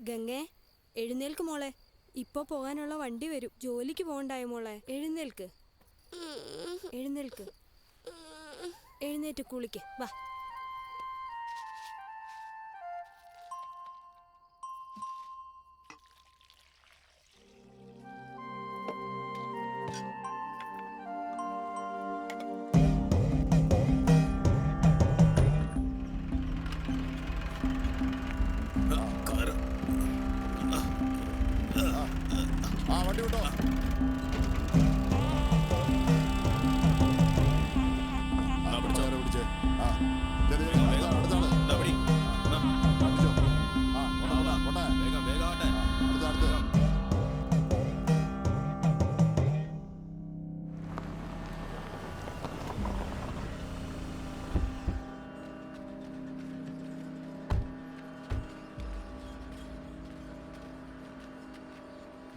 ഗംഗേ, എഴുന്നേൽക്ക് മോളെ. ഇപ്പൊ പോകാനുള്ള വണ്ടി വരും. ജോലിക്ക് പോകണ്ടായ മോളെ. എഴുന്നേൽക്ക്, എഴുന്നേൽക്ക്, എഴുന്നേറ്റ് കുളിക്ക്. വാ. വണ്ടി വിട്ടോ. പിടിച്ചേ.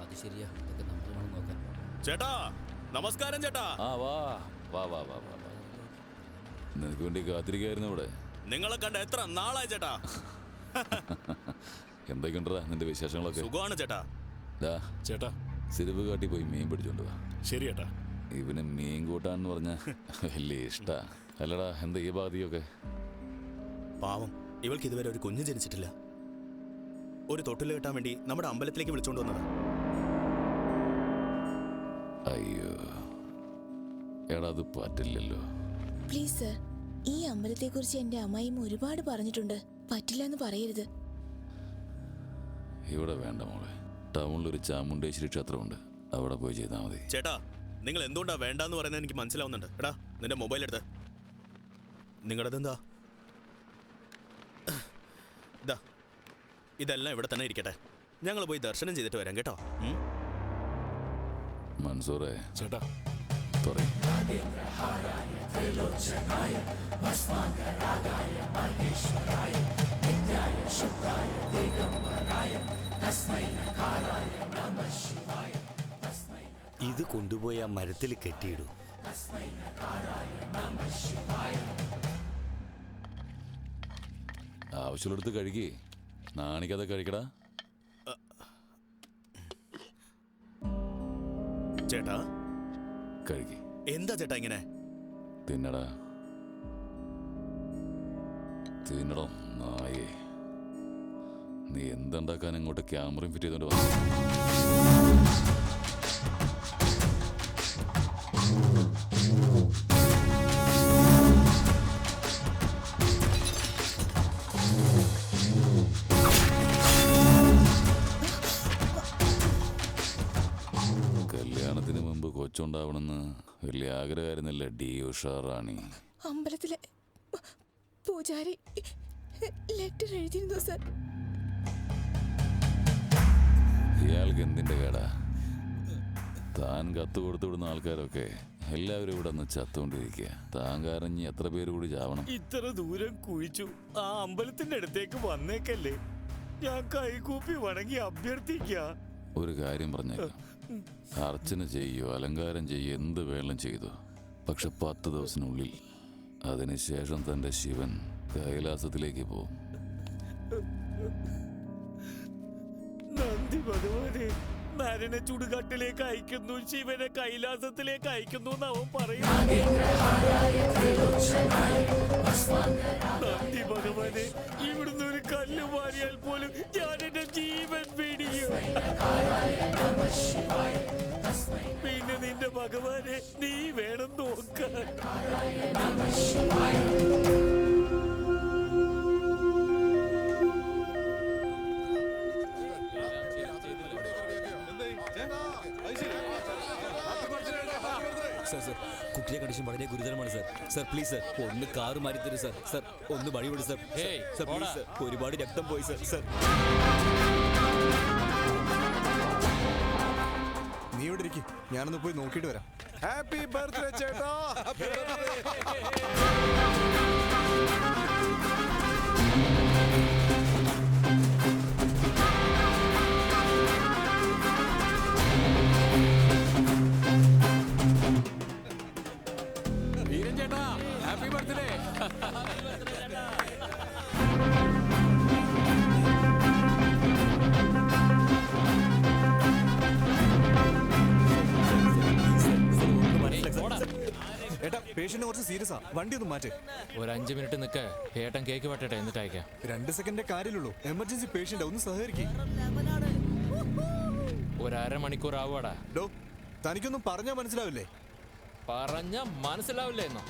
അത് ശരിയാ, ഇതൊക്കെ നമുക്ക് വേണം നോക്കാൻ. ചേട്ടാ നമസ്കാരം ചേട്ടാ. വാ വാ വാ വാ വാ. നിനക്ക് വേണ്ടി കാത്തിരിക്കായിരുന്നു ഇവിടെ. നിങ്ങളെ കണ്ട എത്ര നാളായി ചേട്ടാ. എന്തൊക്കെയുണ്ടാ നിന്റെ വിശേഷങ്ങളൊക്കെ? സുഖമാണ് ചേട്ടാ. ചേട്ടാ സിരിവ് കാട്ടി പോയി മീൻ പിടിച്ചോണ്ട് വാ. ശരി ചേട്ടാ. ഇവന് മീൻ കൂട്ടാന്ന് പറഞ്ഞ വലിയ ഇഷ്ടാ. അല്ലടാ, എന്താ ഈ ഭാഗത്തൊക്കെ? പാവം, ഇവൾക്ക് ഇതുവരെ ഒരു കുഞ്ഞ് ജനിച്ചിട്ടില്ല. ഒരു തൊട്ടിൽ കെട്ടാൻ വേണ്ടി നമ്മുടെ അമ്പലത്തിലേക്ക് വിളിച്ചോണ്ട് വന്നത്. അയ്യോ എടാ, അത് പറ്റില്ലല്ലോ. പ്ലീസ് സർ, ഈ അമ്പലത്തെ കുറിച്ച് എന്റെ അമ്മായിയും ഒരുപാട് പറഞ്ഞിട്ടുണ്ട്. പറ്റില്ല എന്ന് പറയരുത്. ഇവിടെ വേണ്ട മോളെ. ടൗണിലൊരു ചാമുണ്ടേശ്വരി ക്ഷേത്രമുണ്ട്, അവിടെ പോയി ചെയ്താൽ മതി. ചേട്ടാ, നിങ്ങൾ എന്തുകൊണ്ടാ വേണ്ടെന്ന് പറയുന്നത് എനിക്ക് മനസ്സിലാവുന്നുണ്ട്. എടാ, നിന്റെ മൊബൈൽ എടുത്ത്. നിങ്ങളുടെതെന്താ? ഇതാ, ഇതെല്ലാം ഇവിടെ തന്നെ ഇരിക്കട്ടെ. ഞങ്ങൾ പോയി ദർശനം ചെയ്തിട്ട് വരാം കേട്ടോ. മൻസൂറേ ചേട്ടാ, ഇത് കൊണ്ടുപോയി ആ മരത്തിൽ കെട്ടിയിടും. ആവശ്യമുള്ളടുത്ത് കഴുകി, നാണിക്കാതെ കഴിക്കടാ. ചേട്ടാ കഴുകി. എന്താ ചേട്ടാ ഇങ്ങനെ? തിന്നടാ, തിന്നടോ നായേ. നീ എന്തുണ്ടാക്കാൻ ഇങ്ങോട്ട് ക്യാമറയും ഫിറ്റ് ചെയ്തോണ്ട് വന്നു? കല്യാണത്തിന് മുമ്പ് കൊച്ചുണ്ടാവണമെന്ന് വലിയ ആഗ്രഹമായിരുന്നല്ലേ ഡി ഉഷാറാണി? അമ്പലത്തിലെ പൂജാരി ലെറ്റർ എഴുതിയിരുന്നു സർ. ഇയാൾക്ക് എന്തിന്റെ കേടാ? താൻ കത്ത് കൊടുത്തു വിടുന്ന ആൾക്കാരൊക്കെ എല്ലാവരും ഇവിടെ ഒന്ന് ചത്തുകൊണ്ടിരിക്കുക. താൻ കരഞ്ഞ് എത്ര പേര് കൂടി ചാവണം? ഇത്ര ദൂരം കുഴിച്ചു ആ അമ്പലത്തിന്റെ അടുത്തേക്ക് വന്നേക്കല്ലേ. ഞാൻ കൈകൂപ്പി വണങ്ങി അഭ്യർത്ഥിക്ക. ഒരു കാര്യം പറഞ്ഞേക്കാം, അർച്ചന ചെയ്യോ അലങ്കാരം ചെയ്യോ എന്ത് വേണം ചെയ്തു, പക്ഷെ 10 ദിവസത്തിനുള്ളിൽ അതിനുശേഷം തന്റെ ശിവൻ കൈലാസത്തിലേക്ക് പോകും. നന്ദി ഭഗവാനെ, നരനെ ചുടുകാട്ടിലേക്ക് അയക്കുന്നു, ശിവനെ കൈലാസത്തിലേക്ക് അയക്കുന്നു എന്ന് അവൻ പറയുന്നു. നന്ദി ഭഗവാനെ, ഇവിടുന്ന് ഒരു കല്ല് മാറിയാൽ പോലും ഞാൻ എന്റെ ജീവൻ പിടിയും. പിന്നെ നിന്റെ ഭഗവാനെ നീ വേണം നോക്കാൻ. സർ, കുട്ടിയെ കണ്ടീഷൻ വളരെ ഗുരുതരമാണ് സർ. സർ പ്ലീസ് സർ, ഒന്ന് കാറ് മാറി തരൂ സർ. സർ ഒന്ന് വഴി വിടും സർ. സർ പ്ലീസ് സർ, ഒരുപാട് രക്തം പോയി സർ. സർ നീ ഇവിടെ ഇരിക്കും, ഞാനൊന്ന് പോയി നോക്കിയിട്ട് വരാം. ഹാപ്പി ബർത്ത്ഡേ ചേട്ടാ. ചേട്ടാ ഹാപ്പി ബർത്ത്ഡേ. ചേട്ടാ പേഷ്യന്റ് കുറച്ച് സീരിയസാ, വണ്ടി ഒന്ന് മാറ്റ്. ഒരു 5 മിനിറ്റ് നിൽക്ക്, ഏട്ടൻ കേക്ക് വെട്ടട്ടെ, എന്നിട്ട് അയക്കാം. 2 സെക്കൻഡേ കാര്യമുള്ളൂ. എമർജൻസി പേഷ്യന്റ്, ഒന്ന് സഹകരിക്കും. ഒരു അരമണിക്കൂർ ആവുവാടാ. ഡോ, തനിക്കൊന്നും പറഞ്ഞാൽ മനസ്സിലാവില്ലേ? പറഞ്ഞ മനസ്സിലാവില്ലേ എന്നോ?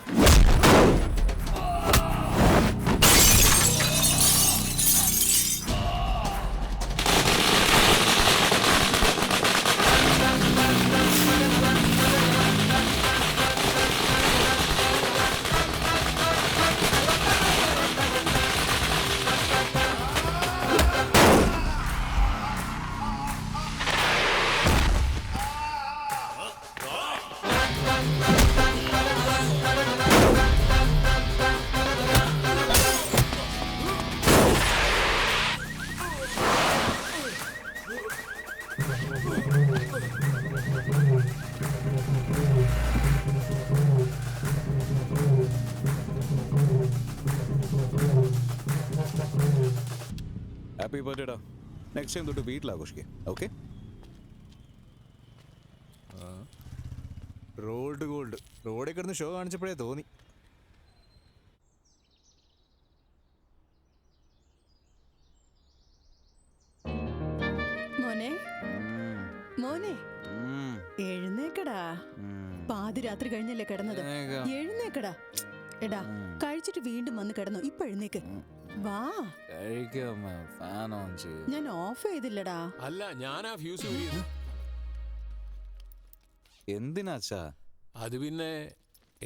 ഹാപ്പി ബർത്ത്ഡേടാ. നെക്സ്റ്റ് ടൈം തൊട്ട് വീട്ടിൽ ആഘോഷിക്കാം, ഓക്കെ? റോഡ് ഗോൾഡ് റോഡിൽ കിടന്ന് ഷോ കാണിച്ചപ്പോഴേ തോന്നി. മോനെ മോനെ എഴുന്നേക്കടാ. പാതിരാത്രി കഴിഞ്ഞല്ലേ കിടന്നത്? എഴുന്നേക്കടാ. എടാ കഴിച്ചിട്ട് വീണ്ടും വന്ന് കിടന്നു. ഇപ്പൊ എഴുന്നേക്ക്, വാ. ഞാൻ ഓഫ് ചെയ്തില്ലടാ. അല്ല, ഞാനാ ഫ്യൂസ് ഊരിയത്. എന്തിനാച്ചാ? അത് പിന്നെ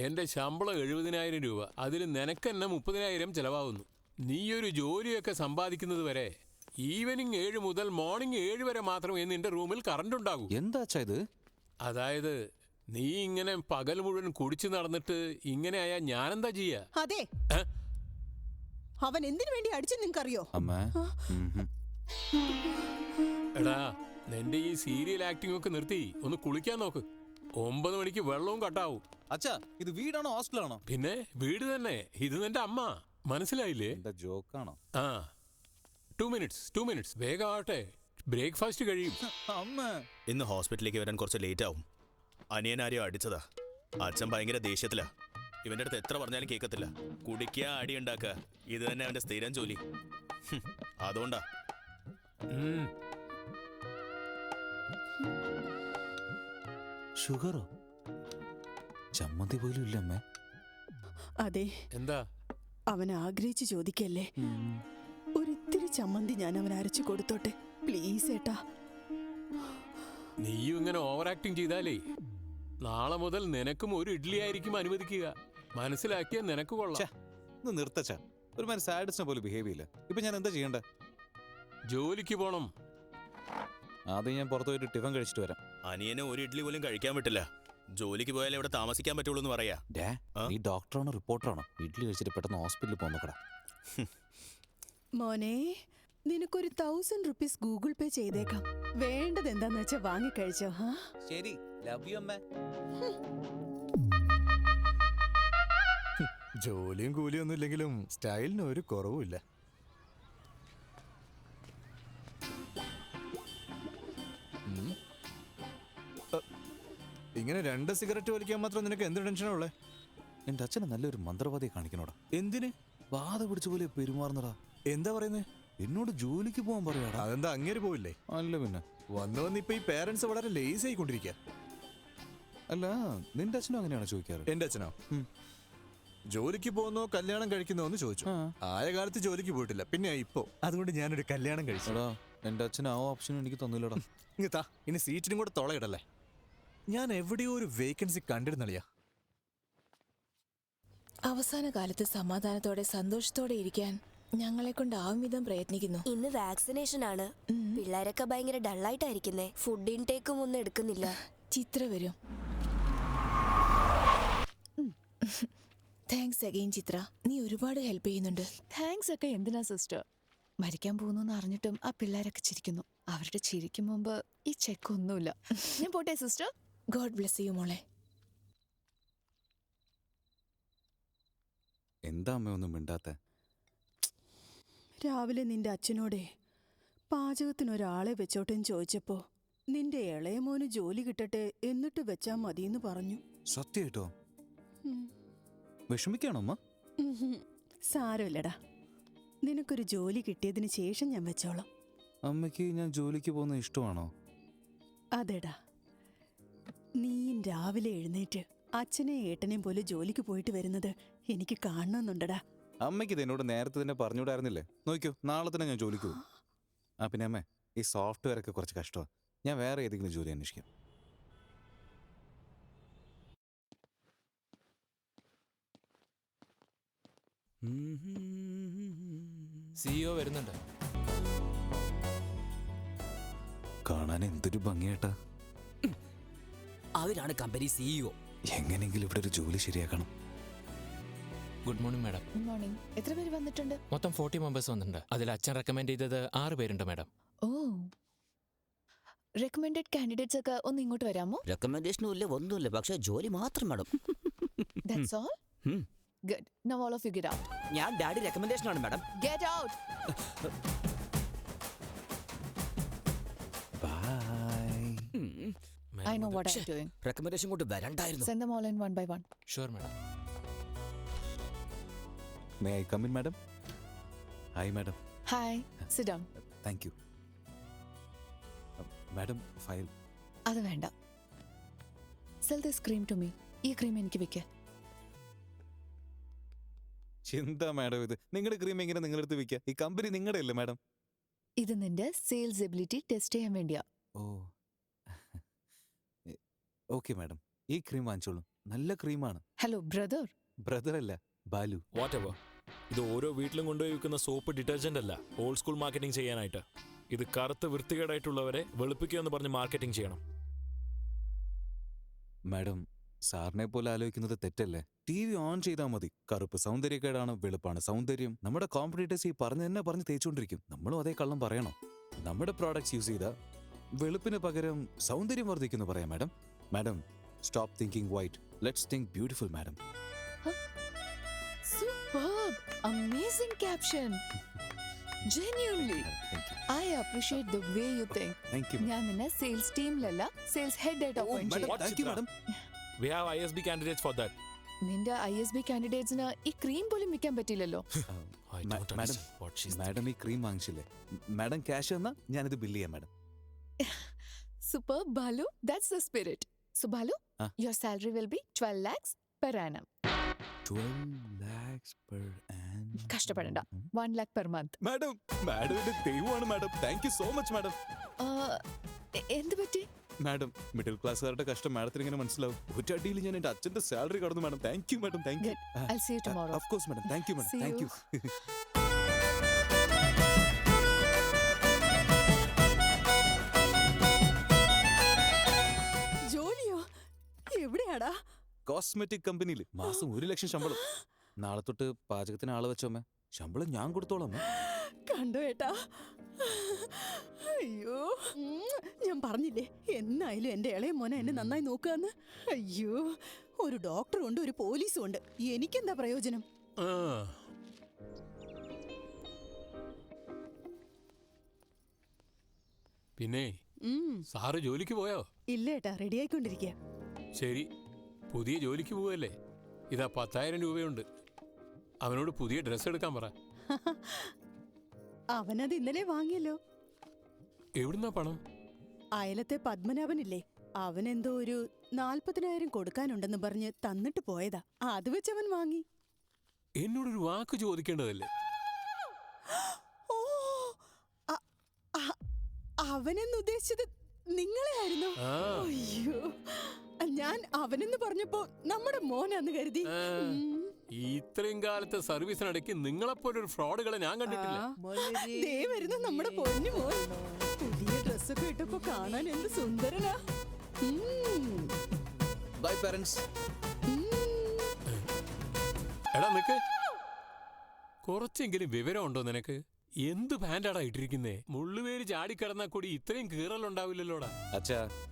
എന്റെ ശമ്പളം 70,000 രൂപ, അതിൽ നിനക്കെന്നെ 30,000 ചെലവാകുന്നു. നീയൊരു ജോലിയൊക്കെ സമ്പാദിക്കുന്നത് വരെ ഈവനിങ് 7 മുതൽ മോർണിംഗ് 7 വരെ മാത്രമേ നിന്റെ റൂമിൽ കറണ്ട് ഉണ്ടാകൂ. എന്താച്ചാ ഇത്? അതായത് നീ ഇങ്ങനെ പകൽ മുഴുവൻ കുടിച്ചു നടന്നിട്ട് ഇങ്ങനെ ആയാ ഞാനെന്താ ചെയ്യാ? അതെ, അവൻ എന്തിനു വേണ്ടി അടിച്ചു നിനക്കറിയോ? എടാ, നിന്റെ ഈ സീരിയൽ ആക്ടിംഗ് ഒക്കെ നിർത്തി ഒന്ന് കുളിക്കാൻ നോക്ക്. 9 മണിക്ക് വെള്ളവും കട്ടാവും. അച്ഛാ, ഇത് വീടാണോ ഹോസ്റ്റലാണോ? പിന്നെ വീട് തന്നെ. ഇത് നിന്റെ അമ്മ, മനസ്സിലായില്ലേ? ജോക്കാണോ? ആ, 2 മിനിറ്റ്സ് വേഗം ആവട്ടെ, ബ്രേക്ക്ഫാസ്റ്റ് കഴിയും. അമ്മ ഇന്ന് ഹോസ്പിറ്റലിലേക്ക് വരാൻ കുറച്ച് ലേറ്റ് ആവും. അനിയനാരെയോ അടിച്ചതാ. അച്ഛൻ ഭയങ്കര ദേഷ്യത്തിലാ. ഇവന്റെ അടുത്ത് എത്ര പറഞ്ഞാലും കേൾക്കത്തില്ല. കുടിക്കുക, അടി ഉണ്ടാക്കുക, ഇത് തന്നെ അവന്റെ സ്ഥിരം ജോലി. അതുകൊണ്ടാ. ഷുഗറോ? ചമ്മന്തി പോലും ഇല്ല അമ്മേ. അതെ, എന്താ? അവൻ ആഗ്രഹിച്ച് ചോദിക്കല്ലേ, ഒരിത്തിരി ചമ്മന്തി ഞാൻ അവൻ അരച്ചു കൊടുത്തോട്ടെ പ്ലീസ് ഏട്ടാ. നീയും ഇങ്ങനെ ഓവർ ആക്ടിങ് ചെയ്താലേ നാളെ മുതൽ നിനക്കും ഒരു ഇഡ്ഡലി ആയിരിക്കും അനുവദിക്കുക. മനസ്സിലാക്കിയ നിനക്ക് കൊള്ളാം. നിർത്തച്ചാ, ഒരു മാതിരി സാഡിസ്റ്റിനെ പോലെ ബിഹേവ് ചെയ്യില്ല. ഇപ്പൊ ഞാൻ എന്താ ചെയ്യണ്ടേ? ജോലിക്ക് പോണം. ആദ്യം ഞാൻ പുറത്തു പോയിട്ട് ടിഫൻ കഴിച്ചിട്ട് വരാം. അനിയനെ ഒരു ഇഡ്ഡലി പോലും കഴിക്കാൻ പറ്റില്ല. ജോലിക്ക് പോയാലേ ഇവിടെ താമസിക്കാൻ പറ്റുള്ളൂ എന്ന് പറയാ. നീ ഡോക്ടറാണോ റിപ്പോർട്ടറാണോ? ഇഡ്ഡലി കഴിച്ചിട്ട് പെട്ടെന്ന് ഹോസ്പിറ്റലിൽ പോന്നോക്കടാ. മോനെ, നിനക്കൊരു 1000 റുപ്പീസ് ഗൂഗിൾ പേ ചെയ്തേക്കാം. വേണ്ടത് എന്താന്ന് വെച്ചാ വാങ്ങിക്കഴിച്ചോ. ശരി, ലവ് യു അമ്മേ. ജോലിയും കൂലിയും ഒന്നും ഇല്ലെങ്കിലും സ്റ്റൈലിന് ഒരു കുറവുമില്ല. ഇങ്ങനെ 2 സിഗരറ്റ് വലിക്കാൻ മാത്രം നിനക്ക് എന്ത് ടെൻഷനാ ഉള്ളേ? എന്റെ അച്ഛനെ നല്ലൊരു മന്ത്രവാദിയെ കാണിക്കണോടാ. എന്തിന്? ബാധ പിടിച്ച പോലെ പെരുമാറുന്നടാ. എന്താ പറയുന്നേ? എന്നോട് ജോലിക്ക് പോകാൻ പറയാടാ. അതെന്താ അങ്ങേര് പോവില്ലേ? അല്ല പിന്നെ വന്ന് ഇപ്പൊ ഈ പേരൻസ് വളരെ ലേസ് ആയിക്കൊണ്ടിരിക്കുക. അല്ല, നിന്റെ അച്ഛനും അങ്ങനെയാണോ ചോദിക്കാറ്? എന്റെ അച്ഛനോ ജോലിക്ക് പോകുന്നോ കല്യാണം കഴിക്കുന്നോ എന്ന് ചോദിച്ചു. ആയ കാലത്ത് ജോലിക്ക് പോയിട്ടില്ല, പിന്നെ ഇപ്പോ അതുകൊണ്ട് ഞാനൊരു കല്യാണം കഴിച്ചടാ. എന്റെ അച്ഛൻ ആ ഓപ്ഷൻ എനിക്ക് തന്നില്ലടാ. ഇങ്ങത്താ, ഇനി സീറ്റിനും കൂടെ തുളയിടല്ലേ. ഞാൻ എവിടെയോ ഒരു വേക്കൻസി കണ്ടിരുന്നളിയാ. അവസാന കാലത്ത് സമാധാനത്തോടെ സന്തോഷത്തോടെ ഇരിക്കാൻ ഞങ്ങളെ കൊണ്ടാവും വിധം പ്രയത്നിക്കുന്നു. ഇന്ന് വാക്സിനേഷൻ ആണ്. പിള്ളേരൊക്കെ ഭയങ്കര ഡള്ളായിട്ടായിരിക്കുന്നേ. ഫുഡ് ഇൻടേക്കും ഒന്നും എടുക്കുന്നില്ല. ചിത്ര വരും. താങ്ക്സ് അഗെയിൻ ചിത്ര, നീ ഒരുപാട് ഹെൽപ്പ് ചെയ്യുന്നുണ്ട്. താങ്ക്സ് ഒക്കെ എന്തിനാ സിസ്റ്റർ? മരിക്കാൻ പോകുന്നു അറിഞ്ഞിട്ടും ആ പിള്ളേരൊക്കെ ചിരിക്കുന്നു. അവരുടെ ചിരിക്കും മുമ്പ് ഈ ചെക്കൊന്നുമില്ല. ഞാൻ പോട്ടെ സിസ്റ്റർ. ഗോഡ് ബ്ലെസ് യു മോളെ. എന്താ അമ്മ ഒന്നും മിണ്ടാത്ത? രാവിലെ നിന്റെ അച്ഛനോടെ പാചകത്തിനൊരാളെ വെച്ചോട്ടെന്ന് ചോദിച്ചപ്പോ നിന്റെ ഇളയ മോന് ജോലി കിട്ടട്ടെ എന്നിട്ട് വെച്ചാ മതിയെന്ന് പറഞ്ഞു. സത്യായിട്ടോ? വിഷമിക്കാണോ അമ്മ? സാരമില്ലടാ, നിനക്കൊരു ജോലി കിട്ടിയതിന് ശേഷം ഞാൻ വെച്ചോളാം. അമ്മയ്ക്ക് ഞാൻ ജോലിക്ക് പോകുന്നത് ഇഷ്ടമാണോ? അതെടാ, നീയും രാവിലെ എഴുന്നേറ്റ് അച്ഛനെയും ഏട്ടനെയും പോലെ ജോലിക്ക് പോയിട്ട് വരുന്നത് എനിക്ക് കാണണമെന്നുണ്ടടാ. അമ്മയ്ക്ക് ഇത് എന്നോട് നേരത്തെ തന്നെ പറഞ്ഞുകൂടായിരുന്നില്ലേ? നോക്കിയോ, നാളെ തന്നെ ഞാൻ ജോലിക്ക് പോകും. പിന്നെ അമ്മേ, ഈ സോഫ്റ്റ്വെയർ ഒക്കെ കുറച്ച് കഷ്ടമാണ്. ഞാൻ വേറെ ഏതെങ്കിലും ജോലി അന്വേഷിക്കാം. CEO വരുന്നുണ്ട്. കാണാൻ എന്തൊരു ഭംഗിയായിട്ടാ. അവരാണ് കമ്പനി CEO. എങ്ങനെയെങ്കിലും ഇവിടെ ഒരു ജോലി ശരിയാക്കണം. Good morning madam. Good morning. എത്ര പേര് വന്നിട്ടുണ്ട്? മൊത്തം 40 മെമ്പേഴ്സ് വന്നിട്ടുണ്ട്. അതിൽ അച്ഛൻ റെക്കമെൻഡ് ചെയ്തത് 6 പേരുണ്ട് മാഡം. ഓ, റെക്കമെൻഡഡ് കാൻഡിഡേറ്റ്സ് ഒക്കെ ഒന്ന് ഇങ്ങോട്ട് വരാമോ? റെക്കമെൻഡേഷനും ഇല്ല, ഒന്നുമില്ല, പക്ഷേ ജോലി മാത്രം madam. That's all? Good. Now all of you get out. ഞാൻ ഡാഡി റെക്കമെൻഡേഷൻ ആണ് madam. Get out. I know what I'm doing. Recommendation കൊണ്ട് വരണ്ടായിരുന്നു. Send them all in one by one. Sure madam. May I come in madam? Hi madam. Hi. Sit down. Thank you madam. File അത് വേണ്ട. Sell this cream to me. ഈ cream എനിക്ക് വിൽക്ക്. എന്താ madam ഇത്? നിങ്ങളുടെ ക്രീം എങ്ങനെ നിങ്ങളെടുത്ത് വിൽക്കുക? ഈ കമ്പനി നിങ്ങളുടെ അല്ലേ മാഡം? ഇത് നിന്റെ സെയിൽസ് എബിലിറ്റി ടെസ്റ്റ് ചെയ്യാൻ വേണ്ടിയാ. ഓ ഓക്കെ മാഡം, ഈ ക്രീം വാങ്ങിച്ചോളൂ. നല്ല ക്രീമാണ്. Hello brother. ബ്രദർ അല്ല, ബാലു. What ever. ഇത് ഓരോ വീട്ടിലും കൊണ്ടുപോയി വിൽക്കുന്ന സോപ്പ് ഡിറ്റർജന്റ് അല്ല, ഓൾഡ് സ്കൂൾ മാർക്കറ്റിംഗ് ചെയ്യാനായിട്ട്. ഇത് കറുത്ത് വൃത്തികേടായിട്ടുള്ളവരെ വെളുപ്പിക്കുക എന്ന് പറഞ്ഞ് മാർക്കറ്റിംഗ് ചെയ്യണം. മാഡം, സാറിനെ പോലെ ആലോചിക്കുന്നത് തെറ്റല്ലേ? TV ഓൺ ചെയ്താൽ മതി. കറുപ്പ് സൗന്ദര്യക്കേടാണ്, വെളുപ്പാണ് സൗന്ദര്യം. നമ്മുടെ കോമ്പറ്റീറ്റേഴ്സ് ഈ പറഞ്ഞ് തേച്ചുകൊണ്ടിരിക്കും. നമ്മളും അതേ കള്ളം പറയണോ? നമ്മുടെ പ്രോഡക്ട്സ് യൂസ് ചെയ്താൽ വെളുപ്പിന് പകരം സൗന്ദര്യം വർദ്ധിക്കുന്നു പറയാം madam. Madam, stop thinking white, let's think beautiful madam. Superb. Amazing caption. Genuinely. I appreciate the way you think. Thank you. ഞാൻ നിന്നെ സെയിൽസ് ടീമിലല്ല, സെയിൽസ് ഹെഡ് ആയിട്ട് അപ്പോയിന്റ് ചെയ്യും. Thank you madam. We have ISB candidates for that. നിന്റെ ISB കാൻഡിഡേറ്റ്സിന് ഈ cream പോലും വിൽക്കാൻ പറ്റില്ലല്ലോ. I don't understand what she's madam ഈ ക്രീം വാങ്ങിച്ചില്ലേ? മാഡം ക്യാഷ് തന്നാ ഞാനിത് ബില്ല് ചെയ്യാം madam. Superb, Balu. That's the spirit. So Balu, your salary will be 12 lakhs per annum. 12 lakhs per annum. കഷ്ടപ്പെടണ്ട. 1 lakh per month. Madam, മാഡത്തിന്റെ ദൈവമാണ് madam. Thank you so much madam. എന്ത് പറ്റി? Madam, middle ക്ലാസ്സുകാരുടെ കഷ്ടം മാഡത്തിന് ഇങ്ങനെ മനസ്സിലാവും. ഒറ്റയടിയിൽ ഞാൻ എന്റെ അച്ഛന്റെ സാലറി കടന്നു madam. Thank you madam. Thank you. I'll see you tomorrow. Of course madam. Thank you madam. See thank you. You. ജോലിയോ? എവിടെയാടാ? കോസ്മെറ്റിക് കമ്പനിയിൽ മാസം 1 ലക്ഷം ശമ്പളം. നാളെ തൊട്ട് പാചകത്തിന് ആളെ വെച്ചോമ്മേ. ശമ്പളം ഞാൻ കൊടുത്തോളാം. കണ്ടോ ഏട്ടാ? അയ്യോ, ഞാൻ പറഞ്ഞില്ലേ എന്നായാലും എന്റെ ഇളയ മോനെ എന്നെ നന്നായി നോക്കാന്ന്. അയ്യോ, ഒരു ഡോക്ടറും ഉണ്ട്, ഒരു പോലീസും ഉണ്ട്. എനിക്കെന്താ പ്രയോജനം? പിന്നെ സാറ് ജോലിക്ക് പോയോ? ഇല്ല ഏട്ടാ, റെഡി ആയിക്കൊണ്ടിരിക്കുക. ശരി, പുതിയ ജോലിക്ക് പോവല്ലേ? ഇതാ 10,000 രൂപയുണ്ട്. അവനോട് പുതിയ ഡ്രസ്സ് എടുക്കാൻ പറ. അവനത് ഇന്നലെ വാങ്ങിയല്ലോ. എവിടുന്നാ പണം? അയലത്തെ പത്മനാഭനില്ലേ, അവനെന്തോ ഒരു 40,000 കൊടുക്കാനുണ്ടെന്ന് പറഞ്ഞ് തന്നിട്ട് പോയതാ. അത് വെച്ച് അവൻ വാങ്ങി. എന്നോടൊരു വാക്ക് ചോദിക്കേണ്ടതല്ലേ? ഓ, അവനെന്ന് ഉദ്ദേശിച്ചത് നിങ്ങളെ ആയിരുന്നു. അയ്യോ, ഞാൻ അവനെന്ന് പറഞ്ഞപ്പോ നമ്മുടെ മോനാന്ന് കരുതി. ഇത്രയും കാലത്തെ സർവീസിനിടയ്ക്ക് നിങ്ങളെപ്പോലൊരു ഫ്രോഡുകളെ ഞാൻ കണ്ടിട്ടില്ല. ദേ വരുന്നു നമ്മുടെ പൊന്നു മോൻ. പുതിയ ഡ്രസ്സൊക്കെ ഇട്ടപ്പോ കാണാൻ എന്ത് സുന്ദരനാ. By parents. എടാ നിക്ക്, കുറച്ചെങ്കിലും വിവരം ഉണ്ടോ നിനക്ക്? എന്ത് പാൻറ്റാടാ ഇട്ടിരിക്കുന്നേ? മുള്ളുവേര് ചാടിക്കിടന്നാ കൂടി ഇത്രയും കീറലുണ്ടാവില്ലല്ലോടാ.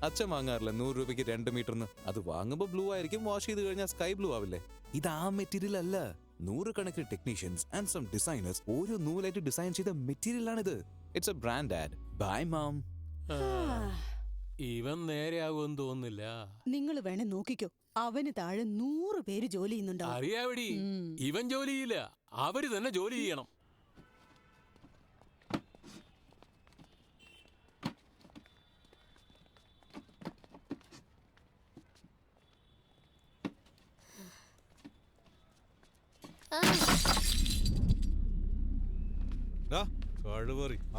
അച്ഛൻ വാങ്ങാറില്ല 100 രൂപയ്ക്ക് 2 മീറ്ററിന്. അത് വാങ്ങുമ്പോ ബ്ലൂ ആയിരിക്കും, വാഷ് ചെയ്ത് കഴിഞ്ഞാൽ സ്കൈ ബ്ലൂ ആവില്ലേ? ഇത് ആ മെറ്റീരിയൽ അല്ല. 100 കണക്കിന് ടെക്നീഷ്യൻസ് ആൻഡ് സം ഡിസൈനേഴ്സ് ഓരോ നൂലായിട്ട് ഡിസൈൻ ചെയ്ത മെറ്റീരിയൽ ആണിത്. It's A brand add by മാം. ഇവൻ നേരെയാകുമെന്ന് തോന്നുന്നില്ല. നിങ്ങൾ വേണേ നോക്കിക്കോ, അവന് താഴെ 100 പേര് ജോലി ചെയ്യുന്നുണ്ടാവും. അറിയാവടി, ഇവൻ ജോലി ചെയ്യില്ല, അവര് തന്നെ ജോലി ചെയ്യണം.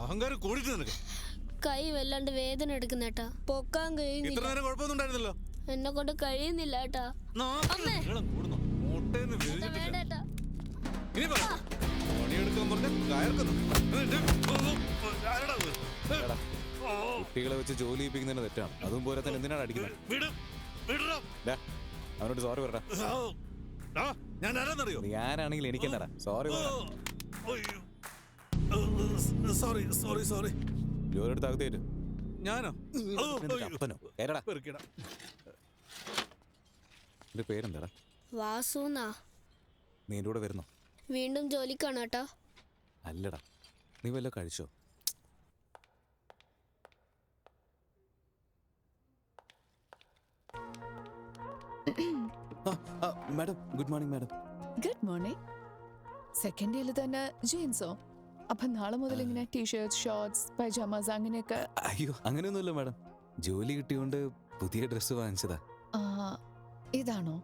അഹങ്കാരം കൂടിട്ട് നിനക്ക്. കൈ വല്ലാണ്ട് വേദന എടുക്കുന്നേട്ടാ, പൊക്കാൻ കഴിയുന്നില്ല. ഇത്ര നേരം കുഴപ്പമൊന്നുണ്ടായിരുന്നല്ലോ. എന്നെ കൊണ്ട് കഴിയുന്നില്ല ഏട്ടാ. വേണ്ടേട്ടാ. കുട്ടികളെ വെച്ച് ജോലി ചെയ്യിപ്പിക്കുന്നതിന് തെറ്റാണ്. അതും പോലെ തന്നെ എന്തിനാണ് അടിക്കുന്നത്? അവനോട് സോറി പറ. ഞാനാണെങ്കിൽ എനിക്ക് എന്താ സോറി ജോലിയെടുത്ത് അകത്തേറ്റ്. ഞാനോ അപ്പനോ? എന്റെ പേരെന്താടാ? വാസുന്നാ. നീ എൻ്റെ കൂടെ വരുന്നോ? വീണ്ടും ജോലിക്കാണ് ഏട്ടാ. അല്ലടാ, നീ വല്ല കഴിച്ചോ? Madam good morning. Madam good morning. Second ഇയറിൽ തന്നെ ജീൻസോ? അപ്പൊ നാളെ മുതൽ ഇങ്ങനെ ടീഷർട്സ്, ഷോർട്സ്, പൈജാമാസ് അങ്ങനെയൊക്കെ? അയ്യോ അങ്ങനെയൊന്നുമില്ല മാഡം, ജോലി കിട്ടിയോണ്ട് പുതിയ ഡ്രസ്സ് വാങ്ങിച്ചതാ. ഇതാണോ?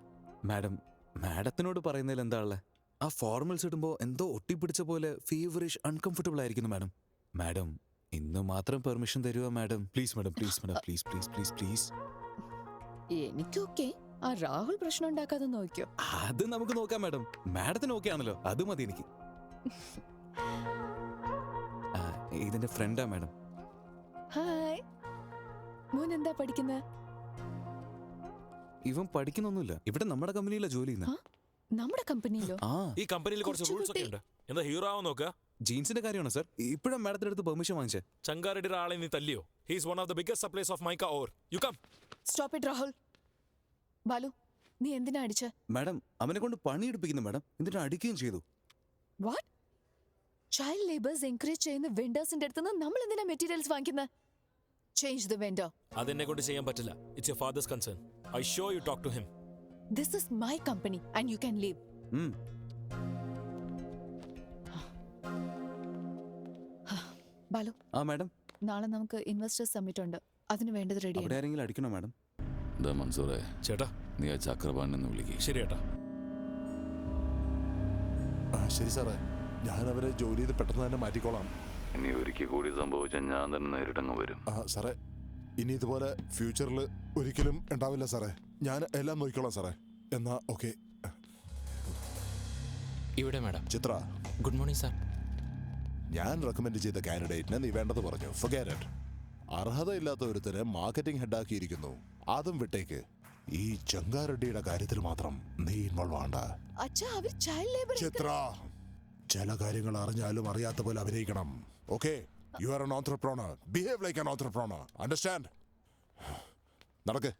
മാഡം മാഡത്തിനോട് പറയുന്നതിൽ എന്താ ഉള്ളത്? ആ ഫോർമൽസ് ഇടുമ്പോൾ എന്തോ ഒട്ടിപ്പിടിച്ച പോലെ ഫീവറിഷ് അൺകംഫർട്ടബിൾ ആയിരിക്കുന്നു മാഡം. മാഡം ഇന്ന് മാത്രം പെർമിഷൻ തരുക madam. Please madam, please madam, please please please please. എനിക്കൊക്കെ ആ രാഹുൽ പ്രശ്നം ഉണ്ടാക്കാതെ നോക്കിയോ? അത് നമുക്ക് നോക്കാം മാഡം. മാഡത്തിന് ഓക്കെ ആണല്ലോ, അത് മതി എനിക്ക്. ഇതിന്റെ ഫ്രണ്ടാ മാഡം. ഹായ്. മോൻ എന്താ പഠിക്കുന്നത്? ഇവൻ പഠിക്കുന്നൊന്നുമില്ല, ഇവിടെ നമ്മുടെ കമ്പനിയിലെ ജോലി ചെയ്യുന്നത്. നമ്മുടെ കമ്പനിയിലോ? ഈ കമ്പനിയിൽ കുറച്ച് റൂൾസ് ഒക്കെ ഉണ്ട്. എന്താ ഹീറോ ആവാൻ നോക്കുക? ജീൻസിന്റെ കാര്യമാണോ സർ? ഇപ്പോഴും മാഡത്തിന്റെ അടുത്ത് പെർമിഷൻ വാങ്ങിച്ചേ. ചങ്കാരടിയുടെ ആളെ നീ തല്ലിയോ? He is one of the biggest supplies of mica ore. You come. Stop it Rahul. Balu, നീ എന്തിനാ അടിച്ച? മാഡം അവനെ കൊണ്ട് പണിയെടുപ്പിക്കുന്നു മാഡം, എന്നിട്ട് അടിക്കുകയും ചെയ്തു. വാട്ട്? ചൈൽഡ് ലേബേഴ്സ് എൻകറേജ് ചെയ്യുന്ന വെൻഡേഴ്സിന്റെ അടുത്ത് നിന്ന് നമ്മൾ എന്തിനാ മെറ്റീരിയൽസ് വാങ്ങിക്കുന്നത്? Change the vendor. അതെന്നെ കൊണ്ട് ചെയ്യാൻ പറ്റില്ല. It's your father's concern. I show you talk to him. This is my company and you can leave. Balu. Madam നാളെ നമുക്ക് ഇൻവെസ്റ്റേഴ്സ് സമ്മിറ്റ് ഉണ്ട്, അതിന് വേണ്ടത് റെഡി. അവിടെ ആരെങ്കിലും അടിക്കണോ മാഡം? മൻസൂറേ ചേട്ടാ, നീ ആ ചക്രപാണിന്ന് വിളിക്കുക. ശരി ചേട്ടാ. ശരി സാറേ, ഞാൻ അവരെ ജോലി ചെയ്ത് പെട്ടെന്ന് തന്നെ മാറ്റിക്കോളാം. ഇനി ഒരിക്കൽ കൂടി സംഭവിച്ചാൽ ഞാൻ തന്നെ നേരിട്ടങ്ങ് വരും. സാറേ, ഇനി ഇതുപോലെ ഫ്യൂച്ചറിൽ ഒരിക്കലും ഉണ്ടാവില്ല സാറേ. ഞാൻ എല്ലാം നോക്കിക്കോളാം സാറേ. എന്നാ ഓക്കെ. ഇവിടെ madam. Chitra, good morning sir. ഞാൻ റെക്കമെൻഡ് ചെയ്ത കാൻഡിഡേറ്റിനെ നീ വേണ്ടത് പറഞ്ഞു. Forget it. അർഹതയില്ലാത്ത ഒരുത്തരെ മാർക്കറ്റിംഗ് ഹെഡാക്കിയിരിക്കുന്നു. അതും വിട്ടേക്ക്. ഈ ചങ്കാറെഡ്ഡിയുടെ കാര്യത്തിൽ മാത്രം നീ ഇൻവോൾവ് ആവണ്ട. ചിത്ര, ചില കാര്യങ്ങൾ അറിഞ്ഞാലും അറിയാത്ത പോലെ അഭിനയിക്കണം. Okay? You are an entrepreneur. Behave like an entrepreneur. Understand? നടക്ക്.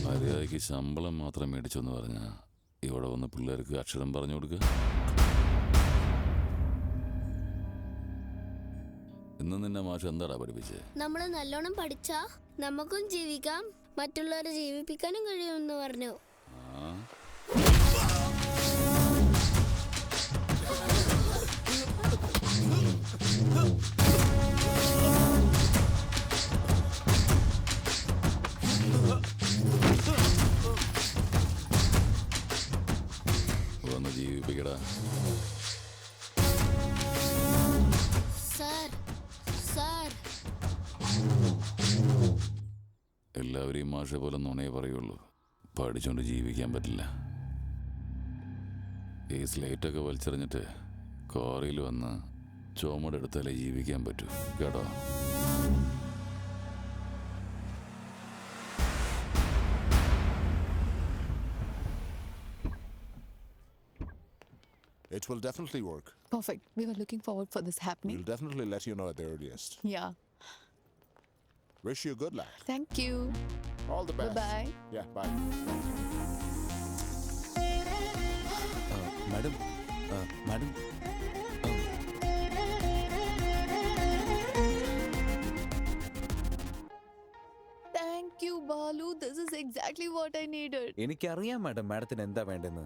മര്യാദയ്ക്ക് ശമ്പളം മാത്രം മേടിച്ചെന്ന് പറഞ്ഞാൽ ഇവിടെ വന്ന് പിള്ളേർക്ക് അക്ഷരം പറഞ്ഞു കൊടുക്കുക. ഇന്ന് നിന്നെ മാഷ് എന്താടാ പഠിപ്പിച്ചേ? നമ്മള് നല്ലോണം പഠിച്ചാ നമുക്കും ജീവിക്കാം, മറ്റുള്ളവരെ ജീവിപ്പിക്കാനും കഴിയുമെന്ന് പറഞ്ഞു. വന്ന് ജീവിപ്പിക്കടാ. എല്ലാവരെയും മാഷ പോലെ നുണയെ പറയുള്ളൂ. പഠിച്ചോണ്ട് ജീവിക്കാൻ പറ്റില്ല. ഈ സ്ലേറ്റൊക്കെ വലിച്ചെറിഞ്ഞിട്ട് കോറിയിൽ വന്ന് ചുമട് എടുത്താലേ ജീവിക്കാൻ പറ്റൂ. കേട്ടോ? It will definitely work. Perfect. We were looking forward for this happening. We'll definitely let you know at the earliest. Yeah. Wish you good luck. Thank you. All the best. Bye-bye. Yeah, bye. Madam madam Thank you, Balu. This is exactly what I needed. എനിക്കറിയാം madam മാഡത്തിന് എന്താ വേണ്ടെന്ന്.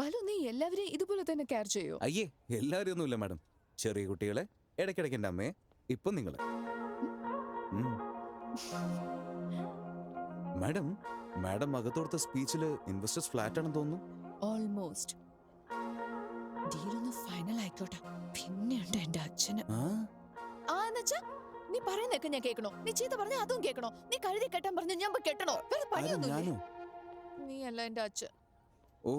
ബാലു, നീ എല്ലാവരെയും ഇതുപോലെ തന്നെ care ചെയ്യോ? അയ്യേ, എല്ലാവരും ഒന്നുമില്ല മാഡം. ചെറിയ കുട്ടികളെ, ഇടയ്ക്കിടയ്ക്ക് എൻ്റെ അമ്മയെ, ഇപ്പം നിങ്ങളെ. മാഡം മാഡം അകത്തോടുത്ത സ്പീച്ചിൽ ഇൻവെസ്റ്റേഴ്സ് ഫ്ലാറ്റ് ആണെന്ന് തോന്നുന്നു. ഓൾമോസ്റ്റ്. ഡീലൊന്ന് ഫൈനൽ ആയിക്കോട്ടെ. പിന്നെയുണ്ട് എന്റെ അച്ഛന്. എന്നുവെച്ചാ നീ പറയുന്നൊക്കെ ഞാൻ കേൾക്കണോ? നീ ചീത്ത പറഞ്ഞ അതും കേൾക്കണോ? നീ കഴുതി കെട്ടാൻ പറഞ്ഞു ഞാൻ പോയി കെട്ടണോ? വേറെ പണിയൊന്നും. നീ അല്ല എന്റെ അച്ഛൻ. ഓ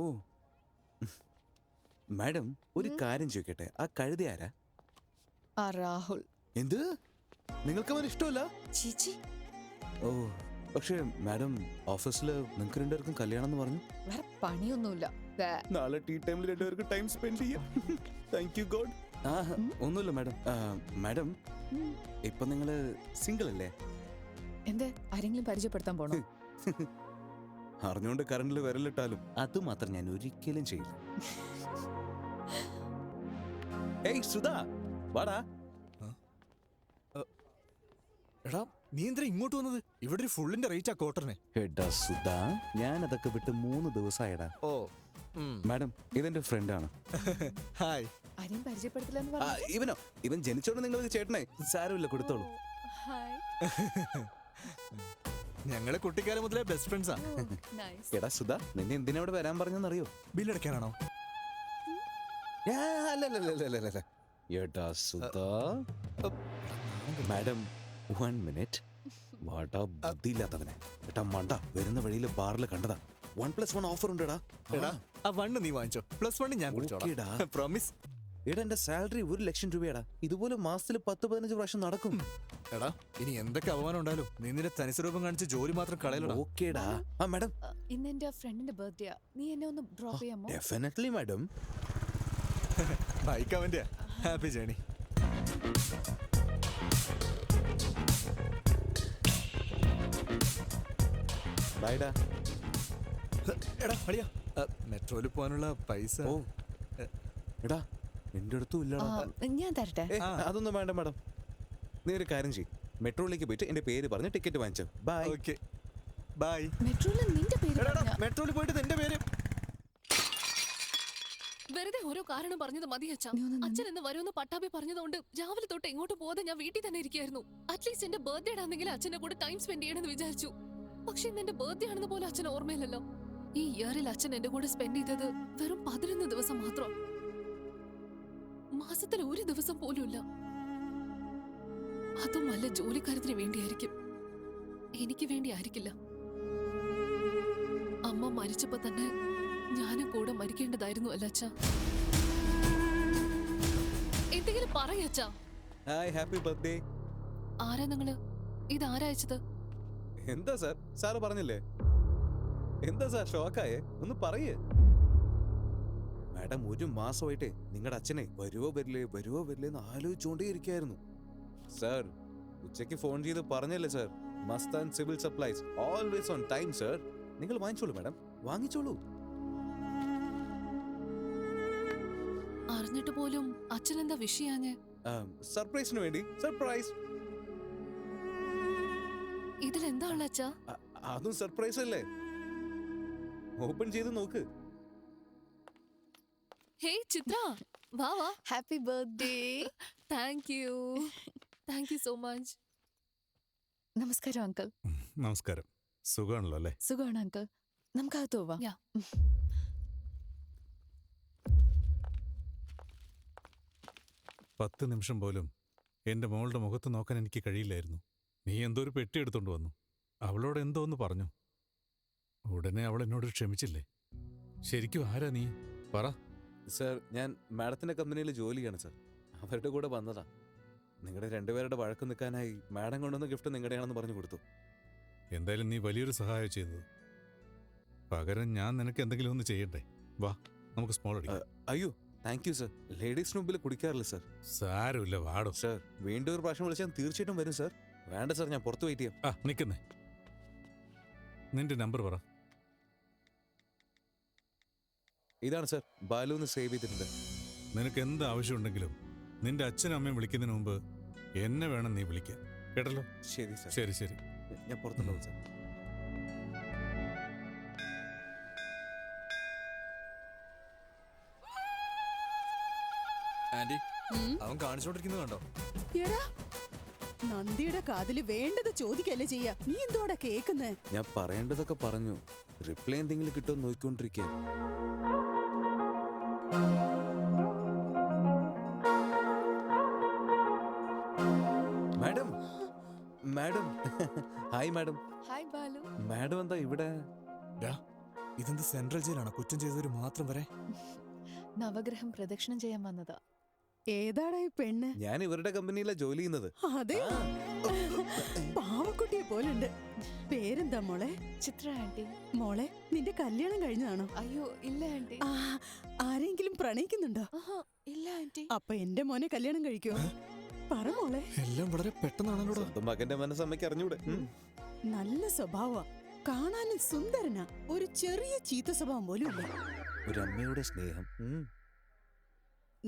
മാഡം, ഒരു കാര്യം ചോദിക്കട്ടെ, ആ കഴുതി ആരാ? ആ രാഹുൽ. എന്ത്? നിങ്ങൾക്ക് അവൻ ഇഷ്ടമല്ല? ചീച്ചി. ഓ, പക്ഷേ മാഡം ഓഫീസിൽ നിങ്ങൾക്ക് രണ്ടുപേർക്കും കല്യാണം എന്ന് പറഞ്ഞു. വേറെ പണിയൊന്നുമില്ല. നാളെ ടീ ടൈമിൽ രണ്ടുപേർക്ക് ടൈം സ്പെൻഡ് ചെയ്യാം. Thank you God. ഒന്നുമില്ല മാഡം. മാഡം ഇപ്പൊ നിങ്ങള് സിംഗിൾ അല്ലേ? എന്തേ, ആരെങ്കിലും പരിചയപ്പെടുത്താൻ പോണോ? അറിഞ്ഞുകൊണ്ട് കറണ്ടിൽ വിരലിട്ടാലും അത് മാത്രം ഞാൻ ഒരിക്കലും ചെയ്യില്ല. ഏയ് സുധാ, വാടാ. എടാ, നീ എന്തിനാ ഇങ്ങോട്ട് വന്നത്? ഇവിടെ ഒരു ഫുള്ളിന്റെ റേറ്റ് ആ ക്വാർട്ടറിന്. എടാ സുധാ, ഞാൻ അതൊക്കെ വിട്ട് 3 ദിവസമായടാ. ഓ മാഡം, ഇതെന്റെ ഫ്രണ്ടാണ്. ഹായ്. ആരെയും പരിചയപ്പെടുത്തില്ലെന്ന് പറഞ്ഞു. ഇവനോ? ഇവൻ ജനിച്ചോണ്ട് നിങ്ങൾക്ക് ചേട്ടനെ സാരമില്ല, കൊടുത്തോളൂ. ഹായ്. ഞങ്ങളെ കുട്ടിക്കാലം മുതലേ ബെസ്റ്റ് ഫ്രണ്ട്സാ. എടാ സുധാ, നിന്നെ എന്തിനാ ഇവിടെ വരാൻ പറഞ്ഞെന്നറിയോ? ബില്ലടയ്ക്കാനാണോ? അല്ലല്ലല്ലല്ലല്ല. എടാ സുധാ, മാഡം 1 മിനിറ്റ്. വാടാ ബുദ്ധിയില്ലാത്തവനെ. എട്ടാ മണ്ട, വരുന്ന വഴിയിൽ ബാറിൽ കണ്ടതാ. 1+1 ഓഫർ ഉണ്ടെടാ. എടാ, ആ 1 നീ വാങ്ങിച്ചോ, +1 ഞാൻ കുടിച്ചോളാം. പ്രോമിസ്. എടാ, എന്റെ സാലറി 1 ലക്ഷം രൂപയാടാ. ഇതുപോലെ മാസത്തിൽ 10-15 പ്രാവശ്യം നടക്കും. എടാ, ഇനി എന്തൊക്കെ അപമാനം ഉണ്ടായാലും നീ നിന്റെ തനിസ്വരൂപം കാണിച്ച് ജോലി മാത്രം കളയലടാ. ഓക്കേടാ. ആ മാഡം, ഇന്ന് എന്റെ ഫ്രണ്ടിന്റെ ബർത്ത്ഡേ. നീ എന്നെ ഒന്ന് ഡ്രോപ്പ് ചെയ്യാമോ? Definitely madam. ബൈക്ക് അവന്റെയാ. Happy journey. ബൈഡാ. എടാ അളിയാ, മെട്രോയിൽ പോകാനുള്ള പൈസ. ഓ എടാ, എന്റെ അടുത്തും ഇല്ലടാ. ഞാൻ തരട്ടെ. അതൊന്നും വേണ്ട മാഡം. നീ ഒരു കാര്യം ചെയ്യ്, മെട്രോയിലേക്ക് പോയിട്ട് എന്റെ പേര് പറഞ്ഞ് ടിക്കറ്റ് വാങ്ങിച്ചോ. ബൈ. Okay bye. മെട്രോയിൽ നിന്റെ പേര് പറഞ്ഞാ? മെട്രോയിൽ പോയിട്ട് നിന്റെ പേര്. വെറുതെ ഓരോ കാരണം പറഞ്ഞത് മതി അച്ഛാ. അച്ഛൻ എന്ന് വരുമെന്ന് പട്ടാഭി പറഞ്ഞതുകൊണ്ട് രാവിലെ തൊട്ട് എങ്ങോട്ട് പോകാതെ ഞാൻ വീട്ടിൽ തന്നെ ഇരിക്കുകയായിരുന്നു. അറ്റ്ലീസ്റ്റ് എന്റെ ബർത്ത്ഡേ ആണെങ്കിൽ അച്ഛന്റെ കൂടെ ടൈം സ്പെൻഡ് ചെയ്യണമെന്ന് വിചാരിച്ചു. പക്ഷെ ഇന്ന് എന്റെ ബർത്ത്ഡേ ആണെന്ന് പോലും അച്ഛൻ ഓർമ്മയില്ലല്ലോ. ഈ ഇയറിൽ അച്ഛൻ എന്റെ കൂടെ സ്പെൻഡ് ചെയ്തത് വെറും 11 ദിവസം മാത്രം. മാസത്തിൽ 1 ദിവസം പോലും ഇല്ല. അതും വല്ല ജോലിക്കാര്യത്തിന് വേണ്ടിയായിരിക്കും, എനിക്ക് വേണ്ടി ആയിരിക്കില്ല. അമ്മ മരിച്ചപ്പോ തന്നെ ഞാനും കൂടെ മരിക്കേണ്ടതായിരുന്നു അല്ല അച്ഛാ. എന്തെങ്കിലും പറയച്ചാ. Hi, happy birthday. ആരാ നിങ്ങള്? ഇതാരാ അയച്ചത്? എന്താ സാർ, സാറ് പറഞ്ഞില്ലേ? എന്താ സാർ ഷോക്കായേ? ഒന്ന് പറയേ. മാഡം, 1 മാസമായിട്ടേ നിങ്ങളുടെ അച്ഛനെ വരുവോ വരില്ലേ എന്ന് ആലോചിച്ചുകൊണ്ടേ ഇരിക്കായിരുന്നു. സാർ, ഉച്ചയ്ക്ക് ഫോൺ ചെയ്ത് പറഞ്ഞല്ലേ sir, Mastan civil supplies always on time sir. നിങ്ങൾ വാങ്ങിച്ചോളൂ മാഡം, വാങ്ങിച്ചോളൂ. അറിഞ്ഞിട്ട് പോലും അച്ഛൻ എന്താ വിഷയാഞ്ഞ്? സർപ്രൈസിന് വേണ്ടി സർപ്രൈസ്. ഇതിലെന്താണല്ലോ അച്ഛാ? അതും സർപ്രൈസ് അല്ലേ? ഓപ്പൺ ചെയ്ത് നോക്ക്. ഹേ ചിത്ര, വാ വാ. Happy birthday. Thank you so much. നമസ്കാരം അങ്കിൾ. നമസ്കാരം. സുഖമാണല്ലോ അല്ലേ? സുഖമാണ് അങ്കിൾ. നമുക്കകത്ത് പോവാം. 10 നിമിഷം പോലും എൻ്റെ മോളുടെ മുഖത്ത് നോക്കാൻ എനിക്ക് കഴിയില്ലായിരുന്നു. നീ എന്തോ ഒരു പെട്ടി എടുത്തോണ്ട് വന്നു. അവളോട് എന്തോ ഒന്ന് പറഞ്ഞു. ഉടനെ അവൾ എന്നോട് ക്ഷമിച്ചില്ലേ? ശരിക്കും ആരാ നീ? പറ. സാർ, ഞാൻ മാഡത്തിന്റെ കമ്പനിയിൽ ജോലി ചെയ്യാണ് സാർ. അവരുടെ കൂടെ വന്നതാ. നിങ്ങളുടെ രണ്ടുപേരുടെ വഴക്ക് നിൽക്കാനായി മാഡം കൊണ്ടുവന്ന ഗിഫ്റ്റ് നിങ്ങളുടെയാണെന്ന് പറഞ്ഞു കൊടുത്തു. എന്തായാലും നീ വലിയൊരു സഹായം ചെയ്തത്. പകരം ഞാൻ നിനക്ക് എന്തെങ്കിലും ഒന്ന് ചെയ്യണ്ടേ? വാ നമുക്ക് സ്മോൾ അടിക്കാം. അയ്യോ താങ്ക് യു സർ. ലേഡീസിന് മുമ്പിൽ കുടിക്കാറില്ല സർ. സാരമില്ല, വാടോ. സർ വീണ്ടും ഒരു പ്രാവശ്യം വിളിച്ചാൽ തീർച്ചയായിട്ടും വരും സർ. വേണ്ട സർ, ഞാൻ പുറത്ത് വെയിറ്റ് ചെയ്യാം. നിൽക്കുന്നേ, നിന്റെ നമ്പർ പറ. ഇതാണ് സർ, ബാലുന്ന് സേവ് ചെയ്തിട്ടുണ്ട്. നിനക്ക് എന്ത് ആവശ്യമുണ്ടെങ്കിലും നിന്റെ അച്ഛനും അമ്മയും വിളിക്കുന്നതിന് മുമ്പ് എന്നെ വേണം നീ വിളിക്കാൻ, കേട്ടല്ലോ? ശരി സർ. ശരി ശരി, ഞാൻ പുറത്തുണ്ടാവും സർ. ആന്റി, അവൻ കാണിച്ചോണ്ടിരിക്കുന്നത് കണ്ടോ? എടാ, നന്ദിയുടെ കാതില് വേണ്ടത് ചോദിക്കല്ലേ ചെയ്യാ. നീ എന്തോടാ കേക്കുന്നേ? ഞാൻ പറയേണ്ടതൊക്കെ പറഞ്ഞു. റിപ്ലൈ എന്തെങ്കിലും കിട്ടുമോ നോക്കിക്കൊണ്ടിരിക്കുക. Madam, madam. Hi madam. Hi Balu. Madam എന്താ ഇവിടെ? ഇതെന്ത് സെൻട്രൽ ജയിലാണോ? കുറ്റം ചെയ്തവര് മാത്രം വരെ. നവഗ്രഹം പ്രദക്ഷിണം ചെയ്യാൻ വന്നതാ. ഏതാടാ ഈ പെണ്ണ്? ഞാൻ ഇവരുടെ കമ്പനിയിലാണ് ജോലി ചെയ്യുന്നത്. അതെ, പാവക്കുട്ടിയെ പോലുണ്ട്. പേരെന്താ മോളെ? ചിത്ര ആന്റി. മോളെ, നിന്റെ കല്യാണം കഴിഞ്ഞതാണോ? അയ്യോ ഇല്ല ആന്റി. ആരെങ്കിലും പ്രണയിക്കുന്നുണ്ടോ? ഇല്ല ആന്റി. അപ്പൊ എന്റെ മോനെ കല്യാണം കഴിക്കോ? പറ മോളെ. എല്ലാം വളരെ പെട്ടെന്നാണല്ലോ. സ്വന്തം മകന്റെ മനസ്സമ്മയ്ക്ക് അറിഞ്ഞൂടെ? നല്ല സ്വഭാവ, കാണാനും സുന്ദരനാ. ഒരു ചെറിയ ചീത്ത സ്വഭാവം പോലും ഇല്ല. ഒരു അമ്മയുടെ സ്നേഹം.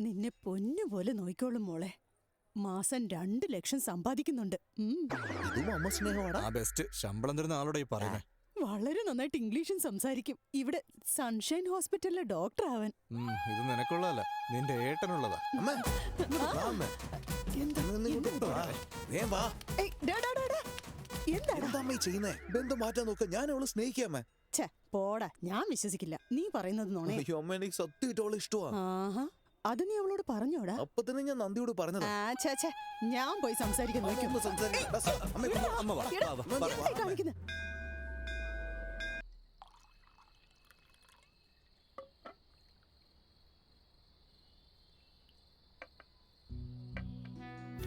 നിന്നെ പൊന്നുപോലെ നോയിക്കോളും മോളെ. മാസം 2 ലക്ഷം സമ്പാദിക്കുന്നുണ്ട്. ഇതും അമ്മ സ്നേഹമാടാ. ബെസ്റ്റ് ശമ്പളം തരുന്ന ആളോടെ ഈ പറയുന്നേ. വളരെ നന്നായിട്ട് ഇംഗ്ലീഷും സംസാരിക്കും. ഇവിടെ സൺഷൈൻ ഹോസ്പിറ്റലിലെ ഡോക്ടർ ആവാൻ. ഇത് നിനക്കുള്ളതല്ല, നിന്റെ ഏട്ടനുള്ളതാ. ബന്ധം മാറ്റാൻ നോക്ക. ഞാൻ അവളെ സ്നേഹിക്കാമേ. പോടാ, ഞാൻ വിശ്വസിക്കില്ല. നീ പറയുന്നത് നോണേ. അയ്യോ അമ്മ, എനിക്ക് സത്യമായിട്ട് അവളെ ഇഷ്ടമാണ്. അത് നീ അവളോട് പറഞ്ഞോടാ? അപ്പൊ തന്നെ ഞാൻ നന്ദിയോട് പറഞ്ഞത്. ഞാൻ പോയി സംസാരിക്കാൻ നോക്കും.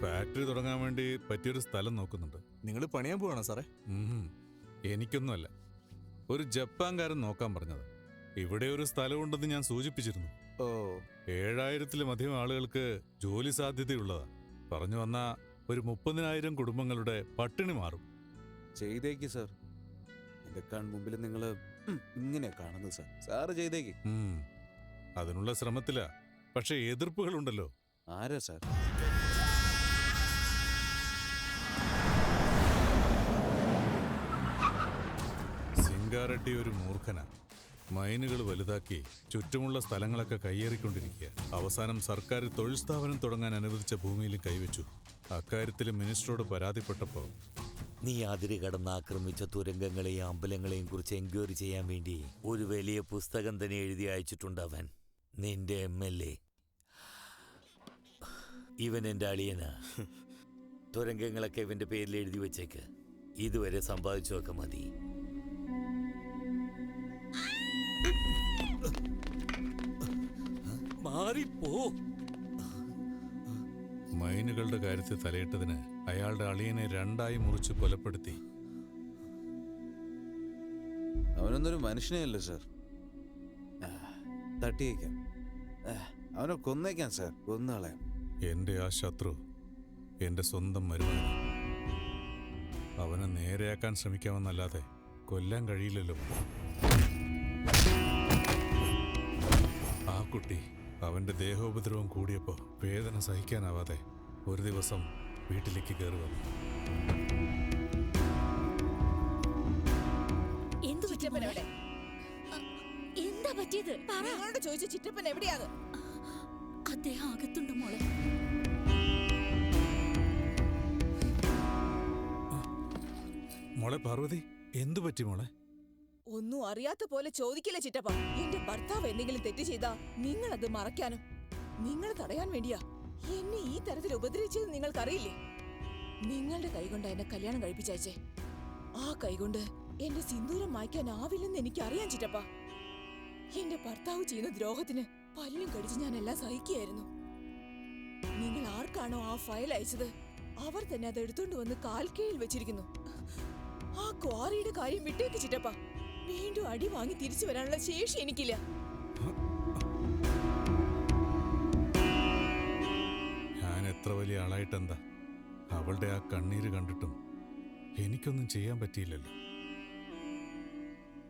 ഫാക്ടറി തുടങ്ങാൻ വേണ്ടി പറ്റിയൊരു സ്ഥലം നോക്കുന്നുണ്ട്. നിങ്ങൾ പണിയാൻ പോവാണോ സാറേ? എനിക്കൊന്നുമല്ല, ഒരു ജപ്പാൻകാരൻ നോക്കാൻ പറഞ്ഞത്. ഇവിടെ ഒരു സ്ഥലമുണ്ടെന്ന് ഞാൻ സൂചിപ്പിച്ചിരുന്നു. 7000-ത്തിലധികം ആളുകൾക്ക് ജോലി സാധ്യതയുള്ളതാ. പറഞ്ഞു വന്ന ഒരു 30,000 കുടുംബങ്ങളുടെ പട്ടിണി മാറും. ചെയ്തേക്ക് സാർ. എന്റെ കൺമുമ്പിൽ നിങ്ങൾ ഇങ്ങനെ കാണുന്നത് സാർ. സാറ് ചെയ്തേക്ക്. അതിനുള്ള ശ്രമത്തില. പക്ഷെ എതിർപ്പുകളുണ്ടല്ലോ. ആരാ സാർ? സിംഗാറെഡ്ഡി ഒരു മൂർഖനാ. മൈനുകൾ വലുതാക്കി ചുറ്റുമുള്ള സ്ഥലങ്ങളൊക്കെ കയ്യേറിക്കൊണ്ടിരിക്കുക. അവസാനം സർക്കാർ തൊഴിൽ സ്ഥാപനം തുടങ്ങാൻ അനുവദിച്ച ഭൂമിയിൽ കൈവച്ചു. അക്കാര്യത്തിൽ മിനിസ്റ്ററോട് പരാതിപ്പെട്ടപ്പോൾ, നീ അതിര് കടന്ന് ആക്രമിച്ച തുരങ്കങ്ങളെയും അമ്പലങ്ങളെയും കുറിച്ച് എൻക്വയറി ചെയ്യാൻ വേണ്ടി ഒരു വലിയ പുസ്തകം തന്നെ എഴുതി അയച്ചിട്ടുണ്ട് അവൻ. നിന്റെ MLA. ഇവൻ എൻ്റെ അളിയനാ. തുരങ്കങ്ങളൊക്കെ ഇവന്റെ പേരിൽ എഴുതി വെച്ചേക്ക്. ഇതുവരെ സമ്പാദിച്ചൊക്കെ മതി. മാറിപ്പോ. മൈനുകളുടെ കാര്യത്തിൽ തലയിട്ടതിന് അയാളുടെ അളിയനെ 2ആയി മുറിച്ച് കൊലപ്പെടുത്തി. അവനൊന്നൊരു മനുഷ്യനെയല്ലോ സാർ. തട്ടിയേക്കാം, അവനെ കൊന്നേക്കാം സാർ. കൊന്നാളയാം. എന്റെ ആ ശത്രു എന്റെ സ്വന്തം മരുമകൻ. അവനെ നേരെയാക്കാൻ ശ്രമിക്കാമെന്നല്ലാതെ കൊല്ലാൻ കഴിയില്ലല്ലോ. ആ കുട്ടി അവന്റെ ദേഹോപദ്രവം കൂടിയപ്പോ വേദന സഹിക്കാനാവാതെ ഒരു ദിവസം വീട്ടിലേക്ക് കയറി വന്നു. എന്താ പറ്റിയത്? ചോദിച്ച ചിറ്റപ്പൻ എവിടെയാണ്? അദ്ദേഹം അകത്തുണ്ട് മോളെ. മോളെ പാർവതി, എന്തു പറ്റി മോളെ? ഒന്നും അറിയാത്ത പോലെ ചോദിക്കില്ല ചിറ്റപ്പ. എന്റെ ഭർത്താവ് എന്തെങ്കിലും തെറ്റ് ചെയ്താ നിങ്ങൾ അത് മറയ്ക്കാനും നിങ്ങൾ തടയാൻ വേണ്ടിയാ എന്നെ ഈ തരത്തിൽ ഉപദ്രവിച്ചത് നിങ്ങൾക്കറിയില്ലേ? നിങ്ങളുടെ കൈകൊണ്ട് എന്നെ കല്യാണം കഴിപ്പിച്ചയച്ചേ. ആ കൈകൊണ്ട് എന്റെ സിന്ദൂരം മായ്ക്കാനാവില്ലെന്ന് എനിക്കറിയാൻ ചിറ്റപ്പ. എന്റെ ഭർത്താവ് ചെയ്യുന്ന ദ്രോഹത്തിന് പല്ലും കടിച്ച് ഞാൻ എല്ലാം സഹിക്കുകയായിരുന്നു. നിങ്ങൾ ആർക്കാണോ ആ ഫയൽ അയച്ചത് അവർ തന്നെ അത് എടുത്തോണ്ട് വന്ന് കാൽക്കീഴിൽ വെച്ചിരിക്കുന്നു. ആ ക്വാറിയുടെ കാര്യം വിട്ടേക്ക് ചിറ്റപ്പ. വീണ്ടും അടി വാങ്ങി തിരിച്ചു വരാനുള്ള ശേഷി എനിക്കില്ല. എത്ര വലിയ ആളായിട്ടെന്താ, അവളുടെ ആ കണ്ണീര് കണ്ടിട്ടും എനിക്കൊന്നും ചെയ്യാൻ പറ്റിയില്ലല്ലോ.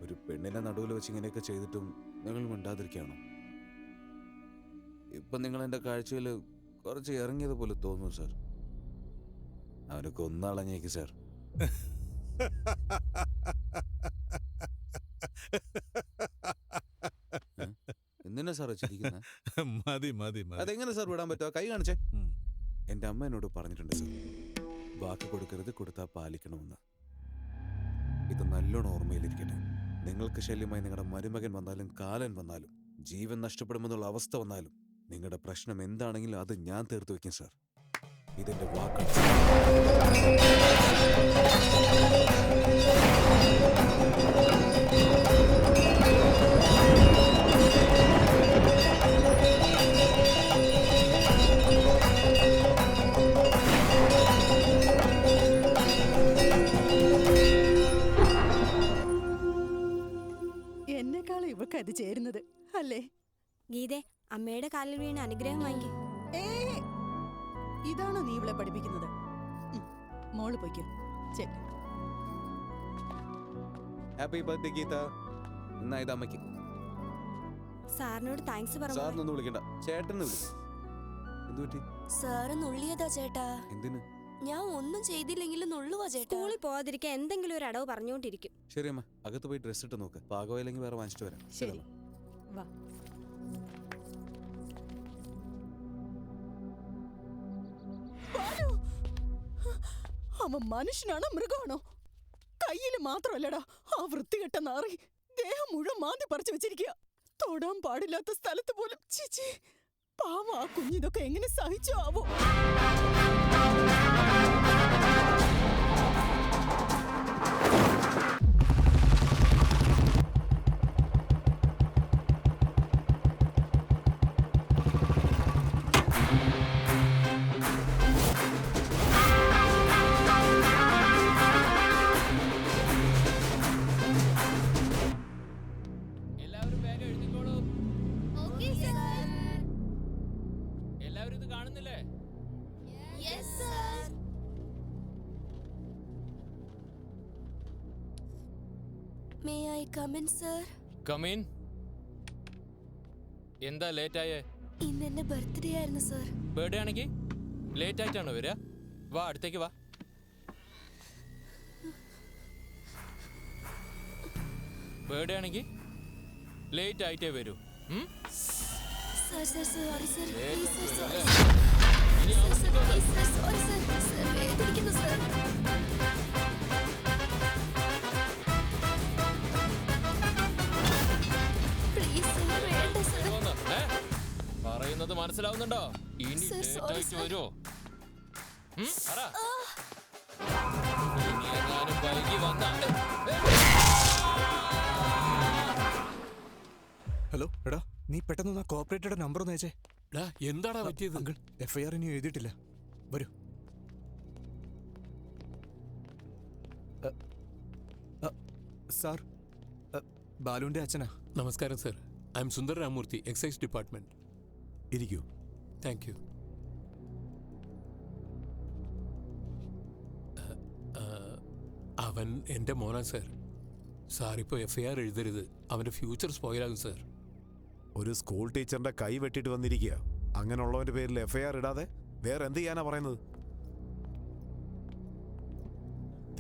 ഒരു പെണ്ണിനെ നടുവിൽ വെച്ച് ഇങ്ങനെയൊക്കെ ചെയ്തിട്ടും നിങ്ങൾ മിണ്ടാതിരിക്കുകയാണോ? ഇപ്പം നിങ്ങൾ എൻ്റെ കാഴ്ചയിൽ കുറച്ച് ഇറങ്ങിയതുപോലെ തോന്നുന്നു സാർ. അവനെ കൊന്നളഞ്ഞേക്ക് സാർ. എന്തിനാ സാർ ചിരിക്കുന്നത്? മതി മതി മതി. അതെങ്ങനെ സാർ വിടാൻ പറ്റുമോ? കൈ കാണിച്ചേ. എൻ്റെ അമ്മ എന്നോട് പറഞ്ഞിട്ടുണ്ട് സാർ, വാക്ക് കൊടുക്കരുത്, കൊടുത്താൽ പാലിക്കണമെന്ന്. ഇത് നല്ലോണം ഓർമ്മയിലിരിക്കട്ടെ. നിങ്ങൾക്ക് ശല്യമായി നിങ്ങളുടെ മരുമകൻ വന്നാലും കാലൻ വന്നാലും ജീവൻ നഷ്ടപ്പെടുമെന്നുള്ള അവസ്ഥ വന്നാലും നിങ്ങളുടെ പ്രശ്നം എന്താണെങ്കിലും അത് ഞാൻ തീർത്തു വയ്ക്കും സാർ. ഇതെന്റെ വാക്കാണ്. എന്നെക്കാളും ഇവക്ക് അത് ചേരുന്നത് അല്ലേ? ഗീതേ, അമ്മയുടെ കാലിൽ വീണ് അനുഗ്രഹം വാങ്ങി. ഇതാണോ നീ ഇവളെ പഠിപ്പിക്കുന്നത്? മോള് പോയിക്കോ. ശരി. Happy birthday Geetha. എന്നാ ഇത് അമ്മയ്ക്ക്. സാറിനോട് താങ്ക്സ് പറഞ്ഞു. സാറിനൊന്നും വിളിക്കണ്ട, ചേട്ടനെ വിളിക്കും. എന്തു പറ്റി? സാറ് നുള്ളിയതാ ചേട്ടാ. എന്തിന്? ഞാൻ ഒന്നും ചെയ്തില്ലെങ്കിലും നുള്ളുവാ ചേട്ടാ. സ്കൂളിൽ പോവാതിരിക്കാൻ എന്തെങ്കിലും ഒരു അടവ് പറഞ്ഞുകൊണ്ടിരിക്കും. ശരി അമ്മ, അകത്ത് പോയി ഡ്രസ് ഇട്ട് നോക്ക്. പാകമായില്ലെങ്കിൽ വേറെ വാങ്ങിച്ചിട്ട് വരാം. ശരി, വാ. അവൻ മനുഷ്യനാണോ മൃഗമാണോ? കയ്യില് മാത്രമല്ലടാ ആ വൃത്തികെട്ട നാറി ദേഹം മുഴുവൻ മാന്തി പറിച്ചു വെച്ചിരിക്കുക. തൊടാൻ പാടില്ലാത്ത സ്ഥലത്ത് പോലും. ചേച്ചി പാവം, ആ കുഞ്ഞിതൊക്കെ എങ്ങനെ സഹിച്ചോ ആവോ? May I come in, sir? Come in. എന്താ ലേറ്റ് ആയേ? ഇന്ന് എന്റെ ബർത്ത്ഡേ ആയിരുന്നു സർ. ബർത്ത്ഡേ ആണെങ്കിൽ ലേറ്റ് ആയിട്ടാണോ വരിക? വാ, അടുത്തേക്ക് വാ. ബർത്ത്ഡേ ആണെങ്കിൽ ലേറ്റ് ആയിട്ടേ വരൂ. Sir sir sorry sir. വേദനിക്കുന്നു സർ. പറയുന്നത് മനസ്സിലാവുന്നുണ്ടോ? ഇനി ലേറ്റ് ആയിട്ട് വരുമോ? വൈകി വന്ന. ഹലോ എടാ, നീ പെട്ടെന്ന് കോർപ്പറേറ്ററുടെ നമ്പർ ഒന്ന് അയച്ചേ. എന്താടാ പറ്റിയത്? അങ്കിൾ, FIR ഇനി എഴുതിയിട്ടില്ല. വരൂ. സാർ, ബാലുവിന്റെ അച്ഛനാ. നമസ്കാരം sir. I am Sundar Ramurthy, excise department. ഇരിക്കൂ. Thank you. അവൻ എൻ്റെ മോനാ സർ. സാറിപ്പോൾ FIR എഴുതരുത്, അവൻ്റെ ഫ്യൂച്ചർ സ്പോയിലാകും സർ. ഒരു സ്കൂൾ ടീച്ചറിന്റെ കൈ വെട്ടിട്ട് വന്നിരിക്കുക. അങ്ങനെയുള്ളവന്റെ പേരിൽ FIR ഇടാതെ വേറെ എന്ത് ചെയ്യാനാ പറയുന്നത്?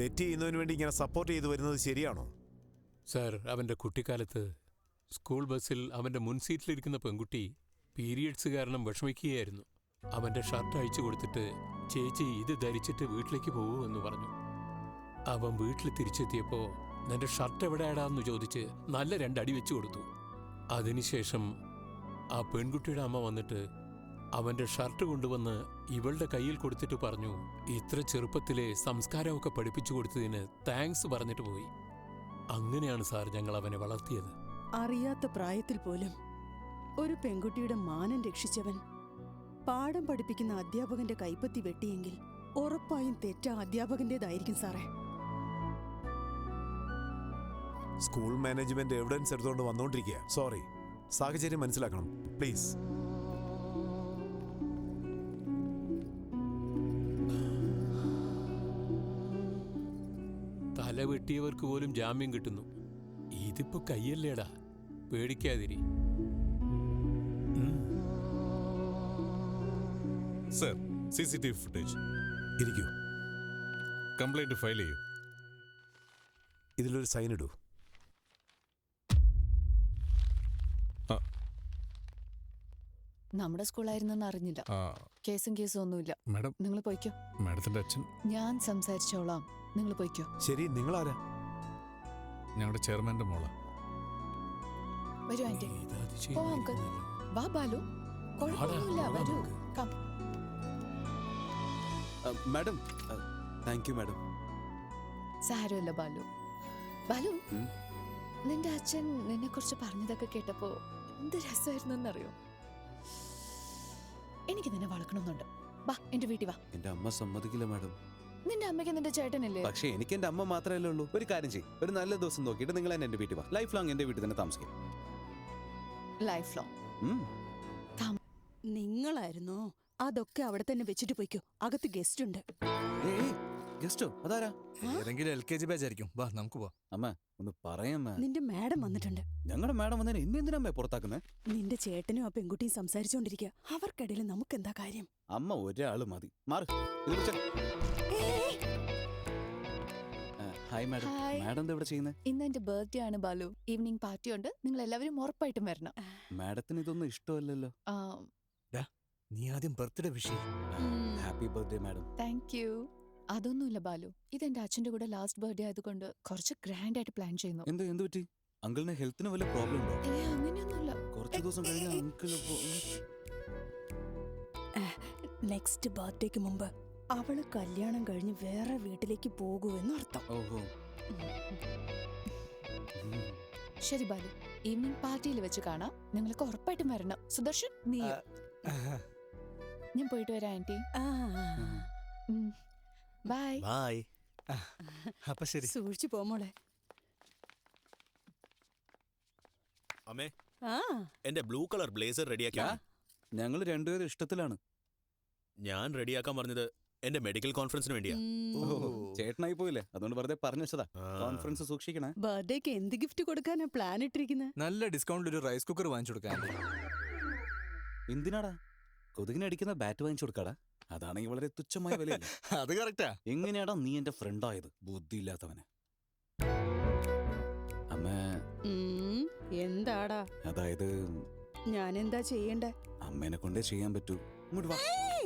തെറ്റ് ചെയ്യുന്നതിന് വേണ്ടി ഇങ്ങനെ സപ്പോർട്ട് ചെയ്തു വരുന്നത് ശരിയാണോ? സർ, അവൻ്റെ കുട്ടിക്കാലത്ത് സ്കൂൾ ബസ്സിൽ അവൻ്റെ മുൻ സീറ്റിലിരിക്കുന്ന പെൺകുട്ടി പീരിയഡ്സ് കാരണം വിഷമിക്കുകയായിരുന്നു. അവൻ്റെ ഷർട്ട് അഴിച്ചു കൊടുത്തിട്ട് ചേച്ചി ഇത് ധരിച്ചിട്ട് വീട്ടിലേക്ക് പോകൂ എന്ന് പറഞ്ഞു. അവൻ വീട്ടിൽ തിരിച്ചെത്തിയപ്പോൾ നിന്റെ ഷർട്ട് എവിടെയാടാന്ന് ചോദിച്ച് നല്ല 2 അടി വെച്ചു കൊടുത്തു. അതിനുശേഷം ആ പെൺകുട്ടിയുടെ അമ്മ വന്നിട്ട് അവൻ്റെ ഷർട്ട് കൊണ്ടുവന്ന് ഇവളുടെ കയ്യിൽ കൊടുത്തിട്ട് പറഞ്ഞു, ഇത്ര ചെറുപ്പത്തിലെ സംസ്കാരമൊക്കെ പഠിപ്പിച്ചു കൊടുത്തതിന് താങ്ക്സ് പറഞ്ഞിട്ട് പോയി. അങ്ങനെയാണ് സാർ ഞങ്ങൾ അവനെ വളർത്തിയത്. അറിയാത്ത പ്രായത്തിൽ പോലും ഒരു പെൺകുട്ടിയുടെ മാനം രക്ഷിച്ചവൻ പാഠം പഠിപ്പിക്കുന്ന അധ്യാപകന്റെ കൈപ്പത്തി വെട്ടിയെങ്കിൽ ഉറപ്പായും തെറ്റ അധ്യാപകന്റേതായിരിക്കും സാറേ. സ്കൂൾ മാനേജ്മെന്റ് എവിഡൻസ് എടുത്തുകൊണ്ട് വന്നുകൊണ്ടിരിക്കുക. സോറി, സാഹചര്യം മനസ്സിലാക്കണം പ്ലീസ്. തെറ്റിയവർക്ക് പോലും ജാമ്യം കിട്ടുന്നു. ഇതിപ്പോ കയ്യല്ലേടാ, പേടിക്കാതിരി. സർ, CCTV ഫുട്ടേജ് ഇരിക്കൂ. കംപ്ലൈന്റ് ഫയൽ ചെയ്യൂ. ഇതിലൊരു സൈൻ ഇടൂ. നമ്മുടെ സ്കൂളായിരുന്നെന്ന് അറിഞ്ഞില്ല. കേസും ഒന്നുമില്ല. മാഡം, നിങ്ങൾ പോയിക്കോ. മാഡത്തിന്റെ അച്ഛൻ. ഞാൻ സംസാരിച്ചോളാം, നിങ്ങൾ പോയിക്കോ. ശരി, നിങ്ങളാരാ? ഞങ്ങളുടെ ചെയർമാന്റെ മോളാ. വരൂ ആന്റി. പോ അങ്കിൾ. വാ ബാലു. കുഴപ്പമൊന്നുമില്ല, വരൂ. Come. Madam, thank you madam. സാരമില്ല ബാലു. ബാലു, നിന്റെ അച്ഛൻ നിന്നെ കുറിച്ച് പറഞ്ഞതൊക്കെ കേട്ടപ്പോ എന്ത് രസമായിരുന്നു എന്നറിയോ? എനിക്ക് നിന്നെ വളക്കണമെന്നുണ്ട്. വാ, എന്റെ വീട്ടിൽ വാ. എന്റെ അമ്മ സമ്മതിക്കില്ല മാഡം. നിന്റെ അമ്മയ്ക്ക് നിന്റെ ചേട്ടനില്ലേ? പക്ഷേ എനിക്ക് എന്റെ അമ്മ മാത്രമല്ലേ ഉള്ളൂ. ഒരു കാര്യം ചെയ്യും, ഒരു നല്ല ദിവസം നോക്കിയിട്ട് നിങ്ങൾ എന്നെ എന്റെ വീട്ടിൽ വാ. ലൈഫ് ലോങ് എന്റെ വീട്ടിൽ തന്നെ താമസിക്കും. Life long? നിങ്ങളായിരുന്നോ? അതൊക്കെ അവിടെ തന്നെ വെച്ചിട്ട് പോയിക്കോ. അകത്ത് ഗസ്റ്റ് ഉണ്ട്. ഗസ്റ്റോ? അതാരാ? ഏതെങ്കിലും LKG ബാച്ച് ആയിരിക്കും. വാ, നമുക്ക് പോവാം. അമ്മ ഒന്ന് പറയാമ്മ. നിന്റെ മാഡം വന്നിട്ടുണ്ട്. ഞങ്ങളുടെ മാഡം വന്നതിന് എന്നെ എന്തിനാ പുറത്താക്കുന്നേ? നിന്റെ ചേട്ടനും ആ പെൺകുട്ടിയും സംസാരിച്ചോണ്ടിരിക്കുക. അവർക്കിടയിൽ നമുക്ക് എന്താ കാര്യം? അമ്മ ഒരാള് മതി. മാറ്. Hi madam. മാഡം എന്താ ഇവിടെ ചെയ്യുന്നത്? ഇന്ന് എന്റെ ബർത്ത്ഡേ ആണ് ബാലു. ഈവനിങ് പാർട്ടി ഉണ്ട്. നിങ്ങൾ എല്ലാവരും ഉറപ്പായിട്ടും വരണം. മാഡത്തിന് ഇതൊന്നും ഇഷ്ടമല്ലല്ലോ. നീ ആദ്യം birthday wish. Happy birthday madam. Thank U. അതൊന്നുമില്ല ബാലു, ഇതെന്റെ അച്ഛന്റെ കൂടെ ലാസ്റ്റ് ബർത്ത്ഡേ ആയതുകൊണ്ട് കുറച്ച് ഗ്രാൻഡ് ആയിട്ട് പ്ലാൻ ചെയ്യുന്നു. എന്ത് പറ്റി? അങ്കിളിന് ഹെൽത്തിന് വല്ല പ്രോബ്ലം ഉണ്ടോ? അങ്ങനെയൊന്നുമില്ല. കുറച്ച് ദിവസം കഴിഞ്ഞ അങ്കിൾ നെക്സ്റ്റ് ബർത്ത്ഡേക്ക് മുമ്പ് അവള് കല്യാണം കഴിഞ്ഞ് വേറെ വീട്ടിലേക്ക് പോകുമെന്ന് അർത്ഥം. ഓഹോ. ശരി ബാലു, ഈവനിങ് പാർട്ടിയിൽ വെച്ച് കാണാം. നിങ്ങൾക്ക് ഉറപ്പായിട്ടും വരണം. സുദർശൻ, നീ. ഞാൻ പോയിട്ട് വരാം ആന്റി. ബൈ. ബൈ. അപ്പൊ ശരി. സൂക്ഷിച്ചു പോമോളെ. അമ്മേ, എന്റെ ബ്ലൂ കളർ ബ്ലേസർ റെഡിയാക്കി. ഞങ്ങൾ രണ്ടുപേരും ഇഷ്ടത്തിലാണ്. ഞാൻ റെഡിയാക്കാൻ പറഞ്ഞത് എന്റെ മെഡിക്കൽ കോൺഫറൻസിന് വേണ്ടിയാ. ചേട്ടനായി പോയില്ലേ, അതുകൊണ്ട് വെറുതെ പറഞ്ഞു വെച്ചതാ. കോൺഫറൻസ് സൂക്ഷിക്കണേ. ബർത്ത്ഡേക്ക് എന്ത് ഗിഫ്റ്റ് കൊടുക്കാനാ പ്ലാൻ ഇട്ടിരിക്കുന്നത്? നല്ല ഡിസ്കൗണ്ടിൽ ഒരു റൈസ് കുക്കർ വാങ്ങിച്ചു കൊടുക്കാൻ. എന്തിനാടാ? കൊതുകിനടിക്കുന്ന ബാറ്റ് വാങ്ങിച്ചു കൊടുക്കാടാ. അതാണെങ്കിൽ വളരെ തുച്ഛമായ വിലയല്ലേ? അത് കറക്റ്റാ. എങ്ങനെയാടാ നീ എന്റെ ഫ്രണ്ടായത്? ബുദ്ധിയില്ലാത്തവന്. അമ്മ, എന്താടാ? അതായത് ഞാൻ എന്താ ചെയ്യണ്ടേ? അമ്മേനെ കൊണ്ടേ ചെയ്യാൻ പറ്റൂ. ഇങ്ങോട്ട് വാ.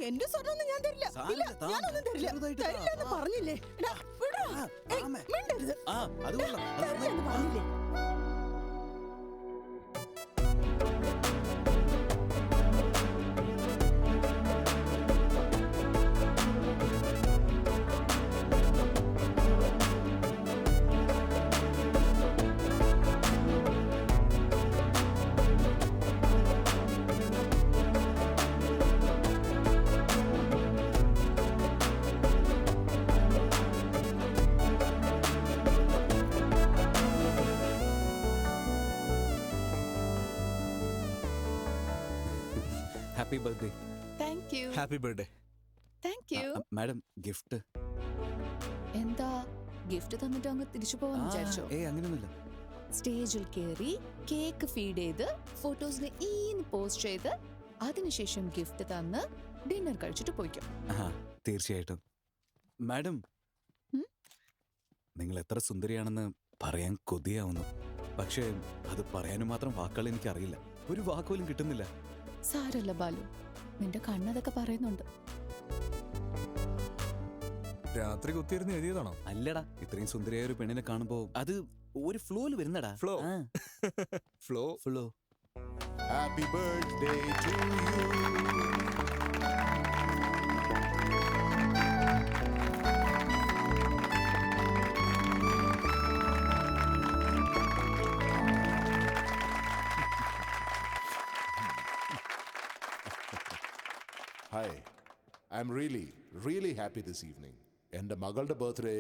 എന്റെ സ്വർണ്ണൊന്നും ഞാൻ തരില്ല. ഇല്ല, ഞാനൊന്നും തരില്ല. തരില്ലെന്ന് പറഞ്ഞില്ലേ? മിണ്ടരുത്. തരില്ലെന്ന് പറഞ്ഞില്ലേ? Happy birthday. Thank you. Happy birthday. Thank you. Madam, gift. എന്താ ഗിഫ്റ്റ് തന്നിട്ട് അങ്ങ് തിരിച്ചു പോവാന്ന് വിചാരിച്ചോ? അങ്ങനെയൊന്നുമില്ല. സ്റ്റേജിൽ കയറി കേക്ക് ഫീഡ് ചെയ്ത് ഫോട്ടോസിന് പോസ്റ്റ് ചെയ്ത് അതിനുശേഷം ഗിഫ്റ്റ് തന്ന് ഡിന്നർ കഴിച്ചിട്ട് പോയിക്കോ. തീർച്ചയായിട്ടും. മാഡം, നിങ്ങൾ എത്ര സുന്ദരിയാണെന്ന് പറയാൻ കൊതിയാവുന്നു. പക്ഷേ അത് പറയാനും മാത്രം വാക്കുകൾ എനിക്കറിയില്ല. ഒരു വാക്കുപോലും കിട്ടുന്നില്ല. സാരല്ല ബാലു, നിന്റെ കണ്ണതൊക്കെ പറയുന്നുണ്ട്. രാത്രി കുത്തിയിരുന്ന് എഴുതിയതാണോ? അല്ലടാ, ഇത്രയും സുന്ദരിയായ ഒരു പെണ്ണിനെ കാണുമ്പോ അത് ഒരു ഫ്ലോയിൽ വരുന്നടാ. Flow. Flow. Flow. Happy birthday to you. Hi, I am really happy this evening. എൻ്റെ മകളുടെ ബർത്ത്ഡേ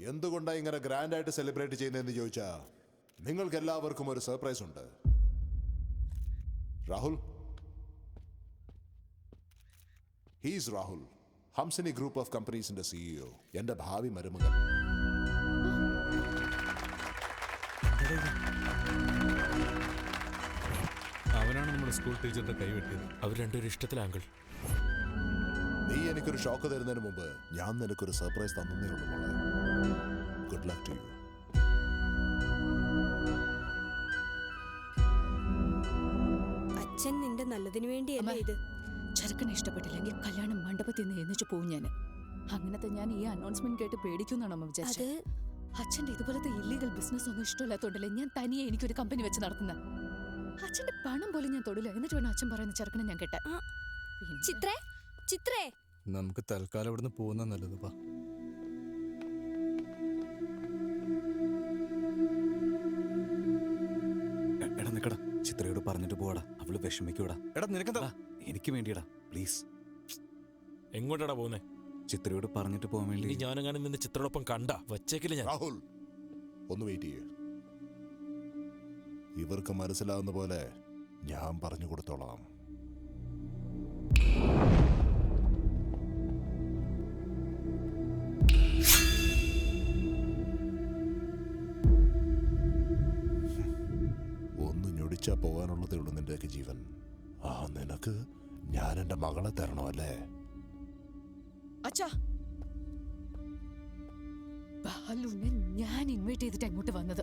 എന്തുകൊണ്ടാണ് ഇങ്ങനെ ഗ്രാൻഡായിട്ട് സെലിബ്രേറ്റ് ചെയ്യുന്നതെന്ന് ചോദിച്ചാൽ നിങ്ങൾക്ക് എല്ലാവർക്കും ഒരു സർപ്രൈസ് ഉണ്ട്. Rahul, he's Rahul, Hamsini group of കമ്പനീസിന്റെ CEO, എൻ്റെ ഭാവി മരുമകൻ. അവനാണ് നമ്മുടെ സ്കൂൾ ടീച്ചറുടെ കൈ വെട്ടിയത്. അവർ രണ്ടുപേരും ഇഷ്ടത്തിലാ അങ്കിൾ. നീ എനിക്കൊരു ഷോക്ക് തരുന്നതിന് മുമ്പ് ഞാൻ നിനക്കൊരു സർപ്രൈസ് തന്നേ ഉള്ളൂ മോളെ. Good luck to you. അച്ഛൻ നിന്റെ നല്ലതിനു വേണ്ടിയല്ലേ ഇത്. ചെറുക്കനെ ഇഷ്ടപ്പെട്ടില്ലെങ്കിൽ കല്യാണം മണ്ഡപത്തിൽ നിന്ന് എഴുന്നേറ്റ് പോവും ഞാൻ. അങ്ങനത്തെ ഞാൻ ഈ അനൗൺസ്മെന്റ് കേട്ട് പേടിക്കുന്നാണ് അമ്മ വിചാരിച്ചത്. അച്ഛന്റെ ഇതുപോലത്തെ ഇല്ലീഗൽ ബിസിനസ് ഒന്നും ഇഷ്ടമില്ലാത്തോണ്ടല്ലേ ഞാൻ തനിയെ എനിക്കൊരു കമ്പനി വെച്ച് നടത്തുന്നത്. അച്ഛന്റെ പണം പോലും ഞാൻ തൊടില്ല. എന്നിട്ട് വേണം അച്ഛൻ പറയുന്ന ചെറുക്കനെ ഞാൻ കേട്ടെ. ചിത്രേ, ചിത്രേ, നമുക്ക് തൽക്കാലം ഇവിടുന്ന് പോകുന്ന നല്ലത്. വാ. എടാ നിക്കടാ, ചിത്രയോട് പറഞ്ഞിട്ട് പോവാടാ. അവള് വിഷമിക്കൂടാ. എടാ നിനക്കെന്താ? എനിക്ക് വേണ്ടിയടാ, പ്ലീസ്. എങ്ങോട്ടാടാ പോകുന്നേ? ചിത്രയോട് പറഞ്ഞിട്ട് പോകാൻ വേണ്ടി. ഞാനെങ്ങാനും നിന്ന് ചിത്രയോടൊപ്പം കണ്ട വച്ചേക്കില്ല ഞാൻ. രാഹുൽ, ഒന്ന് വെയിറ്റ് ചെയ്യേ. ഇവർക്ക് മനസ്സിലാവുന്ന പോലെ ഞാൻ പറഞ്ഞു കൊടുത്തോളാം. ഒന്ന് ഞൊടിച്ചാ പോകാനുള്ളതേ ഉള്ളൂ നിന്റെയൊക്കെ ജീവൻ. ആ നിനക്ക് ഞാൻ എന്റെ മകളെ തരണോ അല്ലേ? അച്ഛാ, ബാലുവിനെ ഞാൻ ഇൻവൈറ്റ് ചെയ്തിട്ട് അങ്ങോട്ട് വന്നത്.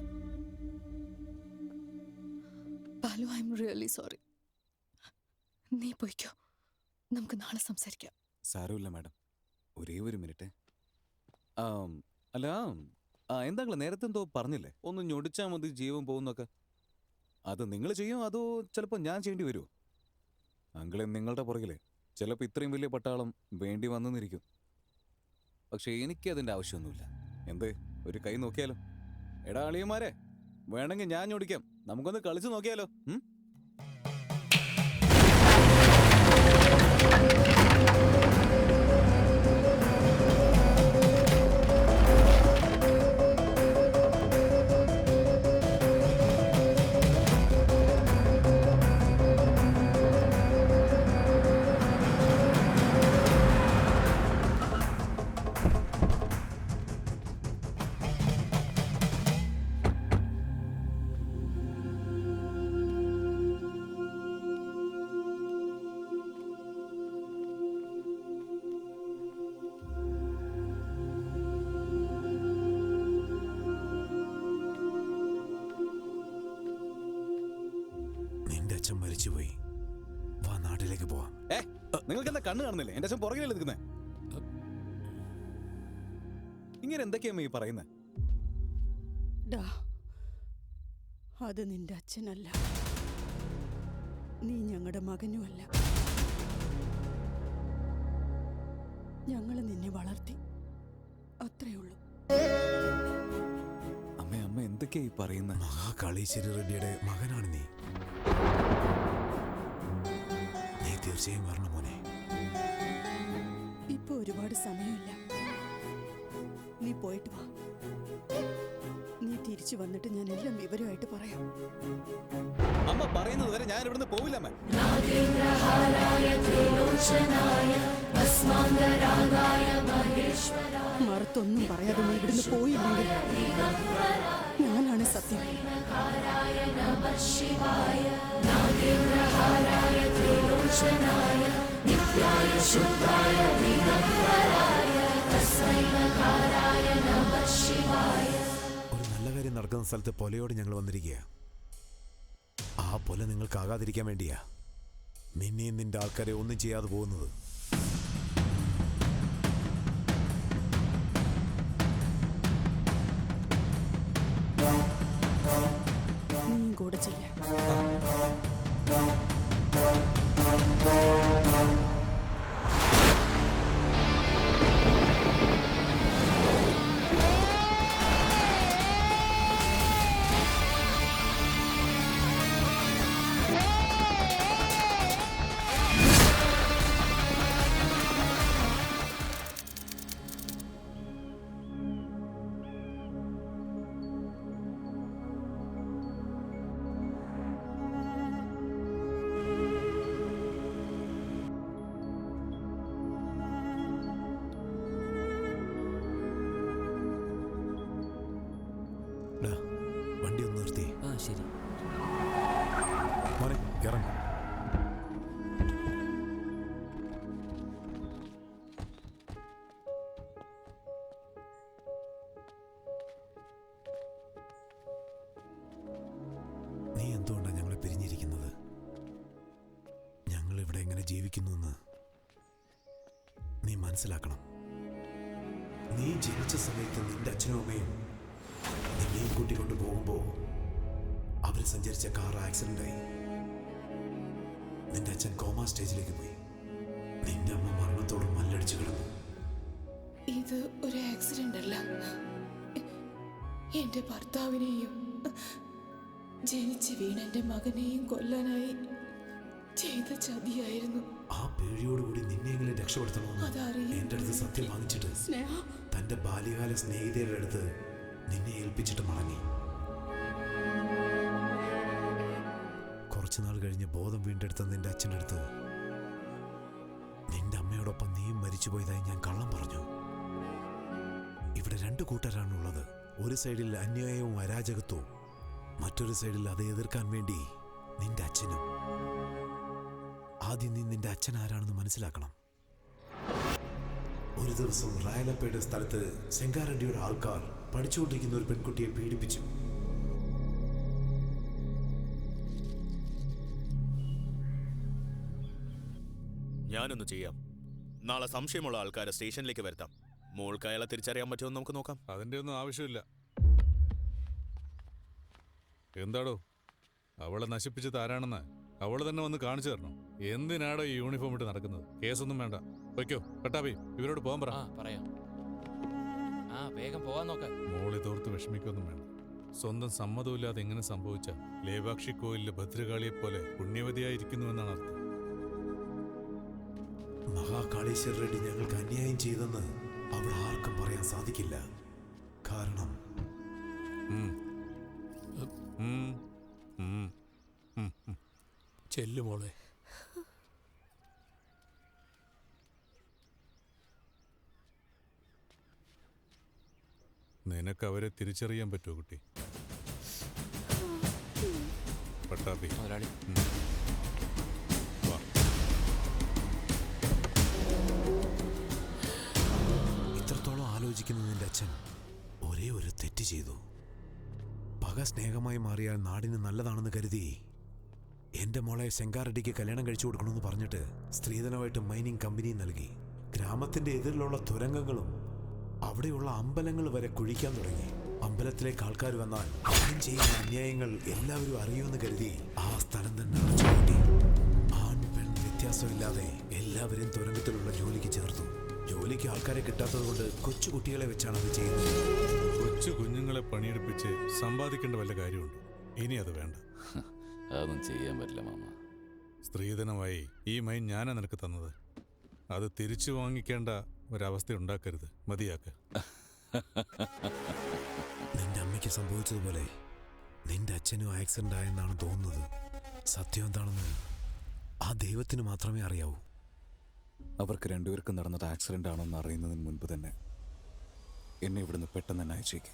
Balu, I am really sorry. നീ പോയിക്കോ, നമുക്ക് നാളെ സംസാരിക്കാം. സാരമില്ല മാഡം, ഒരേ ഒരു മിനിറ്റ്. അല്ല, എന്താ നേരത്തെ എന്തോ പറഞ്ഞില്ലേ, ഒന്ന് ഞൊടിച്ചാൽ മതി ജീവൻ പോകുന്നൊക്കെ. അത് നിങ്ങൾ ചെയ്യും, അതോ ചിലപ്പോൾ ഞാൻ ചെയ്യേണ്ടി വരുമോ? അങ്കിളെ, നിങ്ങളുടെ പുറകിലെ ചിലപ്പോൾ ഇത്രയും വലിയ പട്ടാളം വേണ്ടി വന്നെന്നിരിക്കും. പക്ഷെ എനിക്ക് അതിൻ്റെ ആവശ്യമൊന്നുമില്ല. എന്തേ, ഒരു കൈ നോക്കിയാലോ? എടാ അളിയന്മാരെ, വേണമെങ്കിൽ ഞാൻ ഞൊടിക്കാം. നമുക്കൊന്ന് കളിച്ചു നോക്കിയാലോ? നിന്റെ അച്ഛൻ മരിച്ചുപോയി. വാ, നാട്ടിലേക്ക് പോവാം. നിങ്ങൾക്ക് എന്താ കണ്ണ് കാണുന്നില്ലേ? എന്റെ അച്ഛൻ പുറകിലല്ലേ നിൽക്കുന്നേ? ഇങ്ങനെ എന്തൊക്കെയാ ഈ പറയുന്നത്? അത് നിന്റെ അച്ഛനല്ല, നീ ഞങ്ങളുടെ മകനുമല്ല. ഞങ്ങൾ നിന്നെ വളർത്തി, അത്രേ ഉള്ളൂ. അമ്മ എന്തൊക്കെയാ ഈ പറയുന്നത്? മഹാകാളീശ്വരി റെഡ്ഡിയുടെ മകനാണ് നീ. നീ തീർച്ചയായും വരണം മോനെ. ഇപ്പൊ ഒരുപാട് സമയമില്ല, നീ പോയിട്ട് വാ. നീ തിരിച്ചു വന്നിട്ട് ഞാൻ എല്ലാം വിവരമായിട്ട് പറയാം. അമ്മ പറയുന്നത് വരെ ഞാൻ ഇവിടുന്ന് പോവില്ല. മറുത്തൊന്നും പറയാതെ നീ ഇവിടുന്ന് പോയില്ലെങ്കിൽ ഞാനാണ് സത്യം. ഒരു നല്ല കാര്യം നടക്കുന്ന സ്ഥലത്ത് പൊലയോട് ഞങ്ങൾ വന്നിരിക്കുക. ആ പൊല നിങ്ങൾക്കാകാതിരിക്കാൻ വേണ്ടിയാ നിന്നെയും നിന്റെ ആൾക്കാരെ ഒന്നും ചെയ്യാതെ പോകുന്നത്. നീ കൂടെ ചെയ്യാം. എന്തുകൊണ്ടാണ് ഞങ്ങളെ പിരിഞ്ഞിരിക്കുന്നത്? ഞങ്ങൾ ഇവിടെ എങ്ങനെ ജീവിക്കുന്നു എന്ന് നീ മനസ്സിലാക്കണം. നീ ജനിച്ച സമയത്ത് നിന്റെ അച്ഛനും അമ്മയും നിന്നെയും കൂട്ടിക്കൊണ്ട് പോകുമ്പോൾ അവർ സഞ്ചരിച്ച കാർ ആക്സിഡന്റായി. നിന്റെ അച്ഛൻ കോമാ സ്റ്റേജിലേക്ക് പോയി. നിന്റെ അമ്മ മരണത്തോട് മല്ലടിച്ചു കിടന്നു. ഇത് ഒരു ആക്സിഡന്റ് അല്ല, എന്റെ ഭർത്താവിനെയും ജനിച്ച് വീണ എന്റെ മകനെയും കൊല്ലാനായി ചെയ്ത ചതിയായിരുന്നു. ആ പേടിയോടുകൂടി നിന്നെയെങ്കിലും രക്ഷപ്പെടുത്തണമെന്ന് അതറിയാം. എന്റെ അടുത്ത് സത്യം വാങ്ങിച്ചിട്ട് തന്റെ ബാല്യകാല സ്നേഹിതരുടെ അടുത്ത് നിന്നെ ഏൽപ്പിച്ചിട്ട് മടങ്ങി. കുറച്ചുനാൾ കഴിഞ്ഞ് ബോധം വീണ്ടെടുത്ത നിന്റെ അച്ഛൻ്റെ അടുത്ത് നിന്റെ അമ്മയോടൊപ്പം നീയും മരിച്ചുപോയതായി ഞാൻ കള്ളം പറഞ്ഞു. ഇവിടെ രണ്ട് കൂട്ടരാണുള്ളത്. ഒരു സൈഡിൽ അന്യായവും അരാജകത്വവും, മറ്റൊരു സൈഡിൽ അത് എതിർക്കാൻ വേണ്ടി നിന്റെ അച്ഛനും. ആദ്യം നീ നിന്റെ അച്ഛൻ ആരാണെന്ന് മനസ്സിലാക്കണം. ഒരു ദിവസം റായലപ്പേട് സ്ഥലത്ത് സെങ്കാറെഡ്ഡിയുടെ ആൾക്കാർ പഠിച്ചുകൊണ്ടിരിക്കുന്ന ഒരു പെൺകുട്ടിയെ പീഡിപ്പിച്ചു. ഞാനൊന്ന് ചെയ്യാം. നാളെ സംശയമുള്ള ആൾക്കാരെ സ്റ്റേഷനിലേക്ക് വരുത്താം. മോൾക്ക് അയാളെ തിരിച്ചറിയാൻ പറ്റുമോ നമുക്ക് നോക്കാം. അതിന്റെ ഒന്നും ആവശ്യമില്ല. എന്താടോ, അവളെ നശിപ്പിച്ചത് ആരാണെന്ന് അവള് തന്നെ വന്ന് കാണിച്ചു തരണം. എന്തിനാടോ ഈ യൂണിഫോം ഇട്ട് നടക്കുന്നത്? കേസൊന്നും വേണ്ട, വയ്ക്കോ. പട്ടാപ്പി, ഇവരോട് പോകാൻ പറ. പറയാം. വേഗം പോവാൻ നോക്ക. മോളി തോർത്ത് വിഷമിക്കൊന്നും വേണ്ട. സ്വന്തം സമ്മതമില്ലാതെ എങ്ങനെ സംഭവിച്ച ലേവാക്ഷി കോയിലിലെ ഭദ്രകാളിയെ പോലെ പുണ്യവതിയായിരിക്കുന്നുവെന്നാണ് അർത്ഥം. മഹാകാളീശ്വര റെഡ്ഡി ഞങ്ങൾക്ക് അന്യായം ചെയ്തെന്ന് അവിടെ ആർക്കും പറയാൻ സാധിക്കില്ല. കാരണം ചെല്ലുമോളെ. നിനക്ക് അവരെ തിരിച്ചറിയാൻ പറ്റുമോ കുട്ടി? പട്ടാപ്പി, ഇത്രത്തോളം ആലോചിക്കുന്ന നിന്റെ അച്ഛൻ ഒരേ ഒരു തെറ്റ് ചെയ്തു. പക സ്നേഹമായി മാറിയാൽ നാടിന് നല്ലതാണെന്ന് കരുതി എന്റെ മോളെ സെങ്കാറെഡ്ഡിക്ക് കല്യാണം കഴിച്ചു കൊടുക്കണമെന്ന് പറഞ്ഞിട്ട് സ്ത്രീധനമായിട്ട് മൈനിങ് കമ്പനി നൽകി. ഗ്രാമത്തിന്റെ എതിരിലുള്ള തുരങ്കങ്ങളും അവിടെയുള്ള അമ്പലങ്ങൾ വരെ കുഴിക്കാൻ തുടങ്ങി. അമ്പലത്തിലേക്ക് ആൾക്കാർ വന്നാൽ അവൻ ചെയ്യുന്ന അന്യായങ്ങൾ എല്ലാവരും അറിയുമെന്ന് കരുതി ആ സ്ഥലം തന്നെ അടച്ചുപൂട്ടി. ആൺ പെൺ വ്യത്യാസമില്ലാതെ എല്ലാവരെയും തുരങ്കത്തിലുള്ള ജോലിക്ക് ചേർത്തു. ജോലിക്ക് ആൾക്കാരെ കിട്ടാത്തത് കൊണ്ട് കൊച്ചു കുട്ടികളെ വെച്ചാണ് അത് ചെയ്യുന്നത്. കൊച്ചു കുഞ്ഞുങ്ങളെ പണിയെടുപ്പിച്ച് സമ്പാദിക്കേണ്ട വല്ല കാര്യമുണ്ട്? ഇനി അത് വേണ്ട. അതൊന്നും ചെയ്യാൻ പറ്റില്ല മാമ. സ്ത്രീധനമായി ഈ മൈൻ ഞാനാ നിനക്ക് തന്നത്. അത് തിരിച്ചു വാങ്ങിക്കേണ്ട ഒരവസ്ഥ ഉണ്ടാക്കരുത്. മതിയാക്ക. നിന്റെ അമ്മയ്ക്ക് സംഭവിച്ചതുപോലെ നിന്റെ അച്ഛനും ആക്സിഡന്റ് ആയെന്നാണ് തോന്നുന്നത്. സത്യം എന്താണെന്ന് ആ ദൈവത്തിന് മാത്രമേ അറിയാവൂ. അവർക്ക് രണ്ടുപേർക്കും നടന്നത് ആക്സിഡന്റ് ആണെന്ന് അറിയുന്നതിന് മുൻപ് തന്നെ എന്നെ ഇവിടുന്ന് പെട്ടെന്ന് തന്നെ അയച്ചേക്ക്.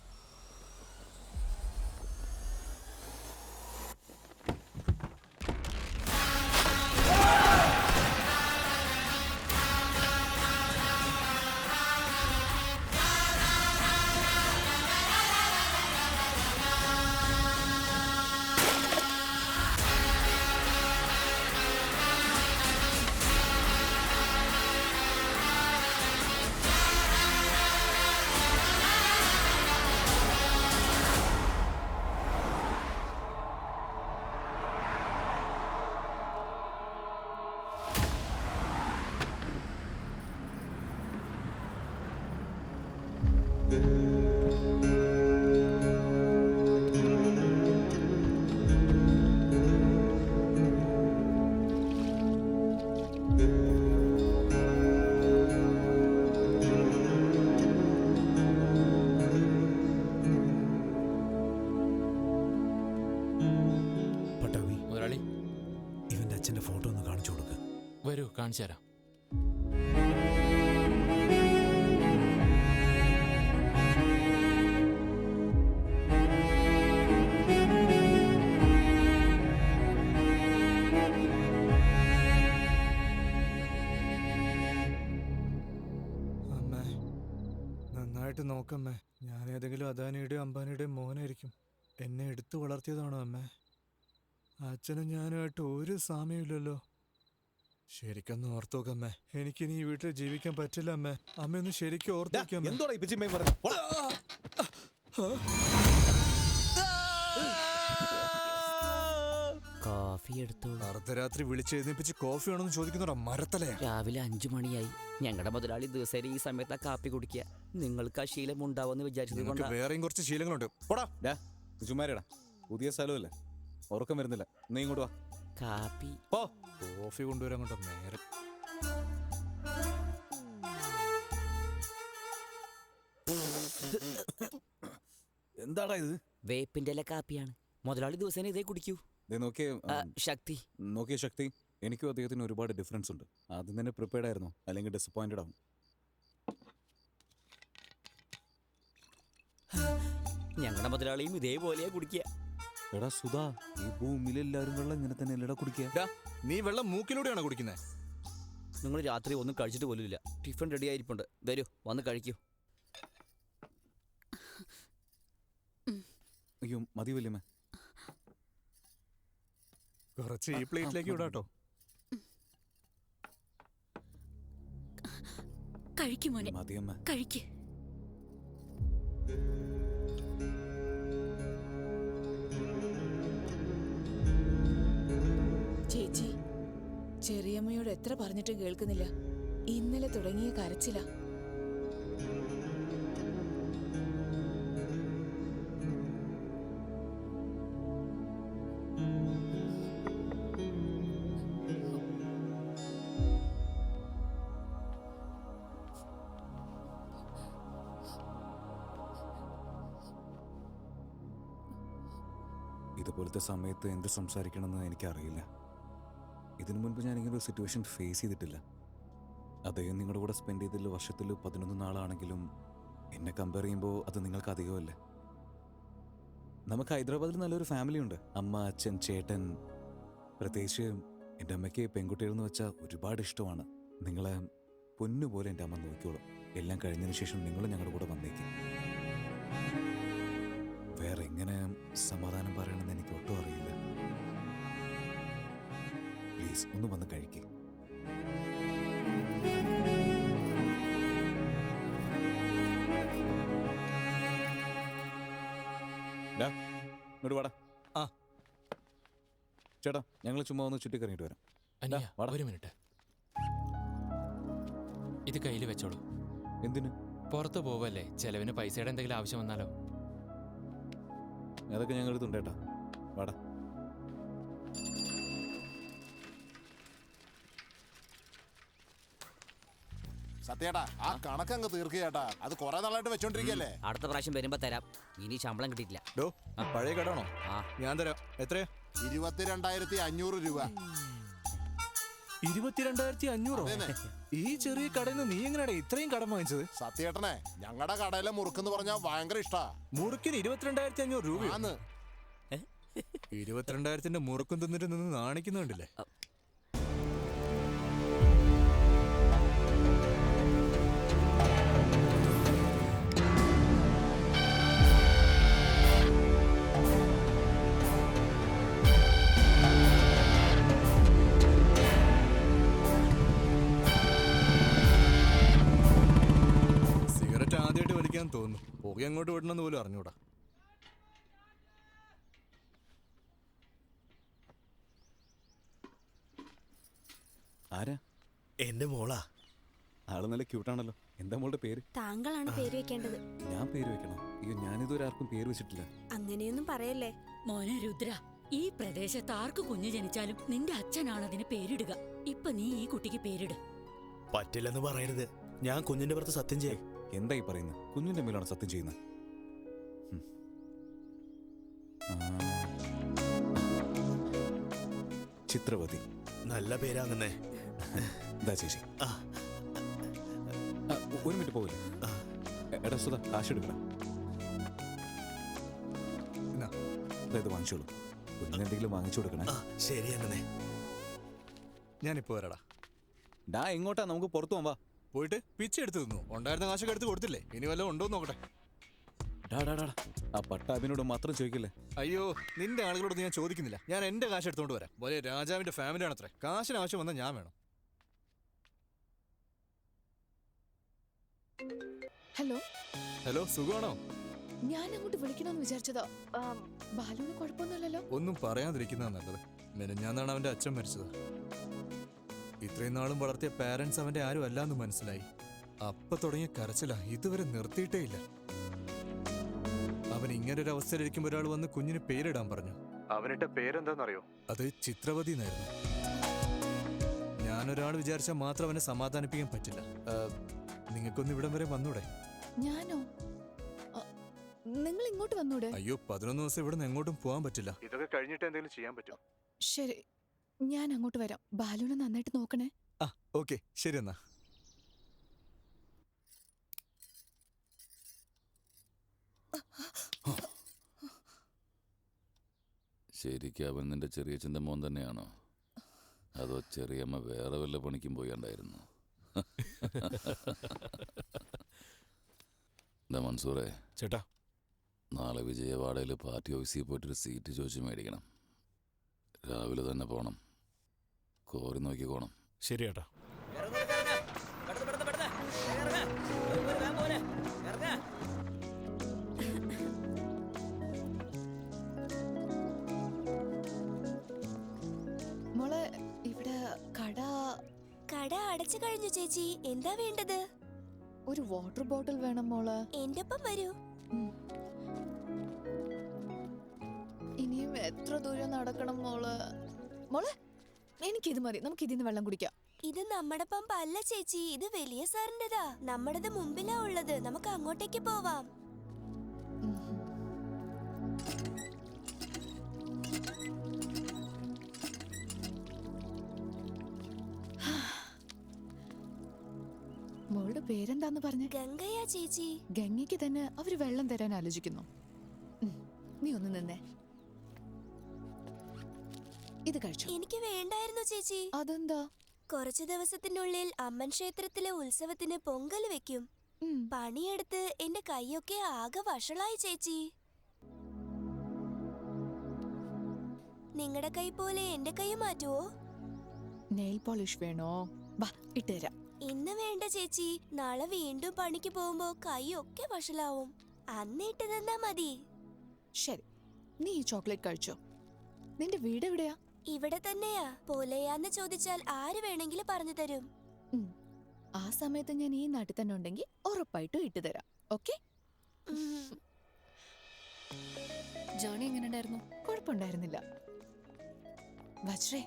വരൂ, കാണിച്ചു തരാം. അമ്മേ, നന്നായിട്ട് നോക്കമ്മേ. ഞാൻ ഏതെങ്കിലും അദാനിയുടെയോ അംബാനിയുടെയോ മോനായിരിക്കും. എന്നെ എടുത്തു വളർത്തിയതാണോ അമ്മേ? അച്ഛനും ഞാനുമായിട്ട് ഒരു സാമ്യമില്ലല്ലോ. ശരിക്കൊന്ന് ഓർത്തു നോക്കമ്മേ. എനിക്കിനി ഈ വീട്ടിൽ ജീവിക്കാൻ പറ്റില്ല അമ്മേ. അമ്മയൊന്ന് ശരിക്കും ഓർത്തു നോക്കമ്മേ. എന്തോടാ ഈ പിച്ചിമ്മയും പറഞ്ഞു? കോഫി എടുത്തു. അർദ്ധരാത്രി വിളിച്ചെഴുന്നേപ്പിച്ച് കോഫി വേണമെന്ന് ചോദിക്കുന്നോടാ മരത്തലയാ. രാവിലെ 5 മണിയായി. ഞങ്ങളുടെ മുതലാളി ദിവസേന ഈ സമയത്താ കാപ്പി കുടിക്കുക. നിങ്ങൾക്ക് ആ ശീലം ഉണ്ടാവുമെന്ന് വിചാരിച്ചത് നിനക്ക് കൊണ്ടാ. വേറെയും കുറച്ച് ശീലങ്ങളുണ്ട്. പോടാ ചുമ്മാരടാ. പുതിയ സ്ഥലമല്ലേ, ഉറക്കം വരുന്നില്ല. നീ ഇങ്ങോട്ട് വാ. കാപ്പി ഓ കോഫി കൊണ്ടുവരാൻ കൊണ്ട് നേരം. എന്താടാ ഇത്? വേപ്പിന്റെ ഇല കാപ്പിയാണ്. മുതലാളി ദിവസേന ഇതേ കുടിക്കൂ. ശക്തി നോക്കിയ ശക്തി, എനിക്കും അദ്ദേഹത്തിന് ഒരുപാട് ഡിഫറൻസ് ഉണ്ട്. ആദ്യം തന്നെ പ്രിപ്പയർഡ് ആയിരുന്നു, അല്ലെങ്കിൽ ഡിസപ്പോയിന്റഡ് ആവും. ഞങ്ങളുടെ മുതലാളിയും ഇതേപോലെയാ കുടിക്കുക. എടാ സുധാ, ഈ ഭൂമിയിലെല്ലാരും വെള്ളം ഇങ്ങനെ തന്നെ അല്ലടാ കുടിക്കുക. നീ വെള്ളം മൂക്കിലൂടെയാണോ കുടിക്കുന്നത്? നിങ്ങൾ രാത്രി ഒന്നും കഴിച്ചിട്ട് പോലുമില്ല. ടിഫിൻ റെഡി ആയിരിപ്പുണ്ട്. വരൂ, വന്ന് കഴിക്കൂ. അയ്യോ മതി വല്യമ്മ, കുറച്ച് ഈ പ്ലേറ്റിലേക്ക് വിടാട്ടോ. കഴിക്കുമോനെ, മതിയമ്മ. കഴിക്ക്. ചേച്ചി, ചെറിയമ്മയോട് എത്ര പറഞ്ഞിട്ട് കേൾക്കുന്നില്ല. ഇന്നലെ തുടങ്ങിയ കരച്ചില. ഇതുപോലത്തെ സമയത്ത് എന്ത് സംസാരിക്കണമെന്ന് എനിക്കറിയില്ല. ഇതിനു മുൻപ് ഞാനിങ്ങനെ ഒരു സിറ്റുവേഷൻ ഫേസ് ചെയ്തിട്ടില്ല. അദ്ദേഹം നിങ്ങളുടെ കൂടെ സ്പെൻഡ് ചെയ്തതിൽ വർഷത്തിൽ 11 നാളാണെങ്കിലും എന്നെ കമ്പയർ ചെയ്യുമ്പോൾ അത് നിങ്ങൾക്ക് അധികമല്ലേ. നമുക്ക് ഹൈദരാബാദിൽ നല്ലൊരു ഫാമിലി ഉണ്ട്. അമ്മ, അച്ഛൻ, ചേട്ടൻ. പ്രത്യേകിച്ച് എൻ്റെ അമ്മയ്ക്ക് പെൺകുട്ടികളെന്ന് വെച്ചാൽ ഒരുപാട് ഇഷ്ടമാണ്. നിങ്ങളെ പൊന്നുപോലെ എൻ്റെ അമ്മ നോക്കിക്കോളും. എല്ലാം കഴിഞ്ഞതിന് ശേഷം നിങ്ങൾ ഞങ്ങളുടെ കൂടെ വന്നേക്കും. വേറെ എങ്ങനെ സമാധാനം പറയണമെന്ന് എനിക്ക് ഒട്ടും അറിയില്ല. പ്ലീസ് ഒന്ന് വന്ന് കഴിക്കേ. ഇങ്ങോട്ട് വാടാ. ആ ചേട്ടാ, ഞങ്ങൾ ചുമ്മാ ഒന്ന് ചുറ്റിക്കറങ്ങിട്ട് വരാം. ഒരു മിനിറ്റ്, ഇത് കയ്യിൽ വെച്ചോളൂ. എന്തിന്? പുറത്ത് പോവല്ലേ, ചെലവിന് പൈസയുടെ എന്തെങ്കിലും ആവശ്യം വന്നാലോ. അതൊക്കെ ഞങ്ങൾ എടുത്തുണ്ടേട്ടാ. വാടാ. സത്യേട്ടാ, ആ കണക്കങ്ങ് തീർക്കുകേട്ടാ. അത് കുറെ നാളായിട്ട് വെച്ചോണ്ടിരിക്കല്ലേ. അടുത്ത പ്രാവശ്യം വരുമ്പോ തരാം. ഇനി ശമ്പളം കിട്ടിയിട്ടില്ല. പഴയ കടാണോ? ഞാൻ തരാം. എത്രയാ? 22,500 രൂപ. 22,500? ഈ ചെറിയ കടയിൽ നിന്ന് നീ എങ്ങനെയാ ഇത്രയും കടം വാങ്ങിച്ചത്? സത്യേട്ടനെ, ഞങ്ങളുടെ കടയിലെ മുറുക്കെന്ന് പറഞ്ഞാൽ ഭയങ്കര ഇഷ്ടാ. മുറുക്കിന് 22,500 രൂപയാണ്. 22,000 മുറുക്കും തിന്നിട്ട് നിന്ന് നാണിക്കുന്നുണ്ടല്ലേ. സിഗരറ്റ് ആദ്യമായിട്ട് വലിക്കാൻ തോന്നുന്നു. പുക അങ്ങോട്ട് വിടണമെന്ന് പോലും അറിഞ്ഞൂടാ. ആരാ? എന്റെ മോളാ. ആള് നല്ല ക്യൂട്ടാണല്ലോ. എന്താ മോളുടെ പേര്? താങ്കളാണ് പേര് വെക്കേണ്ടത്. ഞാൻ പേര് വെക്കണം? അയ്യോ, ഞാനിതുവരെ ആർക്കും പേര് വെച്ചിട്ടില്ല. അങ്ങനെയൊന്നും പറയല്ലേ മോനെ രുദ്ര, ഈ പ്രദേശത്ത് ആർക്ക് കുഞ്ഞു ജനിച്ചാലും നിന്റെ അച്ഛനാണ് അതിന് പേരിടുക. ഇപ്പൊ നീ ഈ കുട്ടിക്ക് പേരിട്. പറ്റില്ലെന്ന് പറയരുത്. ഞാൻ കുഞ്ഞിന്റെ പുറത്ത് സത്യം ചെയ്യും. എന്തായി പറയുന്നത്? കുഞ്ഞിന്റെ മേലാണ് സത്യം ചെയ്യുന്നത്. ചിത്രവതി. നല്ല പേരാങ്ങുന്നേ. എന്താ ചേച്ചി? ഒരു മിനിറ്റ് പോവില്ല. എടാ സുധ, കാശ് എടുക്കണം. അതായത് വാങ്ങിച്ചോളൂ. കുഞ്ഞിന് എന്തെങ്കിലും വാങ്ങിച്ചു കൊടുക്കണേ. ശരി അങ്ങനെ. ഞാനിപ്പോ വരടാ. ഡാ, എങ്ങോട്ടാ? നമുക്ക് പുറത്തു പോവാ. പോയിട്ട് പിച്ചെടുത്ത് തിന്നു. ഉണ്ടായിരുന്ന കാശൊക്കെ എടുത്ത് കൊടുത്തില്ലേ? ഇനി വല്ലതും ഉണ്ടോ നോക്കട്ടെ. ആ പട്ടാഭിനോട് മാത്രം ചോദിക്കില്ലേ? അയ്യോ, നിന്റെ ആളുകളോട് ഞാൻ ചോദിക്കുന്നില്ല. ഞാൻ എന്റെ കാശ് എടുത്തോണ്ട് വരാം. വലിയ രാജാവിന്റെ ഫാമിലി ആണത്രേ. കാശിന് ആവശ്യം വന്നാൽ ഞാൻ വേണം. ഹലോ ഹലോ, സുഖമാണോ? ഞാൻ അങ്ങോട്ട് വിളിക്കണമെന്ന് വിചാരിച്ചതാ. ബാലുവിന് കുഴപ്പമൊന്നുമില്ലല്ലോ? ഒന്നും പറയാതിരിക്കുന്നതാ നല്ലത്. മെനഞ്ഞാന്നാണ് അവന്റെ അച്ഛൻ മരിച്ചത്. ഇത്രയും നാളും വളർത്തിയ പാരന്റ്സ് അവന്റെ ആരും അല്ലാന്ന് മനസ്സിലായി. അപ്പൊ തുടങ്ങിയ കരച്ചില ഇതുവരെ നിർത്തിയിട്ടേ ഇല്ല. അവൻ ഇങ്ങനൊരു അവസ്ഥയിലിരിക്കുമ്പോൾ ഒരാൾ വന്ന് കുഞ്ഞിന് പേരിടാൻ പറഞ്ഞു. അവനിട്ട പേരെന്താണെന്നറിയോ? അത് ചിത്രവതി എന്നായിരുന്നു. ഞാനൊരാൾ വിചാരിച്ചാൽ മാത്രം അവനെ സമാധാനിപ്പിക്കാൻ പറ്റില്ല. നിങ്ങൾക്കൊന്ന് ഇവിടം വരെ വന്നൂടെ? ഞാനോ? നിങ്ങൾ ഇങ്ങോട്ട് വന്നൂടെ? അയ്യോ, 11 ദിവസം ഇവിടെ നിന്ന് എങ്ങോട്ടും പോകാൻ പറ്റില്ല. ഇതൊക്കെ കഴിഞ്ഞിട്ട് എന്തെങ്കിലും ചെയ്യാൻ പറ്റും? ശരി, ഞാൻ അങ്ങോട്ട് വരാം. ബാലുവിനെ നന്നായിട്ട് നോക്കണേ. ഓക്കെ, ശരി എന്നാ. ശരിക്കും അവൻ നിന്റെ ചെറിയച്ഛൻ്റെ മോൻ തന്നെയാണോ? അതോ ചെറിയമ്മ വേറെ വല്ല പണിക്കും പോയാണ്ടായിരുന്നു? എന്താ മൻസൂറേ ചേട്ടാ, നാളെ വിജയവാഡയിൽ പാർട്ടി ഓഫീസിൽ പോയിട്ടൊരു സീറ്റ് ചോദിച്ച് മേടിക്കണം. രാവിലെ തന്നെ പോണം. കോറി നോക്കിക്കോണം. ശരി ചേട്ടാ. മോളെ, ഇവിടെ കട അടച്ചു കഴിഞ്ഞു ചേച്ചി. എന്താ വേണ്ടത്? ഒരു വാട്ടർ ബോട്ടിൽ വേണം മോളെ. എന്റെ ഒപ്പം വരൂ. ഇനിയും എത്ര ദൂരം നടക്കണം മോളെ? മോളെ, എനിക്കിത് മതി. നമുക്ക് ഇതിന്ന് വെള്ളം കുടിക്കാം. ഇത് നമ്മുടെ പമ്പ് അല്ല ചേച്ചി, ഇത് വലിയ സാറിന്റെതാ. നമ്മുടേത് മുമ്പിലാ ഉള്ളത്. നമുക്ക് അങ്ങോട്ടേക്ക് പോവാം. മോളുടെ പേരെന്താന്ന് പറഞ്ഞു? ഗംഗയാ ചേച്ചി. ഗംഗയ്ക്ക് തന്നെ അവര് വെള്ളം തരാൻ ആലോചിക്കുന്നു. നീ ഒന്ന് നിന്നേ. ഇത് കഴിച്ചു. എനിക്ക് വേണ്ടായിരുന്നു ചേച്ചി. അതെന്താ? കുറച്ചു ദിവസത്തിനുള്ളിൽ അമ്മൻ ക്ഷേത്രത്തിലെ ഉത്സവത്തിന് പൊങ്കൽ വെക്കും. പണിയെടുത്ത് എന്റെ കൈയൊക്കെ ആകെ വഷളായി ചേച്ചി. നിങ്ങളുടെ കൈ പോലെ എന്റെ കൈ മാറ്റുവോ? നെയിൽ പോളിഷ് വേണോ? വാ, ഇട്ടുതരാം. ഇന്ന് വേണ്ട ചേച്ചി. നാളെ വീണ്ടും പണിക്ക് പോകുമ്പോ കൈയൊക്കെ വഷളാവും. അന്നിട്ട് തന്നാ മതി. ശരി, നീ ഈ ചോക്ലേറ്റ് കഴിച്ചോ. നിന്റെ വീട് എവിടെയാ? ഇവിടെ തന്നെയാ. പോലെയാന്ന് ചോദിച്ചാൽ ആര് വേണമെങ്കിലും പറഞ്ഞു തരും. ആ സമയത്ത് ഞാൻ ഈ നാട്ടിൽ തന്നെ ഉണ്ടെങ്കിൽ ഉറപ്പായിട്ടും ഇട്ടുതരാം. ഓക്കെ? ജേണി എങ്ങനെയുണ്ടായിരുന്നു? കുഴപ്പമുണ്ടായിരുന്നില്ല. വജ്രേ,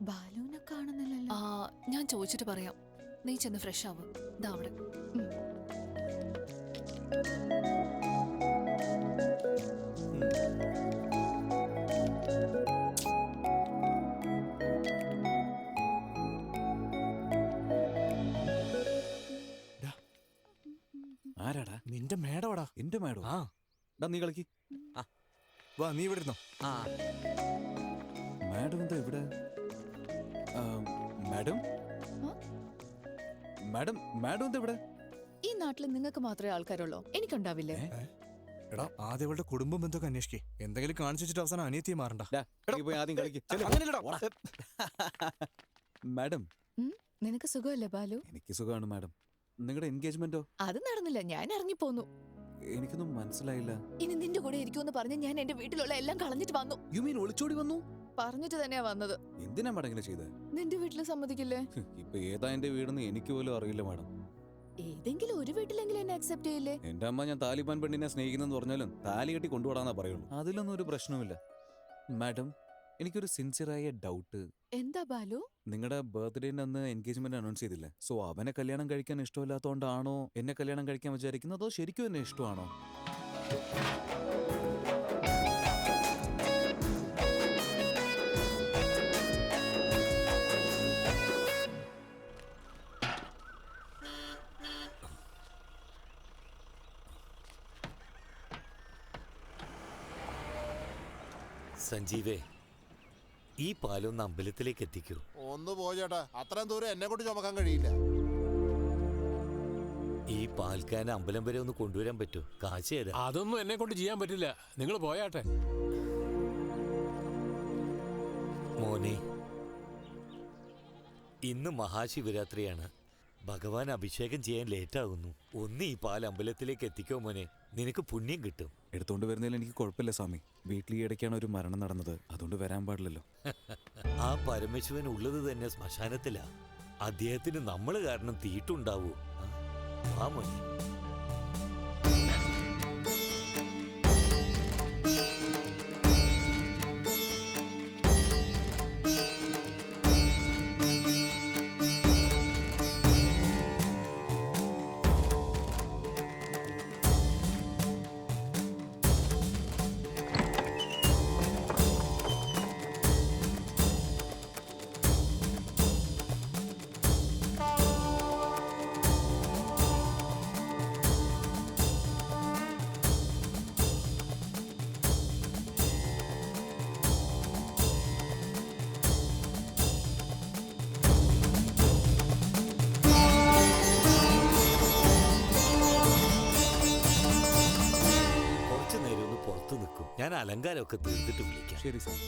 ബാലുവിനെ കാണുന്നില്ലല്ലോ. ഞാൻ ചോദിച്ചിട്ട് പറയാം. നീ ചെന്ന് ഫ്രഷ് ആവും. ദാ അവിടെ. ആരാടാ? നിന്റെ മേഡമാടാ. എന്റെ മേഡോ? നീ കളിക്ക്. വാ, നീ ഇവിടെ ഇരുന്നോ. മാഡം എന്താ ഇവിടെ? മാഡം മാഡം മാഡം എന്താ ഇവിടെ? ഈ നാട്ടിൽ നിങ്ങൾക്ക് മാത്രമേ ആൾക്കാരുള്ളൂ. എനിക്കുണ്ടാവില്ലേ? എടാ, ആദ്യം അവളുടെ കുടുംബം എന്തൊക്കെ അന്വേഷിക്കേ. എന്തെങ്കിലും കാണിച്ചു വെച്ചിട്ട് അവസാനം അനിയത്തിയെ മാറണ്ട. ആദ്യം കളിക്ക്. മാഡം, നിനക്ക് സുഖമല്ലേ ബാലു? എനിക്ക് സുഖമാണ് മാഡം. നിങ്ങളുടെ എൻഗേജ്മെന്റോ? അത് നടന്നില്ല. ഞാൻ ഇറങ്ങിപ്പോന്നു. എനിക്കൊന്നും മനസ്സിലായില്ല. ഇനി നിന്റെ കൂടെ ഇരിക്കുമെന്ന് പറഞ്ഞ് ഞാൻ എന്റെ വീട്ടിലുള്ള എല്ലാം കളഞ്ഞിട്ട് വന്നു. യു മീൻ ഒളിച്ചോടി വന്നു? പറഞ്ഞിട്ട് തന്നെയാ വന്നത്. എന്തിനാ മാഡം ഇങ്ങനെ ചെയ്തത്? നിന്റെ വീട്ടില് സമ്മതിക്കില്ലേ? ഇപ്പൊ ഏതാ എന്റെ വീടെന്ന് എനിക്ക് പോലും അറിയില്ല മാഡം. ഏതെങ്കിലും ഒരു വീട്ടിലെങ്കിലും എന്നെ അക്സെപ്റ്റ് ചെയ്യില്ലേ? എന്റെ അമ്മ ഞാൻ താലിബാൻ പെണ്ണിനെ സ്നേഹിക്കുന്നെന്ന് പറഞ്ഞാലും താലി കെട്ടി കൊണ്ടുപോടാന്നാ പറയുള്ളൂ. അതിലൊന്നും ഒരു പ്രശ്നവുമില്ല മാഡം. എനിക്കൊരു സിൻസിയറായ ഡൗട്ട്. എന്താ ബാലു? നിങ്ങളുടെ ബർത്ത്ഡേന്റെ അന്ന് എൻഗേജ്മെന്റ് അനൗൺസ് ചെയ്തില്ലേ? സോ അവനെ കല്യാണം കഴിക്കാൻ ഇഷ്ടമില്ലാത്തതുകൊണ്ടാണോ എന്നെ കല്യാണം കഴിക്കാൻ വിചാരിക്കുന്നത്? അതോ ശരിക്കും എന്നെ ഇഷ്ടമാണോ? സഞ്ജീവേ, ഈ പാലൊന്ന് അമ്പലത്തിലേക്ക് എത്തിക്കൂ. ഒന്ന് പോ ചേട്ടാ, അത്രയും ദൂരം എന്നെ കൊണ്ട് ചുമക്കാൻ കഴിയില്ല. ഈ ഈ പാൽക്കാന അമ്പലം വരെ ഒന്ന് കൊണ്ടുവരാൻ പറ്റുമോ? കാശ് തരാം. അതൊന്നും എന്നെ കൊണ്ട് ചെയ്യാൻ പറ്റില്ല. നിങ്ങൾ പോയാട്ടെ. മോനെ, ഇന്ന് മഹാശിവരാത്രിയാണ്. ഭഗവാൻ അഭിഷേകം ചെയ്യാൻ ലേറ്റാകുന്നു. ഒന്ന് ഈ പാൽ അമ്പലത്തിലേക്ക് എത്തിക്കോ മോനെ, നിനക്ക് പുണ്യം കിട്ടും. എടുത്തോണ്ട് വരുന്നതിൽ എനിക്ക് കുഴപ്പമില്ല സ്വാമി. വീട്ടിൽ ഈ ഇടയ്ക്കാണ് ഒരു മരണം നടന്നത്, അതുകൊണ്ട് വരാൻ പാടില്ലല്ലോ. ആ പരമശിവൻ ഉള്ളത് തന്നെ ശ്മശാനത്തിലാ. അദ്ദേഹത്തിന് നമ്മൾ കാരണം തീട്ടുണ്ടാവൂ. ആ മോനെ, ഞാൻ അലങ്കാരമൊക്കെ തീർത്തിട്ട് വിളിക്കാം. ശരി സാർ.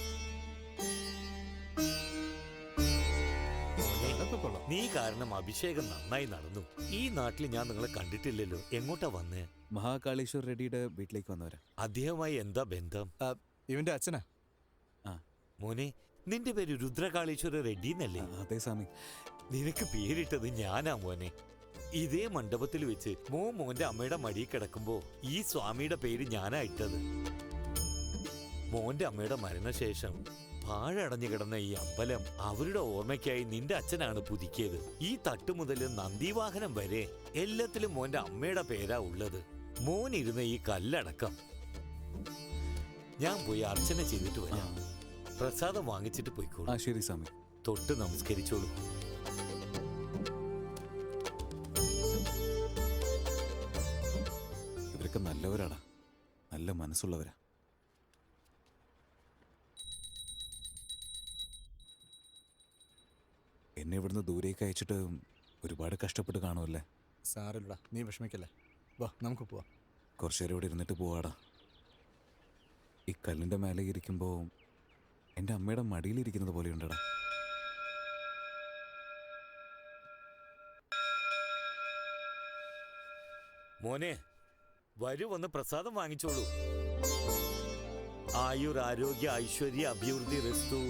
നീ കാരണം അഭിഷേകം നന്നായി നടന്നു. ഈ നാട്ടിൽ ഞാൻ നിങ്ങളെ കണ്ടിട്ടില്ലല്ലോ. എങ്ങോട്ടാ വന്നേ? മഹാകാളേശ്വർ റെഡ്ഡിയുടെ വീട്ടിലേക്ക് വന്നവരാ. അദ്ദേഹമായി എന്താ ബന്ധം? ഇവന്റെ അച്ഛനാ. മോനെ, നിന്റെ പേര് രുദ്രകാളേശ്വര റെഡ്ഡി എന്നല്ലേ? അതെ സ്വാമി. നിനക്ക് പേരിട്ടത് ഞാനാ മോനെ. ഇതേ മണ്ഡപത്തിൽ വെച്ച് മോന്റെ അമ്മയുടെ മടിയിൽ കിടക്കുമ്പോ ഈ സ്വാമിയുടെ പേര് ഞാനാ ഇട്ടത്. മോന്റെ അമ്മയുടെ മരണശേഷം പാഴടഞ്ഞു കിടന്ന ഈ അമ്പലം അവരുടെ ഓർമ്മയ്ക്കായി നിന്റെ അച്ഛനാണ് പുതുക്കിയത്. ഈ തട്ട് മുതൽ നന്ദിവാഹനം വരെ എല്ലാത്തിലും മോന്റെ അമ്മയുടെ പേരാ ഉള്ളത്. മോൻ ഇരുന്ന ഈ കല്ലടക്കം. ഞാൻ പോയി അർച്ചന ചെയ്തിട്ട് വരാം. പ്രസാദം വാങ്ങിച്ചിട്ട് പോയിക്കോളൂ. ശരി സ്വാമി. തൊട്ട് നമസ്കരിച്ചോളൂ. ഇവരൊക്കെ നല്ലവരാടാ, നല്ല മനസ്സുള്ളവരാ. എന്നെ ഇവിടുന്ന് ദൂരേക്ക് അയച്ചിട്ട് ഒരുപാട് കഷ്ടപ്പെട്ട് കാണുമല്ലേ? സാരല്ലടാ, നീ വിഷമിക്കല്ലേ. വാ, നമുക്ക് പോവാം. കുറച്ചു നേരം ഇവിടെ ഇരുന്നിട്ട് പോവാടാ. ഈ കല്ലിൻ്റെ മേലെ ഇരിക്കുമ്പോൾ എൻ്റെ അമ്മയുടെ മടിയിലിരിക്കുന്നത് പോലെയുണ്ടടാ. മോനെ, വരൂ, വന്ന് പ്രസാദം വാങ്ങിച്ചോളൂ. ആയുർ ആരോഗ്യ ഐശ്വര്യ അഭിവൃദ്ധി രസ്തു.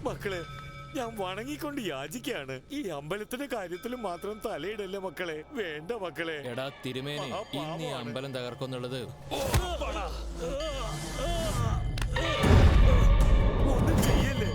മക്കളെ, ഞാൻ വണങ്ങിക്കൊണ്ട് യാചിക്കാണ്. ഈ അമ്പലത്തിന്റെ കാര്യത്തിൽ മാത്രം തലയിടല്ലേ മക്കളെ. വേണ്ട മക്കളെ. എടാ തിരുമേനി, ഇന്ന് ഈ അമ്പലം തകർക്കുന്നുള്ളത് ഒന്നും ചെയ്യല്ലേ.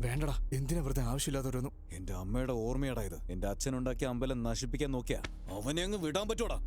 വേണ്ടടാ, എന്തിനാ വെറുതെ ആവശ്യമില്ലാത്തവരൊന്നും. എന്റെ അമ്മയുടെ ഓർമ്മയാടാ ഇത്. എന്റെ അച്ഛനുണ്ടാക്കിയ അമ്പലം നശിപ്പിക്കാൻ നോക്കിയാ അവനെ അങ്ങ് വിടാൻ പറ്റൂടാ?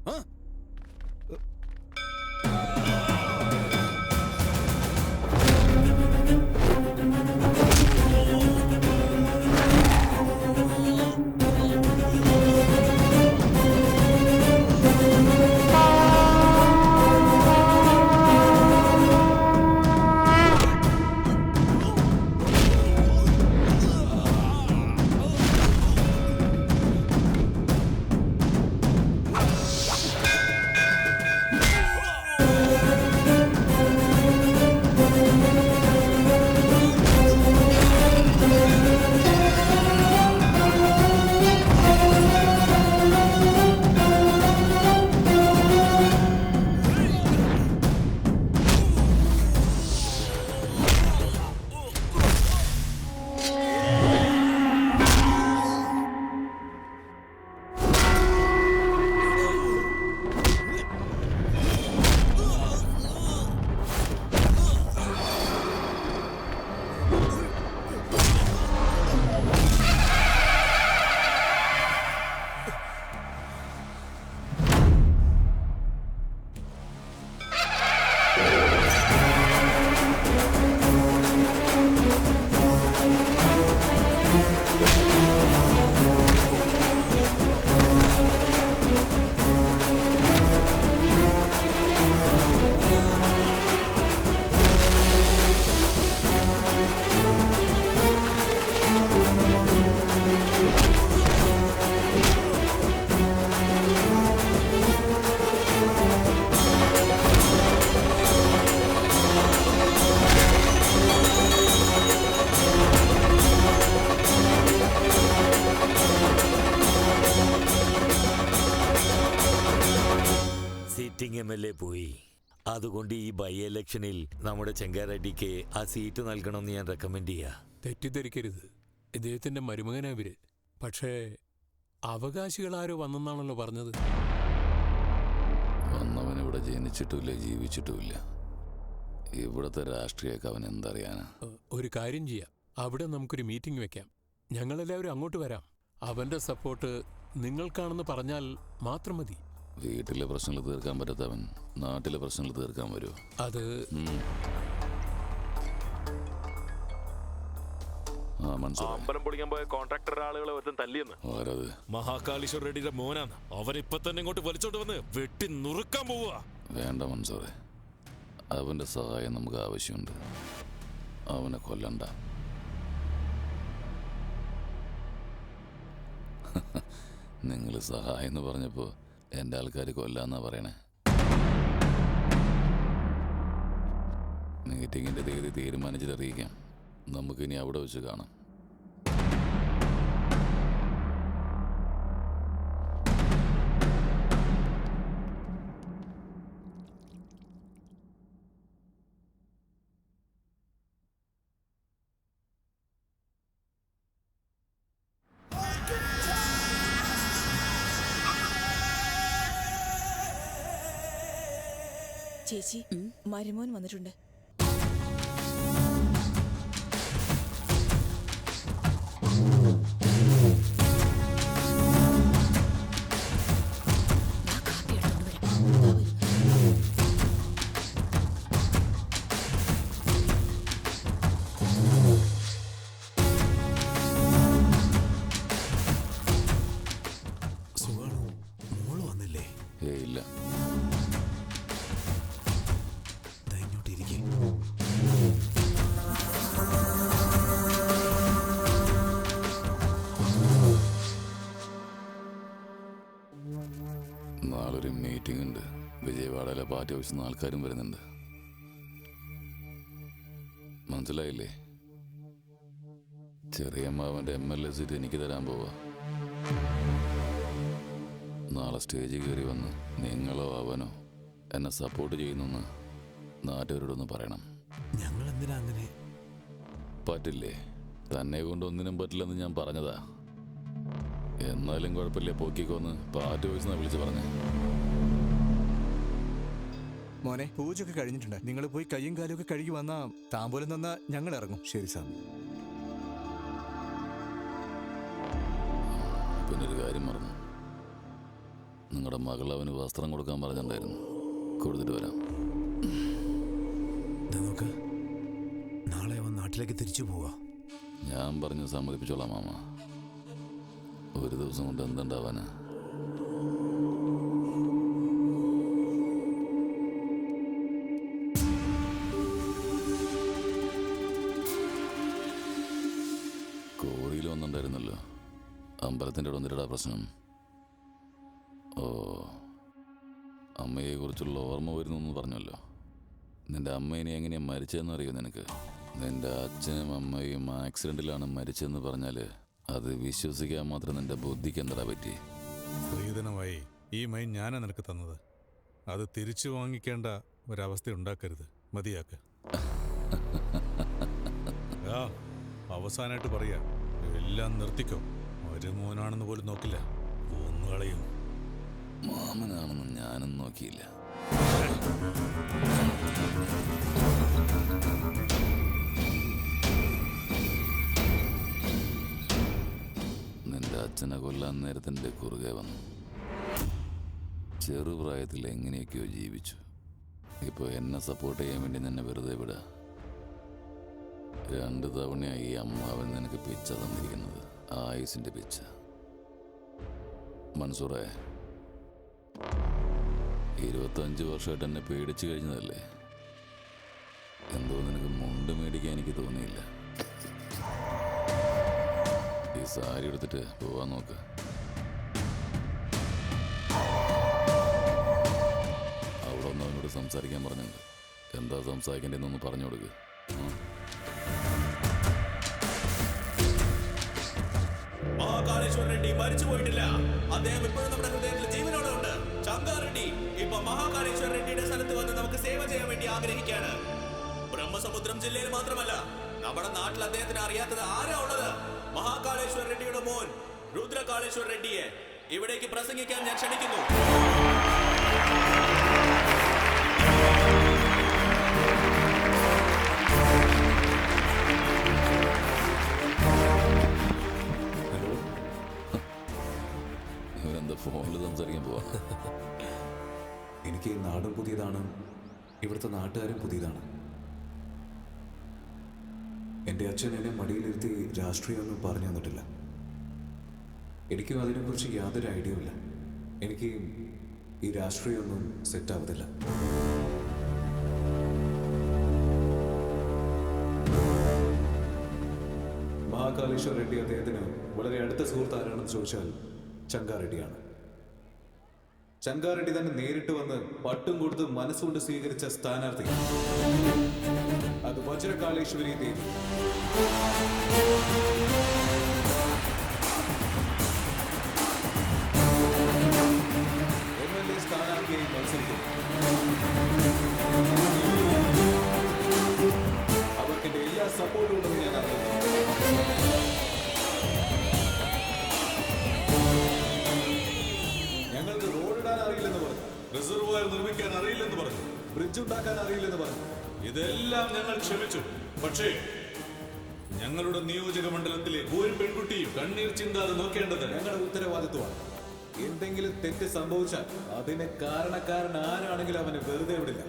സിറ്റിംഗ് MLA പോയി. അതുകൊണ്ട് ഈ ബൈ ഇലക്ഷനിൽ നമ്മുടെ ചെങ്കാറെഡ്ഡിക്ക് ആ സീറ്റ് നൽകണമെന്ന് ഞാൻ റെക്കമെൻഡ് ചെയ്യാ. തെറ്റിദ്ധരിക്കരുത്, ഇദ്ദേഹത്തിന്റെ മരുമകനാവര്. പക്ഷേ അവകാശികളാരോ വന്നെന്നാണല്ലോ പറഞ്ഞത്. വന്നവൻ ഇവിടെ ജനിച്ചിട്ടുമില്ല, ജീവിച്ചിട്ടുമില്ല. ഇവിടുത്തെ രാഷ്ട്രീയമൊക്കെ അവൻ എന്തറിയാനാ? ഒരു കാര്യം ചെയ്യാം, അവിടെ നമുക്കൊരു മീറ്റിംഗ് വെക്കാം. ഞങ്ങളെല്ലാവരും അങ്ങോട്ട് വരാം. അവന്റെ സപ്പോർട്ട് നിങ്ങൾക്കാണെന്ന് പറഞ്ഞാൽ മാത്രം മതി. വീട്ടിലെ പ്രശ്നങ്ങൾ തീർക്കാൻ പറ്റാത്തവൻ നാട്ടിലെ പ്രശ്നങ്ങൾ തീർക്കാൻ വരുമോ? അത് അമ്പലം പൊളിക്കാൻ പോയ കോൺട്രാക്ടർ ആളുകളെ ഒരുത്തൻ തല്ലിയെന്ന്. മഹാകാളീശ്വർ റെഡ്ഡിയുടെ മോനാണ്. അവനിപ്പൊ തന്നെ ഇങ്ങോട്ട് വലിച്ചോണ്ട് വന്ന് വെട്ടി നുറുക്കാൻ പോവുക. വേണ്ട മൻസൂറെ, അവന്റെ സഹായം നമുക്ക് ആവശ്യമുണ്ട്. അവനെ കൊല്ലണ്ട. നിങ്ങൾ സഹായം എന്ന് പറഞ്ഞപ്പോ എൻ്റെ ആൾക്കാർ കൊല്ലാന്നാ പറയണേ. മീറ്റിങ്ങിന്റെ തീയതി തീരുമാനിച്ചിട്ടറിയിക്കാം. നമുക്കിനി അവിടെ വെച്ച് കാണാം. ചേച്ചി, മരുമോൻ വന്നിട്ടുണ്ട്. മോള് വന്നില്ലേ? ഇല്ല. നാളൊരു മീറ്റിംഗ് ഉണ്ട്. വിജയവാഡയിലെ പാർട്ടി ഓഫീസിൽ നിന്ന് ആൾക്കാരും വരുന്നുണ്ട്. മനസ്സിലായില്ലേ? ചെറിയമ്മാവന്റെ MLA സീറ്റ് എനിക്ക് തരാൻ പോവാ. നാളെ സ്റ്റേജിൽ കയറി വന്ന് നിങ്ങളോ അവനോ എന്നെ സപ്പോർട്ട് ചെയ്യുന്നെന്ന് നാട്ടുകാരോടൊന്ന് പറയണം. ഞങ്ങൾ എന്തിനാ അങ്ങനെ? പറ്റില്ലേ? തന്നെ കൊണ്ട് ഒന്നിനും പറ്റില്ലെന്ന് ഞാൻ പറഞ്ഞതാ. എന്നാലും കുഴപ്പമില്ല, പോക്കിക്കോന്ന് പാർട്ടി ഓഫീസിൽ നിന്ന് വിളിച്ച് പറഞ്ഞേ. മോനെ, പൂജയൊക്കെ കഴിഞ്ഞിട്ടുണ്ട്. നിങ്ങൾ പോയി കയ്യും കാലും ഒക്കെ കഴുകി വന്നാ താമ്പോലം തന്നാ ഞങ്ങൾ ഇറങ്ങും. ശരി സാർ. പിന്നെ ഒരു കാര്യം മറന്നു. നിങ്ങളുടെ മകൾ അവന് വസ്ത്രം കൊടുക്കാൻ പറഞ്ഞിട്ടുണ്ടായിരുന്നു. കൊടുത്തിട്ട് വരാം. നോക്ക്, നാളെ അവൻ നാട്ടിലേക്ക് തിരിച്ചു പോവാ. ഞാൻ പറഞ്ഞ് സമ്മതിപ്പിച്ചോളാം മാമ. ഒരു ദിവസം കൊണ്ട് എന്തുണ്ടാവാനാ? കോറിയിൽ വന്നിട്ടുണ്ടായിരുന്നല്ലോ. അമ്പലത്തിൻ്റെ അവിടെ ഒന്നിരടാ പ്രശ്നം. ഓ, അമ്മയെക്കുറിച്ചുള്ള ഓർമ്മ വരുന്നു പറഞ്ഞല്ലോ. നിന്റെ അമ്മ ഇനി എങ്ങനെയാ മരിച്ചതെന്ന് അറിയോ നിനക്ക്? നിന്റെ അച്ഛനും അമ്മയും ആക്സിഡന്റിലാണ് മരിച്ചതെന്ന് പറഞ്ഞാൽ അത് വിശ്വസിക്കാൻ മാത്രം നിന്റെ ബുദ്ധിക്ക് എന്താ പറ്റി? സ്ത്രീധനമായി ഈ മൈൻ ഞാനാ നിനക്ക് തന്നത്. അത് തിരിച്ചു വാങ്ങിക്കേണ്ട ഒരവസ്ഥ ഉണ്ടാക്കരുത്. മതിയാക്ക്. അവസാനമായിട്ട് പറയാ, എല്ലാം നിർത്തിക്കോ. ഒരു മോനാണെന്ന് പോലും നോക്കില്ല, ഒന്നുകളയും. മാമനാണെന്ന് ഞാനും നോക്കിയില്ല. നിന്റെ അച്ഛനെ കൊല്ലാൻ നേരത്തിൻ്റെ കുറുകെ വന്നു. ചെറുപ്രായത്തിൽ എങ്ങനെയൊക്കെയോ ജീവിച്ചു. ഇപ്പോൾ എന്നെ സപ്പോർട്ട് ചെയ്യാൻ വേണ്ടി നിന്നെ വെറുതെ വിടാ. 2 തവണയായി ഈ അമ്മാവൻ നിനക്ക് പിച്ച തന്നിരിക്കുന്നത്. ആയുസിന്റെ പിച്ച. മൻസൂറേ, 25 വർഷമായിട്ട് എന്നെ പേടിച്ചു കഴിഞ്ഞതല്ലേ? എന്തോ നിനക്ക് മുണ്ട് മേടിക്കാൻ എനിക്ക് തോന്നിയില്ല. ഈ സാരി എടുത്തിട്ട് പോവാൻ നോക്ക്. അവിടെ ഒന്ന് അവനോട് സംസാരിക്കാൻ പറഞ്ഞിട്ടുണ്ട്. എന്താ സംസാരിക്കേണ്ടതെന്നൊന്ന് പറഞ്ഞു കൊടുക്ക്. മഹാകാളേശ്വർ റെഡ്ഡി മരിച്ചു പോയിട്ടില്ല. അദ്ദേഹം ഇപ്പോഴും നമ്മുടെ ഹൃദയത്തിൽ ജീവനോടെ ഉണ്ട്. ചങ്കാറെഡ്ഡി ഇപ്പൊ മഹാകാളേശ്വർ റെഡ്ഡിയുടെ സ്ഥലത്ത് വന്ന് നമുക്ക് സേവ ചെയ്യാൻ വേണ്ടി ആഗ്രഹിക്കുകയാണ്. ബ്രഹ്മസമുദ്രം ജില്ലയിൽ മാത്രമല്ല, നമ്മുടെ നാട്ടിൽ അദ്ദേഹത്തിന് അറിയാത്തത് ആരാ ഉള്ളത്? മഹാകാളേശ്വർ റെഡ്ഡിയുടെ മോൻ രുദ്രകാളേശ്വർ റെഡ്ഡിയെ ഇവിടേക്ക് പ്രസംഗിക്കാൻ ഞാൻ ക്ഷണിക്കുന്നു. ഫോണിൽ സംസാരിക്കാൻ പോവാ. എനിക്ക് നാടും പുതിയതാണ്, ഇവിടുത്തെ നാട്ടുകാരും പുതിയതാണ്. എൻ്റെ അച്ഛൻ എന്നെ മടിയിലിരുത്തി രാഷ്ട്രീയമൊന്നും പറഞ്ഞു തന്നിട്ടില്ല. എനിക്കും അതിനെക്കുറിച്ച് യാതൊരു ഐഡിയയും ഇല്ല. എനിക്ക് ഈ രാഷ്ട്രീയമൊന്നും സെറ്റാവത്തില്ല. മഹാകാളേശ്വർ റെഡ്ഡി അദ്ദേഹത്തിന് വളരെ അടുത്ത സുഹൃത്ത് ആരാണെന്ന് ചോദിച്ചാൽ ചങ്കാറെഡ്ഡിയാണ്. ചങ്കാറെഡ്ഡി തന്നെ നേരിട്ട് വന്ന് പട്ടും കൊടുത്ത് മനസ്സുകൊണ്ട് സ്വീകരിച്ച സ്ഥാനാർത്ഥി അത് വജ്രകാളേശ്വരി ദേവി. MLA സ്ഥാനാർത്ഥിയായി മത്സരിക്കും. അവർക്ക് എന്റെ എല്ലാ സപ്പോർട്ടും ഉണ്ടെന്ന് ഞാൻ അറിയുന്നു. ഞങ്ങൾക്ക് റോഡിടാൻ അറിയില്ലെന്ന് പറഞ്ഞു, റിസർവോയർ നിർമ്മിക്കാൻ അറിയില്ലെന്ന് പറഞ്ഞു, ബ്രിഡ്ജ് ഉണ്ടാക്കാൻ അറിയില്ലെന്ന് പറഞ്ഞു. ഇതെല്ലാം ഞങ്ങൾ ക്ഷമിച്ചു. പക്ഷേ ഞങ്ങളുടെ നിയോജക മണ്ഡലത്തിലെ ഒരു പെൺകുട്ടിയും കണ്ണീർ ചിന്താതെ നോക്കേണ്ടത് ഞങ്ങളുടെ ഉത്തരവാദിത്വമാണ്. എന്തെങ്കിലും തെറ്റ് സംഭവിച്ചാൽ അതിന് കാരണക്കാരൻ ആരാണെങ്കിലും അവനെ വെറുതെ വിടില്ല.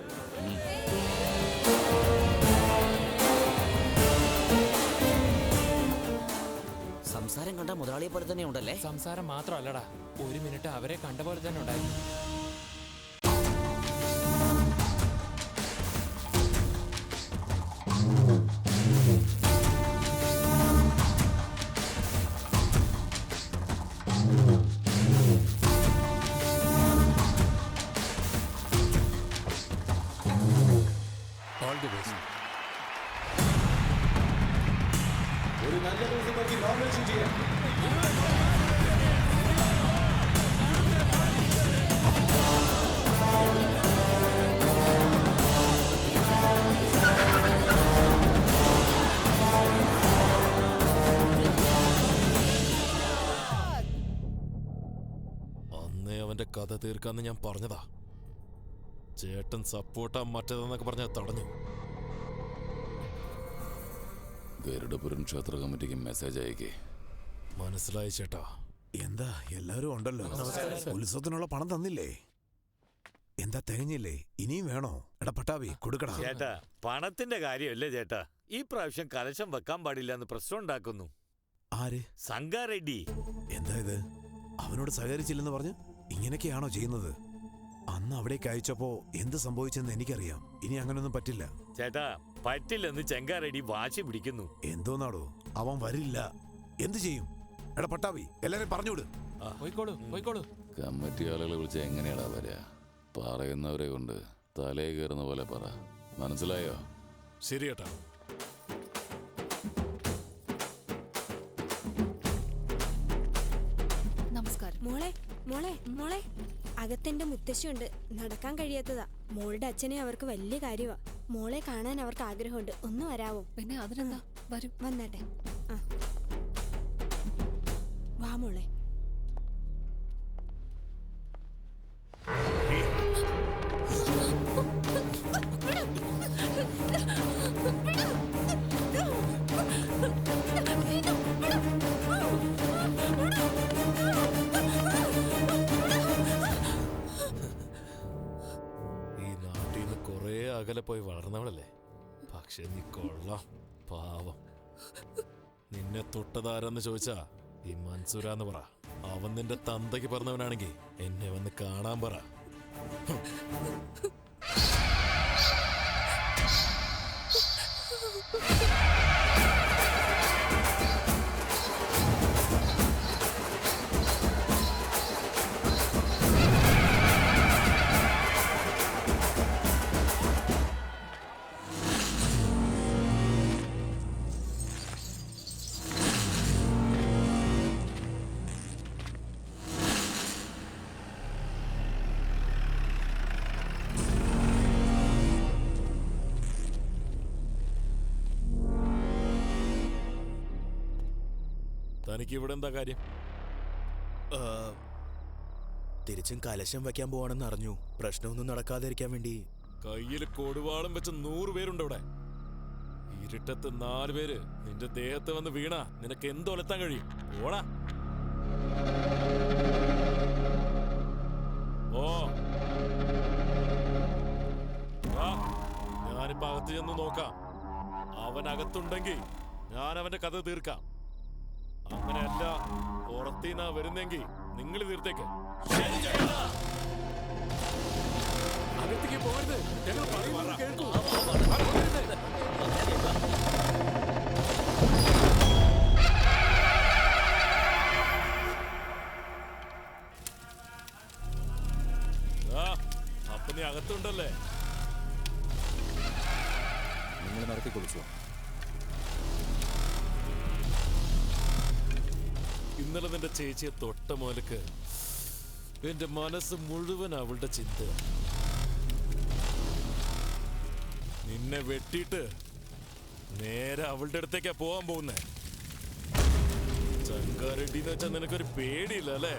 സംസാരം കണ്ട മുതലാളിയെ പോലെ തന്നെ ഉണ്ടല്ലേ? സംസാരം മാത്രമല്ലടാ, ഒരു മിനിറ്റ് അവരെ കണ്ട പോലെ തന്നെ ഉണ്ടായിരുന്നു. All the best. ഒരു നല്ല ദിവസം നോക്കി നോമിനേഷൻ ചെയ്യാം. അന്നേ അവന്റെ കഥ തീർക്കാന്ന് ഞാൻ പറഞ്ഞതാ. ചേട്ടൻ സപ്പോർട്ടാ മറ്റേതെന്നൊക്കെ പറഞ്ഞ തടഞ്ഞു. ഗരുഡപുരം ക്ഷേത്ര കമ്മിറ്റിക്ക് മെസ്സേജ് അയക്കേ. മനസ്സിലായി ചേട്ടാ. എന്താ എല്ലാരും ഉണ്ടല്ലോ? ഉത്സവത്തിനുള്ള പണം തന്നില്ലേ? എന്താ തികഞ്ഞില്ലേ? ഇനിയും വേണോ? എടാ പട്ടാവി കൊടുക്കടാ. ചേട്ടാ, പണത്തിന്റെ കാര്യമല്ലേ ചേട്ടാ. ഈ പ്രാവശ്യം കലശം വെക്കാൻ പാടില്ല എന്ന് പ്രശ്നം ഉണ്ടാക്കുന്നു. ആര്? സംഗാറെഡ്ഡി. എന്താ ഇത്? അവനോട് സഹകരിച്ചില്ലെന്ന് പറഞ്ഞ് ഇങ്ങനെയൊക്കെയാണോ ചെയ്യുന്നത്? അന്ന് അവിടേക്ക് അയച്ചപ്പോ എന്ത് സംഭവിച്ചെന്ന് എനിക്കറിയാം. ഇനി അങ്ങനൊന്നും പറ്റില്ല. ചേട്ടാ, പറ്റില്ലെന്ന് ചെങ്കാറെഡ്ഡി വാശി പിടിക്കുന്നു. എന്തോന്നാടോ? അവൻ വരില്ല. എന്ത് ചെയ്യും? എടാ പട്ടാവി എല്ലാരും പറഞ്ഞുവിട്. കമ്മിറ്റി ആളുകളെ വിളിച്ച് എങ്ങനെയാടാ വരാ? പറയുന്നവരെ കൊണ്ട് തലേ കയറുന്ന പോലെ പറ. മനസ്സിലായോ? ശരി ചേട്ടാ. നമസ്കാരം. മോളെ മോളെ മോളെ അകത്തെന്റെ മുത്തശ്ശിയുണ്ട്, നടക്കാൻ കഴിയാത്തതാ. മോളുടെ അച്ഛനെ അവർക്ക് വലിയ കാര്യമാ. മോളെ കാണാൻ അവർക്ക് ആഗ്രഹമുണ്ട്. ഒന്ന് വരാവോ? പിന്നെ അതിനെന്താ, വരും. വന്നാട്ടെ. ആ വാ മോളെ. ഈ നാട്ടിൽ നിന്ന് കുറെ അകലെ പോയി വളർന്നവളല്ലേ. പക്ഷെ നീ കൊള്ളാം, പാവം. നിന്നെ തൊട്ടതാരെന്ന് ചോദിച്ചാ ഈ മൻസൂരാന്ന് പറ. അവൻ നിന്റെ തന്തയ്ക്ക് പറഞ്ഞവനാണെങ്കിൽ എന്നെ വന്ന് കാണാൻ പറ. തനിക്ക് ഇവിടെ എന്താ കാര്യം? തിരിച്ചും കലശം വയ്ക്കാൻ പോവാണെന്ന് അറിഞ്ഞു. പ്രശ്നമൊന്നും നടക്കാതിരിക്കാൻ വേണ്ടി. കയ്യിൽ കൊടുവാളും വെച്ച് 100 പേരുണ്ട് ഇവിടെ. ഇരുട്ടത്ത് 4 പേര് നിന്റെ ദേഹത്ത് വന്ന് വീണ നിനക്ക് എന്തൊലത്താൻ കഴിയും? ഓടാ. ഓ ഞാനിപ്പോ അകത്ത് ചെന്ന് നോക്കാം. അവൻ അകത്തുണ്ടെങ്കിൽ ഞാൻ അവന്റെ കഥ തീർക്കാം. അങ്ങനെയല്ല പുറത്തീന്നാ വരുന്നെങ്കിൽ നിങ്ങൾ തീർത്തേക്ക്. അകത്തേക്ക് പോകരുത്, ഞങ്ങൾ പറയുന്നത് കേൾക്കൂ. അപ്പൊ നീ അകത്തുണ്ടല്ലേ? നിങ്ങൾ നടത്തി കുളിച്ചോ? ഇന്നലെ നിന്റെ ചേച്ചിയെ തൊട്ട മുതൽക്ക് എന്റെ മനസ്സ് മുഴുവൻ അവളുടെ ചിന്ത. നിന്നെ വെട്ടിയിട്ട് നേരെ അവളുടെ അടുത്തേക്കാ പോവാൻ പോകുന്നേ. ചങ്കാരെഡ്ഡി എന്ന് വെച്ചാൽ നിനക്കൊരു പേടിയില്ല അല്ലേ?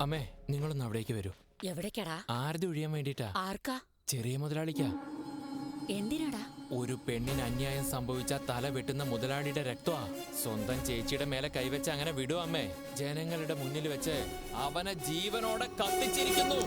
അമ്മേ, നിങ്ങളൊന്ന് അവിടേക്ക് വരൂ. എവിടേക്കടാ? ആരതി ഒഴിയാൻ വേണ്ടിട്ടാ. ആർക്കാ? ചെറിയ മുതലാളിക്കാ. എന്തിനാടാ? ഒരു പെണ്ണിന് അന്യായം സംഭവിച്ച തല വെട്ടുന്ന മുതലാളിയുടെ രക്തമാ. സ്വന്തം ചേച്ചിയുടെ മേലെ കൈവച്ച് അങ്ങനെ വിടും അമ്മേ. ജനങ്ങളുടെ മുന്നിൽ വെച്ച് അവനെ ജീവനോടെ കത്തിച്ചിരിക്കുന്നു.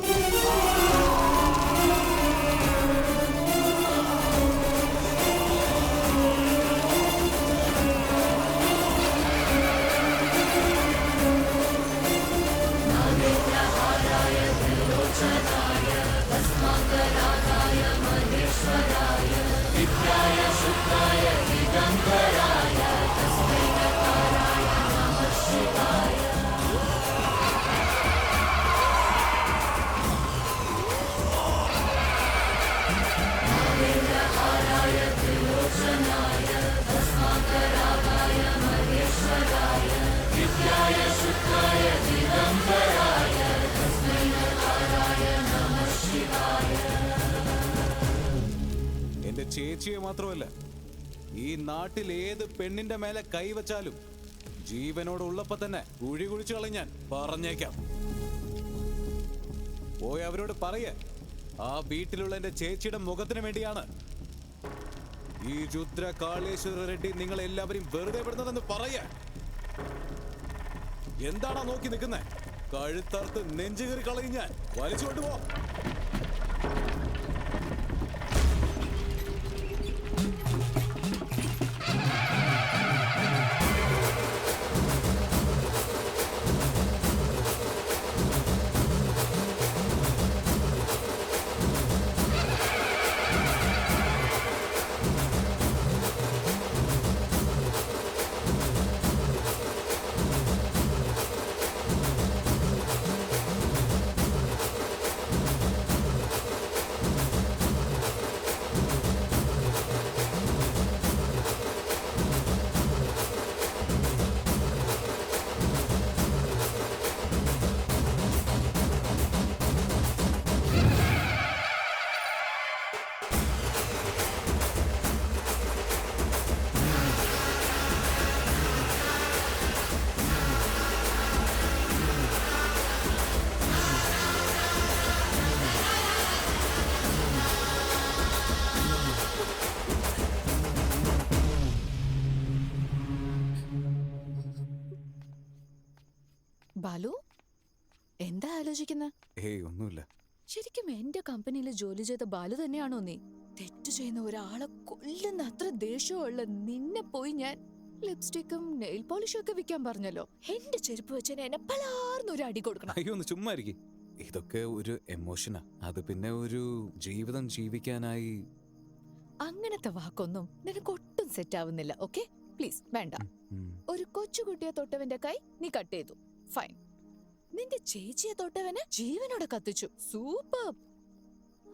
എന്റെ ചേച്ചിയെ മാത്രമല്ല, ഈ നാട്ടിൽ ഏത് പെണ്ണിന്റെ മേലെ കൈവച്ചാലും ജീവനോടുള്ളപ്പോ തന്നെ കുഴി കുഴിച്ചു കളഞ്ഞാൻ പറഞ്ഞേക്കാം. പോയി അവരോട് പറയേ, ആ വീട്ടിലുള്ള എന്റെ ചേച്ചിയുടെ മുഖത്തിന് വേണ്ടിയാണ് ഈ രുദ്ര കാളേശ്വര റെഡ്ഡി നിങ്ങൾ എല്ലാവരും വെറുതെ വിടുന്നതെന്ന് പറയേ. എന്താണോ നോക്കി നിൽക്കുന്നേ? കഴുത്തറുത്ത് നെഞ്ചുകീറി കളയും ഞാൻ. വലിച്ചുകൊണ്ട് പോ. ബാലു എന്താ ആലോചിക്കുന്ന? ഏയ് ഒന്നുമില്ല. ശരിക്കും എന്റെ കമ്പനിയിൽ ജോലി ചെയ്ത ബാലു തന്നെയാണോ നീ? തെറ്റ് ചെയ്യുന്ന ഒരാളെ കൊല്ലുന്ന അത്ര ദേഷ്യമുള്ള നിന്നെ പോയി ഞാൻ ലിപ്സ്റ്റിക്കും നെയിൽ പോളിഷും ഒക്കെ വിൽക്കാൻ പറഞ്ഞല്ലോ. എന്റെ ചെരുപ്പ് വെച്ച് എന്നെ പലാർന്നൊരു അടി കൊടുക്കണം. അയ്യോ ഒന്ന് ചുമ്മാ ഇരിക്കും. ഇതൊക്കെ ഒരു എമോഷനാ. അത് പിന്നെ ഒരു ജീവിതം ജീവിക്കാനായി. അങ്ങനത്തെ വാക്കൊന്നും നിനക്ക് ഒട്ടും സെറ്റ് ആവുന്നില്ല. ഓക്കെ പ്ലീസ് വേണ്ട. ഒരു കൊച്ചുകുട്ടിയെ തൊട്ടവന്റെ കൈ നീ കട്ട് ചെയ്തു, ഫൈൻ. നിന്റെ ചേച്ചിയെ തൊട്ടവനെ ജീവനോടെ കത്തിച്ചു, സൂപ്പർ.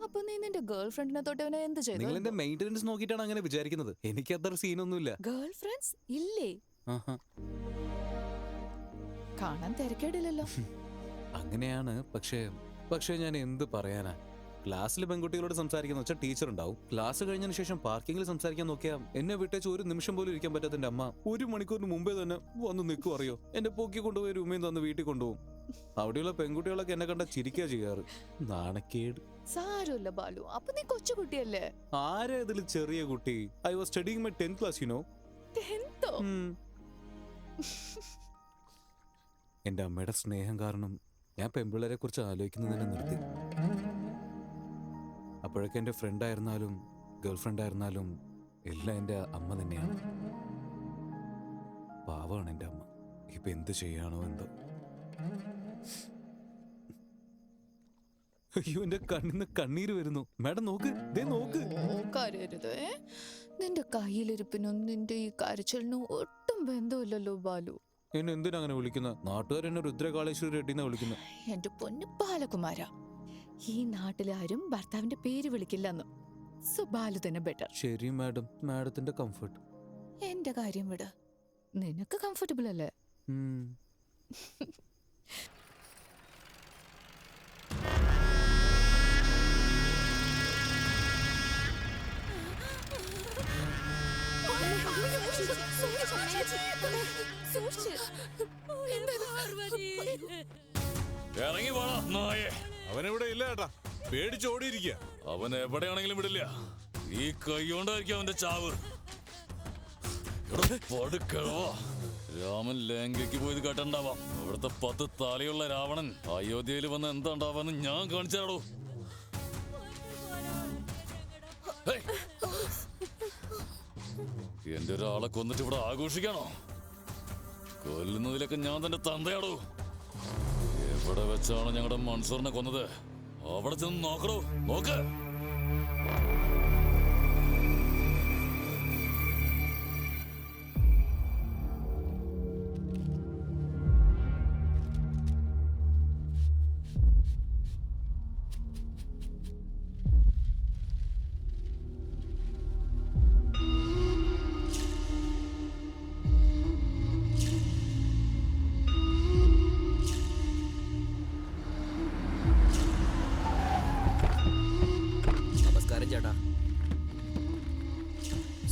അപ്പൊ നീ നിന്റെ ഗേൾ ഫ്രണ്ടിനെ തൊട്ടവനെ എന്ത് ചെയ്തു? നിങ്ങൾ എന്റെ മെയിന്റനൻസ് നോക്കിയിട്ടാണ് അങ്ങനെ വിചാരിക്കുന്നത്. എനിക്ക് അത്ര സീനൊന്നുമില്ല. ഗേൾ ഫ്രണ്ട്സ് ഇല്ലേ? കാണാൻ തിരക്കേടില്ലല്ലോ. അങ്ങനെയാണ്. പക്ഷേ ഞാൻ എന്ത് പറയാനാ? ക്ലാസ്സിൽ പെൺകുട്ടികളോട് സംസാരിക്കുന്ന വെച്ചാൽ ടീച്ചർ ഉണ്ടാവും. ക്ലാസ് കഴിഞ്ഞതിന് ശേഷം പാർക്കിങ്ങിൽ സംസാരിക്കാൻ നോക്കിയാൽ എന്നെ വിട്ടേച്ച് ഒരു നിമിഷം പോലും ഇരിക്കാൻ പറ്റാത്ത എന്റെ അമ്മ 1 മണിക്കൂറിന് മുമ്പേ തന്നെ വന്ന് നിൽക്കും. അറിയോ, എന്റെ പൊക്കി കൊണ്ടുപോയി ഉമ്മയും തന്ന് വീട്ടിൽ കൊണ്ടുപോകും. അവിടെയുള്ള പെൺകുട്ടികളൊക്കെ എന്നെ കണ്ട ചിരിക്കാ ചെയ്യാറ്. നാണക്കേട്. സാരമില്ല ബാലു, അപ്പൊ നീ കൊച്ചുകുട്ടിയല്ലേ? ആരാ ഇതിൽ ചെറിയ കുട്ടി? I was studying my 10th class, you know. 10th? എന്റെ അമ്മയുടെ സ്നേഹം കാരണം ഞാൻ പെൺപിള്ളേരെ കുറിച്ച് ആലോചിക്കുന്നതിനെ നിർത്തി. അപ്പോഴൊക്കെ എൻ്റെ ഫ്രണ്ട് ആയിരുന്നാലും ഗേൾ ഫ്രണ്ട് ആയിരുന്നാലും എല്ലാം എൻ്റെ അമ്മ തന്നെയാണ്. പാവമാണ് എൻ്റെ അമ്മ. ഇപ്പൊ എന്ത് ചെയ്യാണോ എന്തോ. അയ്യോ, എന്റെ കണ്ണിന്ന് കണ്ണീര് വരുന്നു. മാഡം നോക്ക്, ദേ നോക്ക്. കരയരുത്. നിന്റെ കയ്യിലിരിപ്പിനും നിന്റെ ഈ കരച്ചിലിനും ഒട്ടും ബന്ധമില്ലല്ലോ ബാലു. എന്നെ എന്തിനാ അങ്ങനെ വിളിക്കുന്ന? നാട്ടുകാർ എന്നെ രുദ്രകാളേശ്വരി റെഡ്ഡിന്നാ വിളിക്കുന്നത്. എന്റെ പൊന്നു ബാലകുമാര, ഈ നാട്ടിലാരും ഭർത്താവിന്റെ പേര് വിളിക്കില്ലെന്ന്. സോ ബാലു തന്നെ ബെറ്റർ. ശരി മാഡം, മാഡത്തിന്റെ കംഫർട്ട്. എന്റെ കാര്യം വിട്, നിനക്ക് കംഫർട്ടബിൾ അല്ലേ? ഇറങ്ങി പോണോ നായേ? അവനെവിടെ ഇല്ല ചേട്ടാ, പേടിച്ചോടിയിരിക്കുക. അവൻ എവിടെയാണെങ്കിലും വിടില്ല. ഈ കൈ കൊണ്ടായിരിക്കും അവന്റെ ചാവ്. രാമൻ ലങ്കയ്ക്ക് പോയത് കേട്ടണ്ടാവാം. അവിടുത്തെ 10 തലയുള്ള രാവണൻ അയോധ്യയിൽ വന്ന് എന്താ ഉണ്ടാവാന്ന് ഞാൻ കാണിച്ചാടോ. എന്റെ ഒരാളെ കൊന്നിട്ട് ഇവിടെ ആഘോഷിക്കാണോ? കൊല്ലുന്നതിലൊക്കെ ഞാൻ തന്റെ തന്തയാടോ. എവിടെ വെച്ചാണ് ഞങ്ങളുടെ മൻസൂറിനെ കൊന്നത്? അവിടെ ചെന്ന് നോക്കണോ, നോക്ക്.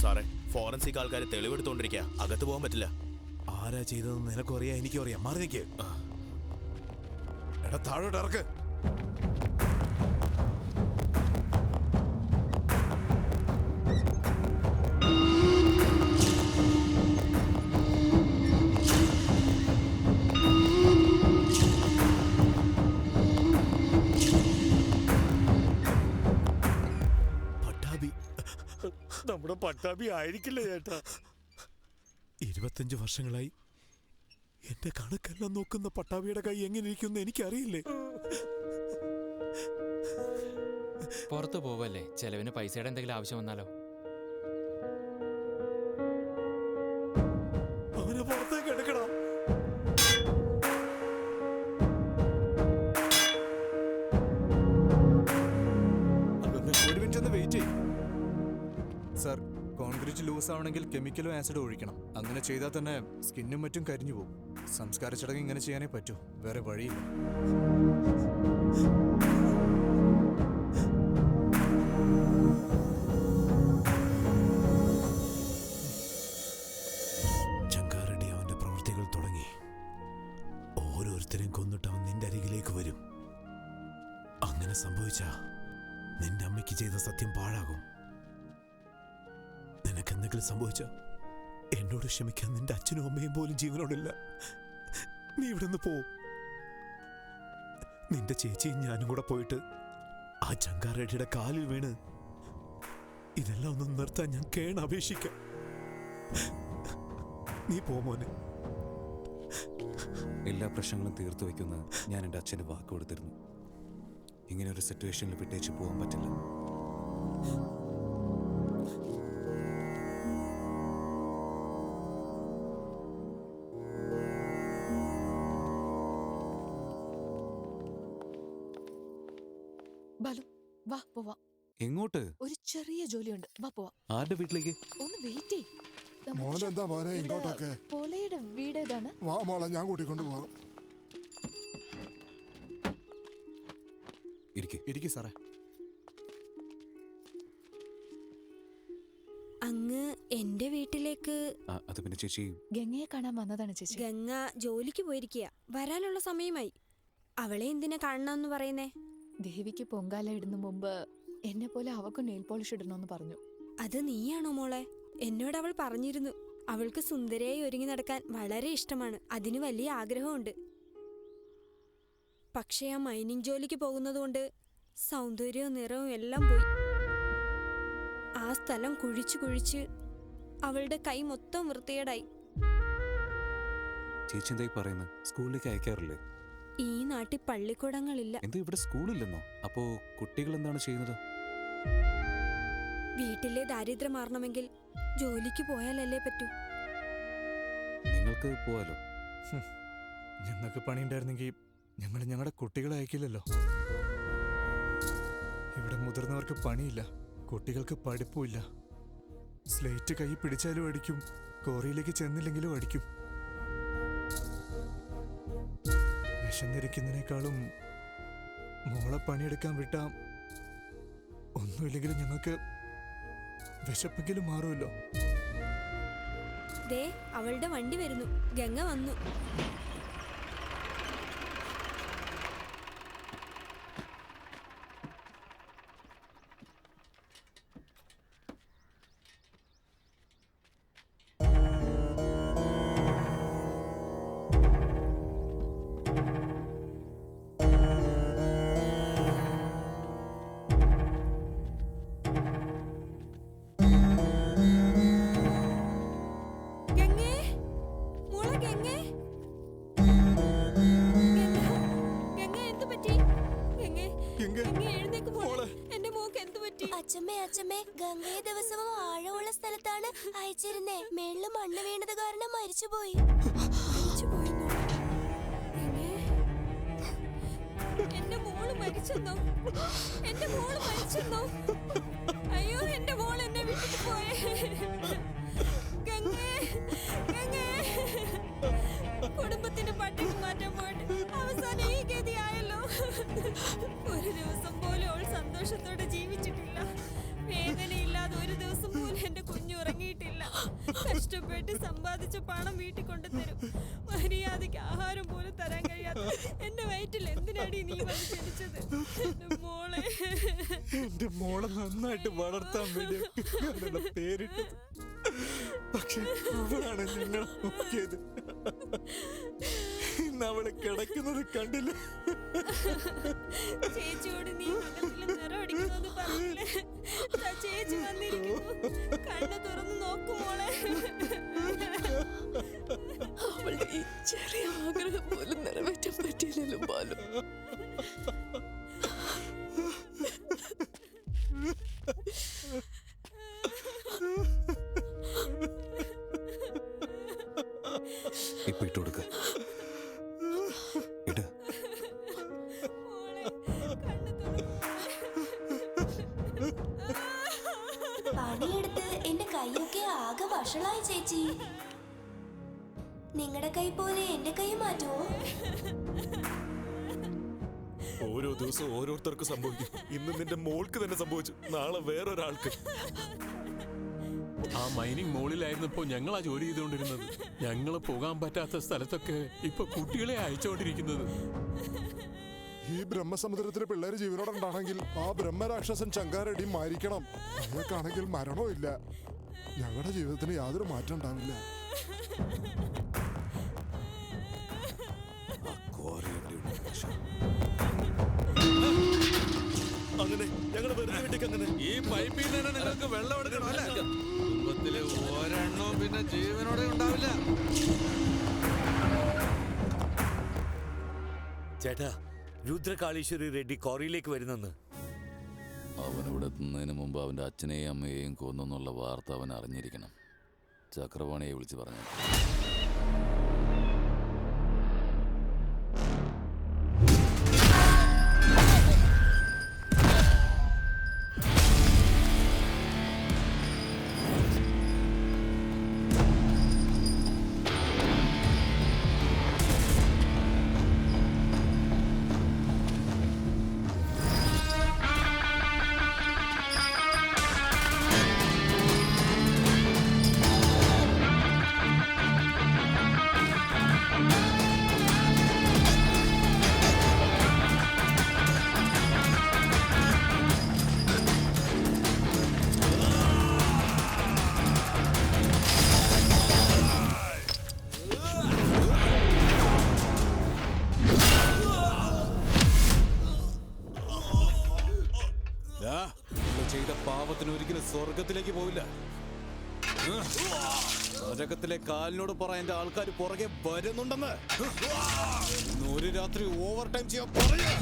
സാറേ, ഫോറൻസിക് ആൾക്കാർ തെളിവെടുത്തോണ്ടിരിക്കുക. അകത്ത് പോകാൻ പറ്റില്ല. ആരാ ചെയ്തതെന്ന് നിനക്കും അറിയാം, എനിക്കും അറിയാം. മാറി നിൽക്ക്. എടാ താഴോട്ട് ഇറക്ക്. നമ്മുടെ പട്ടാഭി ആയിരിക്കില്ല ചേട്ടാ. 25 വർഷങ്ങളായി എന്റെ കണക്കെല്ലാം നോക്കുന്ന പട്ടാഭിയുടെ കൈ എങ്ങനെ ഇരിക്കുന്നു എനിക്കറിയില്ലേ. പുറത്തു പോവല്ലേ, ചെലവിന് പൈസയുടെ എന്തെങ്കിലും ആവശ്യം വന്നാലോ? അവനെ പുറത്തേക്ക് എടുക്കണം. ഒരു മിനിറ്റ് ഒന്ന് വെയിറ്റ് ചെയ്യും. സർ, കോൺക്രീറ്റ് ലൂസ് ആവണമെങ്കിൽ കെമിക്കലും ആസിഡും ഒഴിക്കണം. അങ്ങനെ ചെയ്താൽ തന്നെ സ്കിന്നും മറ്റും കരിഞ്ഞു പോകും. സംസ്കാര ചടങ്ങ് ഇങ്ങനെ ചെയ്യാനേ പറ്റൂ, വേറെ വഴിയില്ല. ചങ്കാറെഡ്ഡി അവന്റെ പ്രവൃത്തികൾ തുടങ്ങി. ഓരോരുത്തരെയും കൊന്നിട്ട് അവൻ നിന്റെ അരികിലേക്ക് വരും. അങ്ങനെ സംഭവിച്ചാ നിന്റെ അമ്മയ്ക്ക് ചെയ്ത സത്യം പാഴാകും. നിനക്കെന്തെങ്കിലും സംഭവിച്ച എന്നോട് ക്ഷമിക്കാൻ നിന്റെ അച്ഛനും അമ്മയും പോലും ജീവനോടില്ല. നീ ഇവിടെ നിന്ന് പോ. നിന്റെ ചേച്ചിയും ഞാനും കൂടെ പോയിട്ട് ആ ചങ്കാറേഡിയുടെ കാലിൽ വീണ് ഇതെല്ലാം ഒന്ന് നിർത്താൻ ഞാൻ കേണപേക്ഷിക്കാം. നീ പോമോനെ. എല്ലാ പ്രശ്നങ്ങളും തീർത്തു വയ്ക്കുന്ന ഞാൻ എൻ്റെ അച്ഛന് വാക്ക് കൊടുത്തിരുന്നു. ഇങ്ങനെ ഒരു സിറ്റുവേഷനിൽ വിട്ടേച്ച് പോകാൻ പറ്റില്ല. ബാലു വാ പോവാ. എങ്ങോട്ട്? ഒരു ചെറിയ ജോലിയുണ്ട്, വാ പോവാ. ആരുടെ വീട്ടിലേക്ക്? ഒന്ന് വെയിറ്റ് ചെയ്യ്. മോനെന്താ മോനെ ഇങ്ങോട്ടൊക്കെ? പോളയുടെ വീട് ഏതാണ്? വാ മോളെ, ഞാൻ കൂട്ടിക്കൊണ്ട് പോവാം. ഇരിക്ക് സാറേ. അങ്ങ് എന്റെ വീട്ടിലേക്ക് അത് പിന്നെ ചേച്ചി ഗംഗയെ കാണാൻ വന്നതാണ് ചേച്ചി. ഗംഗ ജോലിക്ക് പോയിരിക്കുക, വരാനുള്ള സമയമായി. അവളെ എന്തിനാ കാണണമെന്ന് പറയുന്നേ? ദേവിക്ക് പൊങ്കാല ഇടുന്ന മുമ്പ് എന്നെ പോലെ അവക്ക് നെയിൽ പോളിഷ് ഇടണമെന്ന് പറഞ്ഞു. അത് നീയാണോ മോളെ? എന്നോട് അവൾ പറഞ്ഞിരുന്നു. അവൾക്ക് സുന്ദരിയായി ഒരുങ്ങി നടക്കാൻ വളരെ ഇഷ്ടമാണ്, അതിന് വലിയ ആഗ്രഹമുണ്ട്. പക്ഷേ ആ മൈനിങ് ജോലിക്ക് പോകുന്നതുകൊണ്ട് സൗന്ദര്യവും നിറവും എല്ലാം പോയി. ആ സ്ഥലം കുഴിച്ചു കുഴിച്ച് അവളുടെ കൈ മൊത്തം വൃത്തികേടായി. ചേച്ചി എന്തായി പറയുന്നത്? സ്കൂളിലേക്ക് അയക്കാറില്ലേ? ഈ നാട്ടിൽ പള്ളിക്കൂടങ്ങളില്ല. എന്താ ഇവിടെ സ്കൂളില്ലെന്നോ? അപ്പോ കുട്ടികൾ എന്താണ് ചെയ്യുന്നത്? വീട്ടിലെ ദാരിദ്ര്യം മാറണമെങ്കിൽ ജോലിക്ക് പോയാലല്ലേ പറ്റൂ. നിങ്ങൾക്ക് പോവാലോ. ഞങ്ങൾക്ക് പണിയുണ്ടായിരുന്നെങ്കിൽ ഞങ്ങൾ ഞങ്ങളുടെ കുട്ടികളെ അയക്കില്ലല്ലോ. ഇവിടെ മുതിർന്നവർക്ക് പണിയില്ല, കുട്ടികൾക്ക് പഠിപ്പുമില്ല. സ്ലേറ്റ് കൈ പിടിച്ചാലും അടിക്കും, കോറിയിലേക്ക് ചെന്നില്ലെങ്കിലും അടിക്കും. വിശന്നിരിക്കുന്നതിനേക്കാളും മോളെ പണിയെടുക്കാൻ വിട്ടാ ഒന്നുമില്ലെങ്കിലും ഞങ്ങൾക്ക് വിശപ്പെങ്കിലും മാറുമല്ലോ. ദേ അവളുടെ വണ്ടി വരുന്നു. ഗംഗ വന്നു. അച്ഛമ്മേ ഗംഗയെ ദിവസവും ആഴമുള്ള സ്ഥലത്താണ് അയച്ചിരുന്നേ. മേളില് മണ്ണ് വീണത് കാരണം മരിച്ചുപോയി. എന്റെ മോള് മരിച്ചെന്നോ? എന്റെ മോള് മരിച്ചെന്നോ? അയ്യോ, എന്റെ മോൾ എന്നെ വിട്ടിട്ട് പോയേ. ഗംഗേ, ഗംഗേ, കുടുംബത്തിന് പട്ടിണി മാറ്റാൻ പോയിട്ട് അവസാനം ഈ ഗതിയായല്ലോ. ഒരു ദിവസം പോലും അവൾ സന്തോഷത്തോടെ ജീവിച്ചിട്ടില്ല. വേദനയില്ലാതെ ഒരു ദിവസം പോലും എന്റെ കുഞ്ഞു ഉറങ്ങിയിട്ടില്ല. കഷ്ടപ്പെട്ട് സമ്പാദിച്ച പണം വീട്ടിൽ കൊണ്ടുതരും. മര്യാദയ്ക്ക് ആഹാരം പോലും തരാൻ കഴിയാത്ത എന്റെ വയറ്റിൽ എന്തിനാടി നീ ജനിച്ചത്? എന്റെ മോളെ നന്നായിട്ട് വളർത്താൻ വേണ്ടി പേരിട്ടത്. പക്ഷെ അവളാണ് ഞങ്ങൾ നോക്കിയത്. ഇന്ന് അവള് കിടക്കുന്നത് കണ്ടില്ല. ചേച്ചിയോട് നീ മകത്തിൽ നിറമടിക്കുന്നു പറഞ്ഞില്ലേ? ചേച്ചി വന്നിരിക്കുന്നു. കണ്ണു തുറന്നു നോക്കുമോളെ. അവളുടെ ഈ ചെറിയ ആഗ്രഹം പോലും നിറവേറ്റാൻ പറ്റിയില്ലല്ലോ ബാലു. ഇപ്പൊ ഇട്ട് കൊടുക്ക. ഇട്. പണിയെടുത്ത് എന്റെ കൈയൊക്കെ ആകെ വഷളായി ചേച്ചി. നിങ്ങളുടെ കൈ പോലെ എന്റെ കൈ മാറ്റുമോ? ഓരോ ദിവസവും ഓരോരുത്തർക്ക് സംഭവിക്കും. ഇന്ന് നിന്റെ മോൾക്ക് തന്നെ സംഭവിച്ചു, നാളെ വേറൊരാൾക്ക്. ആ മൈനിങ് മോളിലായിരുന്നപ്പോ ഞങ്ങളാ ജോലി ചെയ്തുകൊണ്ടിരുന്നത്. ഞങ്ങള് പോകാൻ പറ്റാത്ത സ്ഥലത്തൊക്കെ ഇപ്പൊ കുട്ടികളെ അയച്ചുകൊണ്ടിരിക്കുന്നത്. ഈ ബ്രഹ്മസമുദ്രത്തിലെ പിള്ളേര് ജീവനോടെ ഉണ്ടാണെങ്കിൽ ആ ബ്രഹ്മരാക്ഷസൻ ചങ്കാരടി മരിക്കണം. അയാൾക്കാണെങ്കിൽ മരണവും ഇല്ല. ഞങ്ങളുടെ ജീവിതത്തിന് യാതൊരു മാറ്റം ഉണ്ടാവില്ല. ആ കോറി എവിടെയുണ്ട്? അങ്ങനെ ഞങ്ങൾ വെറുതെ വിട്ടേക്ക് അങ്ങനെ. ഈ പൈപ്പിൽ നിന്ന് നിങ്ങൾക്ക് വെള്ളം എടുക്കണം അല്ലേ? കുടുംബത്തില് ഒരെണ്ണവും പിന്നെ ജീവനോടെ ഉണ്ടാവില്ല. ചേട്ടാ, രുദ്രകാളീശ്വരി റെഡ്ഡി ക്വാറിയിലേക്ക് വരുന്നെന്ന്. അവനിവിടെ എത്തുന്നതിന് മുമ്പ് അവൻ്റെ അച്ഛനെയും അമ്മയെയും കൊന്നെന്നുള്ള വാർത്ത അവൻ അറിഞ്ഞിരിക്കണം. ചക്രപാണിയെ വിളിച്ച് പറഞ്ഞു. ചെയ്ത പാപത്തിന് ഒരിക്കലും സ്വർഗത്തിലേക്ക് പോവില്ല. നരകത്തിലെ കാലിനോട് പറ എന്റെ ആൾക്കാർ പുറകെ വരുന്നുണ്ടെന്ന്. ഒരു രാത്രി ഓവർ ടൈം ചെയ്യാൻ പറയാ.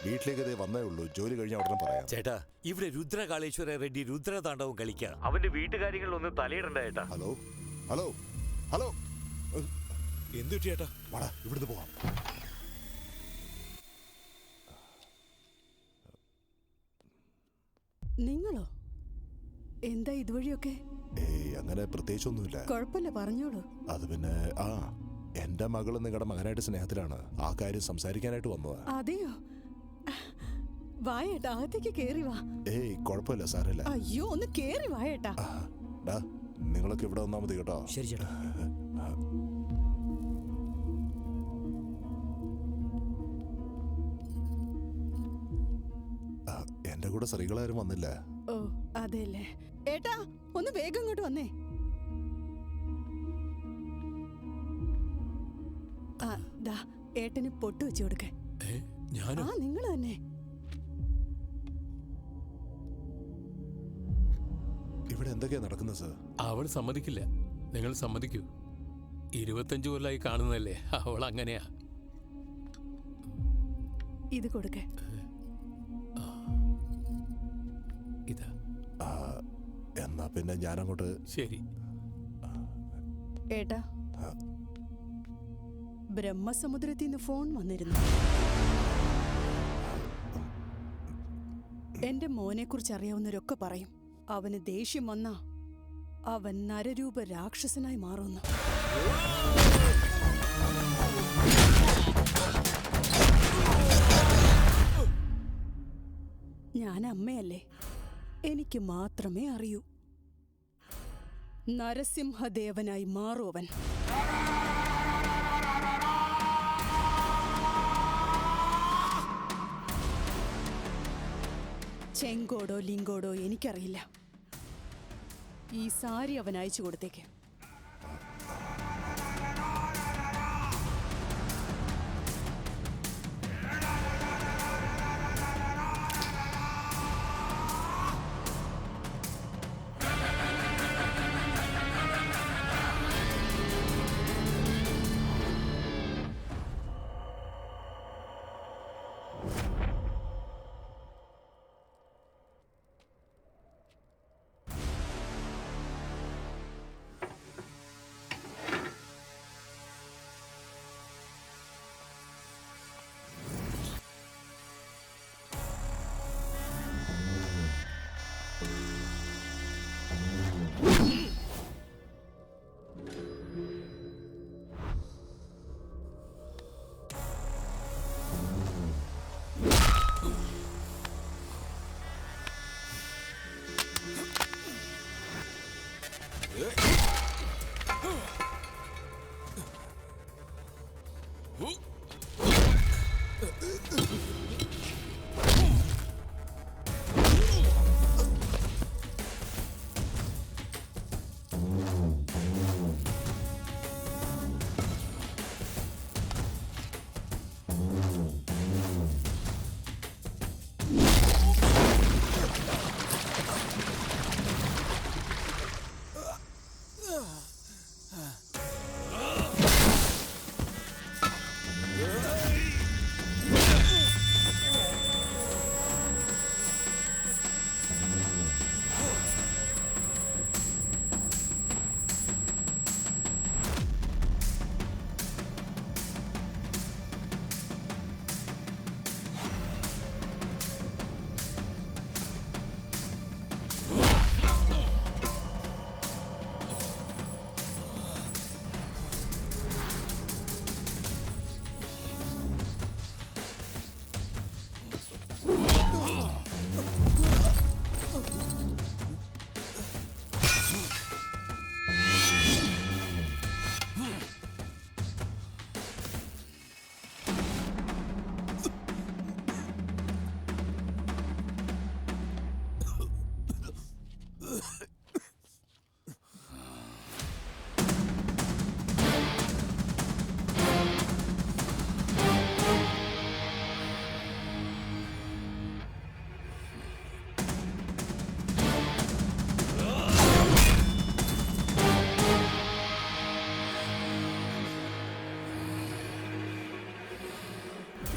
വീട്ടിലേക്ക് വന്നേ ഉള്ളൂ. ജോലി കഴിഞ്ഞ ഉടനെ പറയാം. ചേട്ടാ, ഇവിടെ രുദ്രകാളേശ്വര റെഡ്ഡി രുദ്രതാണ്ഡവം കളിക്കാം. അവന്റെ വീട്ടുകാര്യങ്ങളിലൊന്നും തലയിടണ്ട ചേട്ടാ. ഹലോ ഹലോ ഹലോ, എന്തു ചേട്ടാ? വാടാ, ഇവിടുന്ന് പോവാം. നിങ്ങളോ? എന്താ ഇതുവഴിയൊക്കെ? ഏയ് അങ്ങനെ പ്രത്യേകിച്ചൊന്നുമില്ല. കുഴപ്പമില്ല, പറഞ്ഞോളൂ. അത് പിന്നെ എന്റെ മകള് നിങ്ങളുടെ മകനായിട്ട് സ്നേഹത്തിലാണ്. ആ കാര്യം സംസാരിക്കാനായിട്ട് വന്നതാ. അതെയോ? വായേട്ടാ, അകത്തേക്ക് കേറി വാ. ഏയ് കുഴപ്പമില്ല, സാരമില്ല. അയ്യോ, ഒന്ന് കേറി വായേട്ടാ. നിങ്ങളൊക്കെ ഇവിടെ വന്നാ മതി കേട്ടോ. ശരി ചേട്ടാ. എന്റെ കൂടെ സ്ത്രീകളാരും വന്നില്ല. ഓ അതെല്ലേ. ഏട്ടാ, ഒന്ന് വേഗം ഇങ്ങോട്ട് വന്നേ. ഏട്ടന് പൊട്ട് വെച്ചു കൊടുക്കേ. നിങ്ങൾ തന്നെ. ഇവിടെ എന്തൊക്കെയാ നടക്കുന്നത് സർ? അവൾ സമ്മതിക്കില്ല. നിങ്ങൾ സമ്മതിക്കൂ. 25 കൊല്ലായി കാണുന്നതല്ലേ, അവൾ അങ്ങനെയാ. ഇത് കൊടുക്കേ. ഇതാ. എന്നാ പിന്നെ ഞാനങ്ങോട്ട്. ശരി. ഏട്ടാ, ബ്രഹ്മസമുദ്രത്തിൽ നിന്ന് ഫോൺ വന്നിരുന്നു. എന്റെ മോനെ കുറിച്ച് അറിയാവുന്നവരൊക്കെ പറയും അവന് ദേഷ്യം വന്നാ അവൻ നരരൂപ രാക്ഷസനായി മാറുന്നു. ഞാൻ അമ്മയല്ലേ, എനിക്ക് മാത്രമേ അറിയൂ. നരസിംഹദേവനായി മാറുവൻ. ചെങ്കോടോ ലിങ്കോടോ എനിക്കറിയില്ല. ഈ സാരി അവൻ അയച്ചു കൊടുത്തേക്ക്.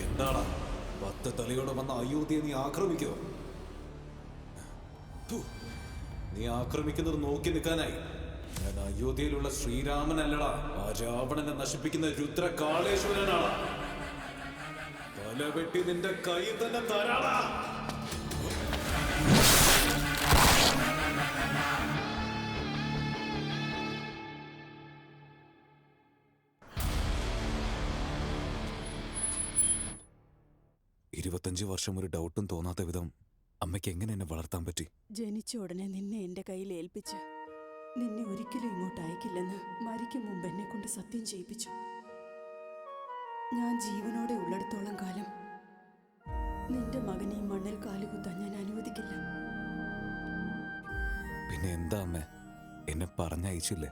എന്താടാ 10 തലയോടെ വന്ന അയോധ്യയെ നീ ആക്രമിക്കോ? നീ ആക്രമിക്കുന്നത് നോക്കി നിൽക്കാനായി ഞാൻ അയോധ്യയിലുള്ള ശ്രീരാമനല്ലടാ, ആ രാവണനെ നശിപ്പിക്കുന്ന രുദ്രകാളേശ്വരനാണ്. തല വെട്ടി നിന്റെ കൈ തന്നെ തരാടാ. 25 വർഷം ഒരു ഡൗട്ടും തോന്നാത്ത വിധം അമ്മയ്ക്ക് എങ്ങനെ എന്നെ വളർത്താൻ പറ്റി? ജനിച്ച ഉടനെ നിന്നെ എന്റെ കയ്യിൽ ഏൽപ്പിച്ച് നിന്നെ ഒരിക്കലും ഇങ്ങോട്ട് അയക്കില്ലെന്ന് മരിക്കും മുമ്പ് എന്നെ കൊണ്ട് സത്യം ചെയ്യിപ്പിച്ചു. ഞാൻ ജീവനോടെ ഉള്ളിടത്തോളം കാലം നിന്റെ മകനെ ഈ മണ്ണിൽ കാലുകുത്താൻ ഞാൻ അനുവദിക്കില്ല. പിന്നെ എന്താ അമ്മ, എന്നെ പറഞ്ഞയച്ചില്ലേ?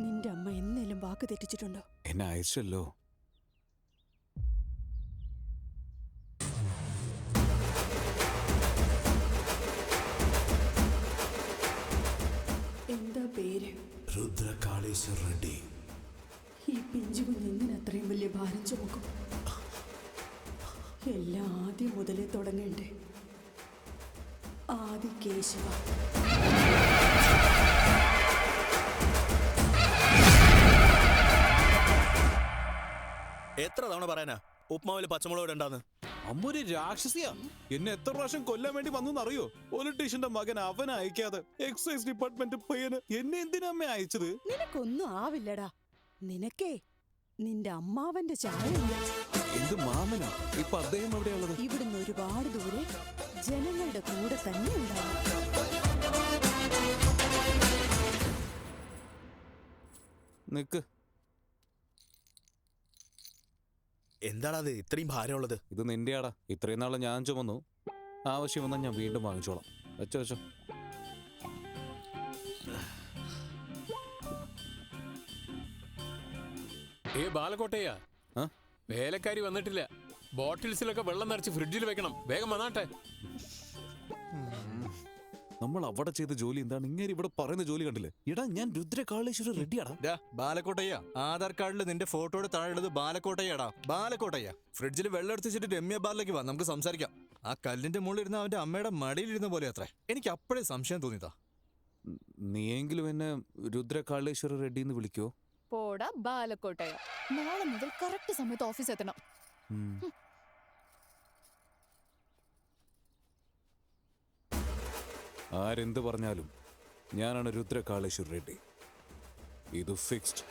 നിന്റെ അമ്മ എന്നേലും വാക്ക് തെറ്റിച്ചിട്ടുണ്ടോ? എന്നെ അയച്ചല്ലോ. എന്താ പേര്? രുദ്രകാളേശ്വർ റെഡ്ഡി. ഈ പിഞ്ചു കുഞ്ഞ് എന്തിന് അത്രയും വലിയ ഭാരം ചുമക്കും? എല്ലാം ആദ്യം മുതലേ തുടങ്ങണ്ടേ? ആദി കേശവ. എത്ര തവണ പറയാനാ ഉപ്മാവില് പച്ചമുളക് ഇടണ്ടാന്ന്? അമ്മ ഒരു രാക്ഷസിയാ. എന്നെ എത്ര പ്രാവശ്യം കൊല്ലാൻ വേണ്ടി വന്നു അറിയോ? പൊളിറ്റീഷ്യന്റെ മകൻ അവനെ അയക്കാതെ എക്സൈസ് ഡിപ്പാർട്ട്മെന്റ് പയ്യന് എന്നെ എന്തിനാ അമ്മ അയച്ചത്? നിനക്കൊന്നും ആവില്ലടാ. നിനക്കേ നിന്റെ അമ്മാവന്റെ ചായയുണ്ട്. എന്ത് മാമനാ? ഇപ്പൊ അദ്ദേഹം എവിടെയുള്ളത്? ഇവിടുന്ന് ഒരുപാട് ദൂരെ ജനങ്ങളുടെ കൂടെ തന്നെ ഉണ്ടാവും. നിക്ക്. എന്താടാ അത് ഇത്രയും ഭാരമുള്ളത്? ഇത് നിന്റെയാടാ. ഇത്രയും നാളെ ഞാൻ ചുമന്നു. ആവശ്യം വന്നാൽ ഞാൻ വീണ്ടും വാങ്ങിച്ചോളാം. വെച്ചോ വെച്ചോ. ബാലക്കോട്ടയ്യ, വേലക്കാരി വന്നിട്ടില്ല. ബോട്ടിൽസിലൊക്കെ വെള്ളം നിറച്ച് ഫ്രിഡ്ജിൽ വെക്കണം. വേഗം വന്നാട്ടെ. നമ്മൾ അവിടെ ചെയ്ത ജോലി എന്താണ് ഇങ്ങനെ ഇവിടെ പറയുന്ന ജോലി കണ്ടില്ലേ? ഇടാ, ഞാൻ രുദ്രകാളേശ്വര റെഡ്ഡിയാടാ. ബാലക്കോട്ടയ്യ, ആധാർ കാർഡിൽ നിന്റെ ഫോട്ടോയുടെ താഴെയുള്ളത് ബാലക്കോട്ടയ്യാടാ. ബാലക്കോട്ടയ്യ, ഫ്രിഡ്ജിൽ വെള്ളം എടുത്തിട്ട് രമ്യ ബാറിലേക്ക് വാ, നമുക്ക് സംസാരിക്കാം. ആ കല്ലിന്റെ മുകളിൽ ഇരുന്ന അവന്റെ അമ്മയുടെ മടിയിലിരുന്ന പോലെ അത്രേ. എനിക്ക് അപ്പോഴേ സംശയം തോന്നിയതാ. നീയെങ്കിലും എന്നെ രുദ്രകാളേശ്വര റെഡ്ഡി എന്ന് വിളിക്കോ? പോടാ ബാലക്കോട്ടയ. നാളെ മുതൽ കറക്റ്റ് സമയത്ത് ഓഫീസ് എത്തണം. ആരെന്ത് പറഞ്ഞാലും ഞാനാണ് രുദ്രകാളേശ്വർ റെഡ്ഡി. ഇത് ഫിക്സ്ഡ്.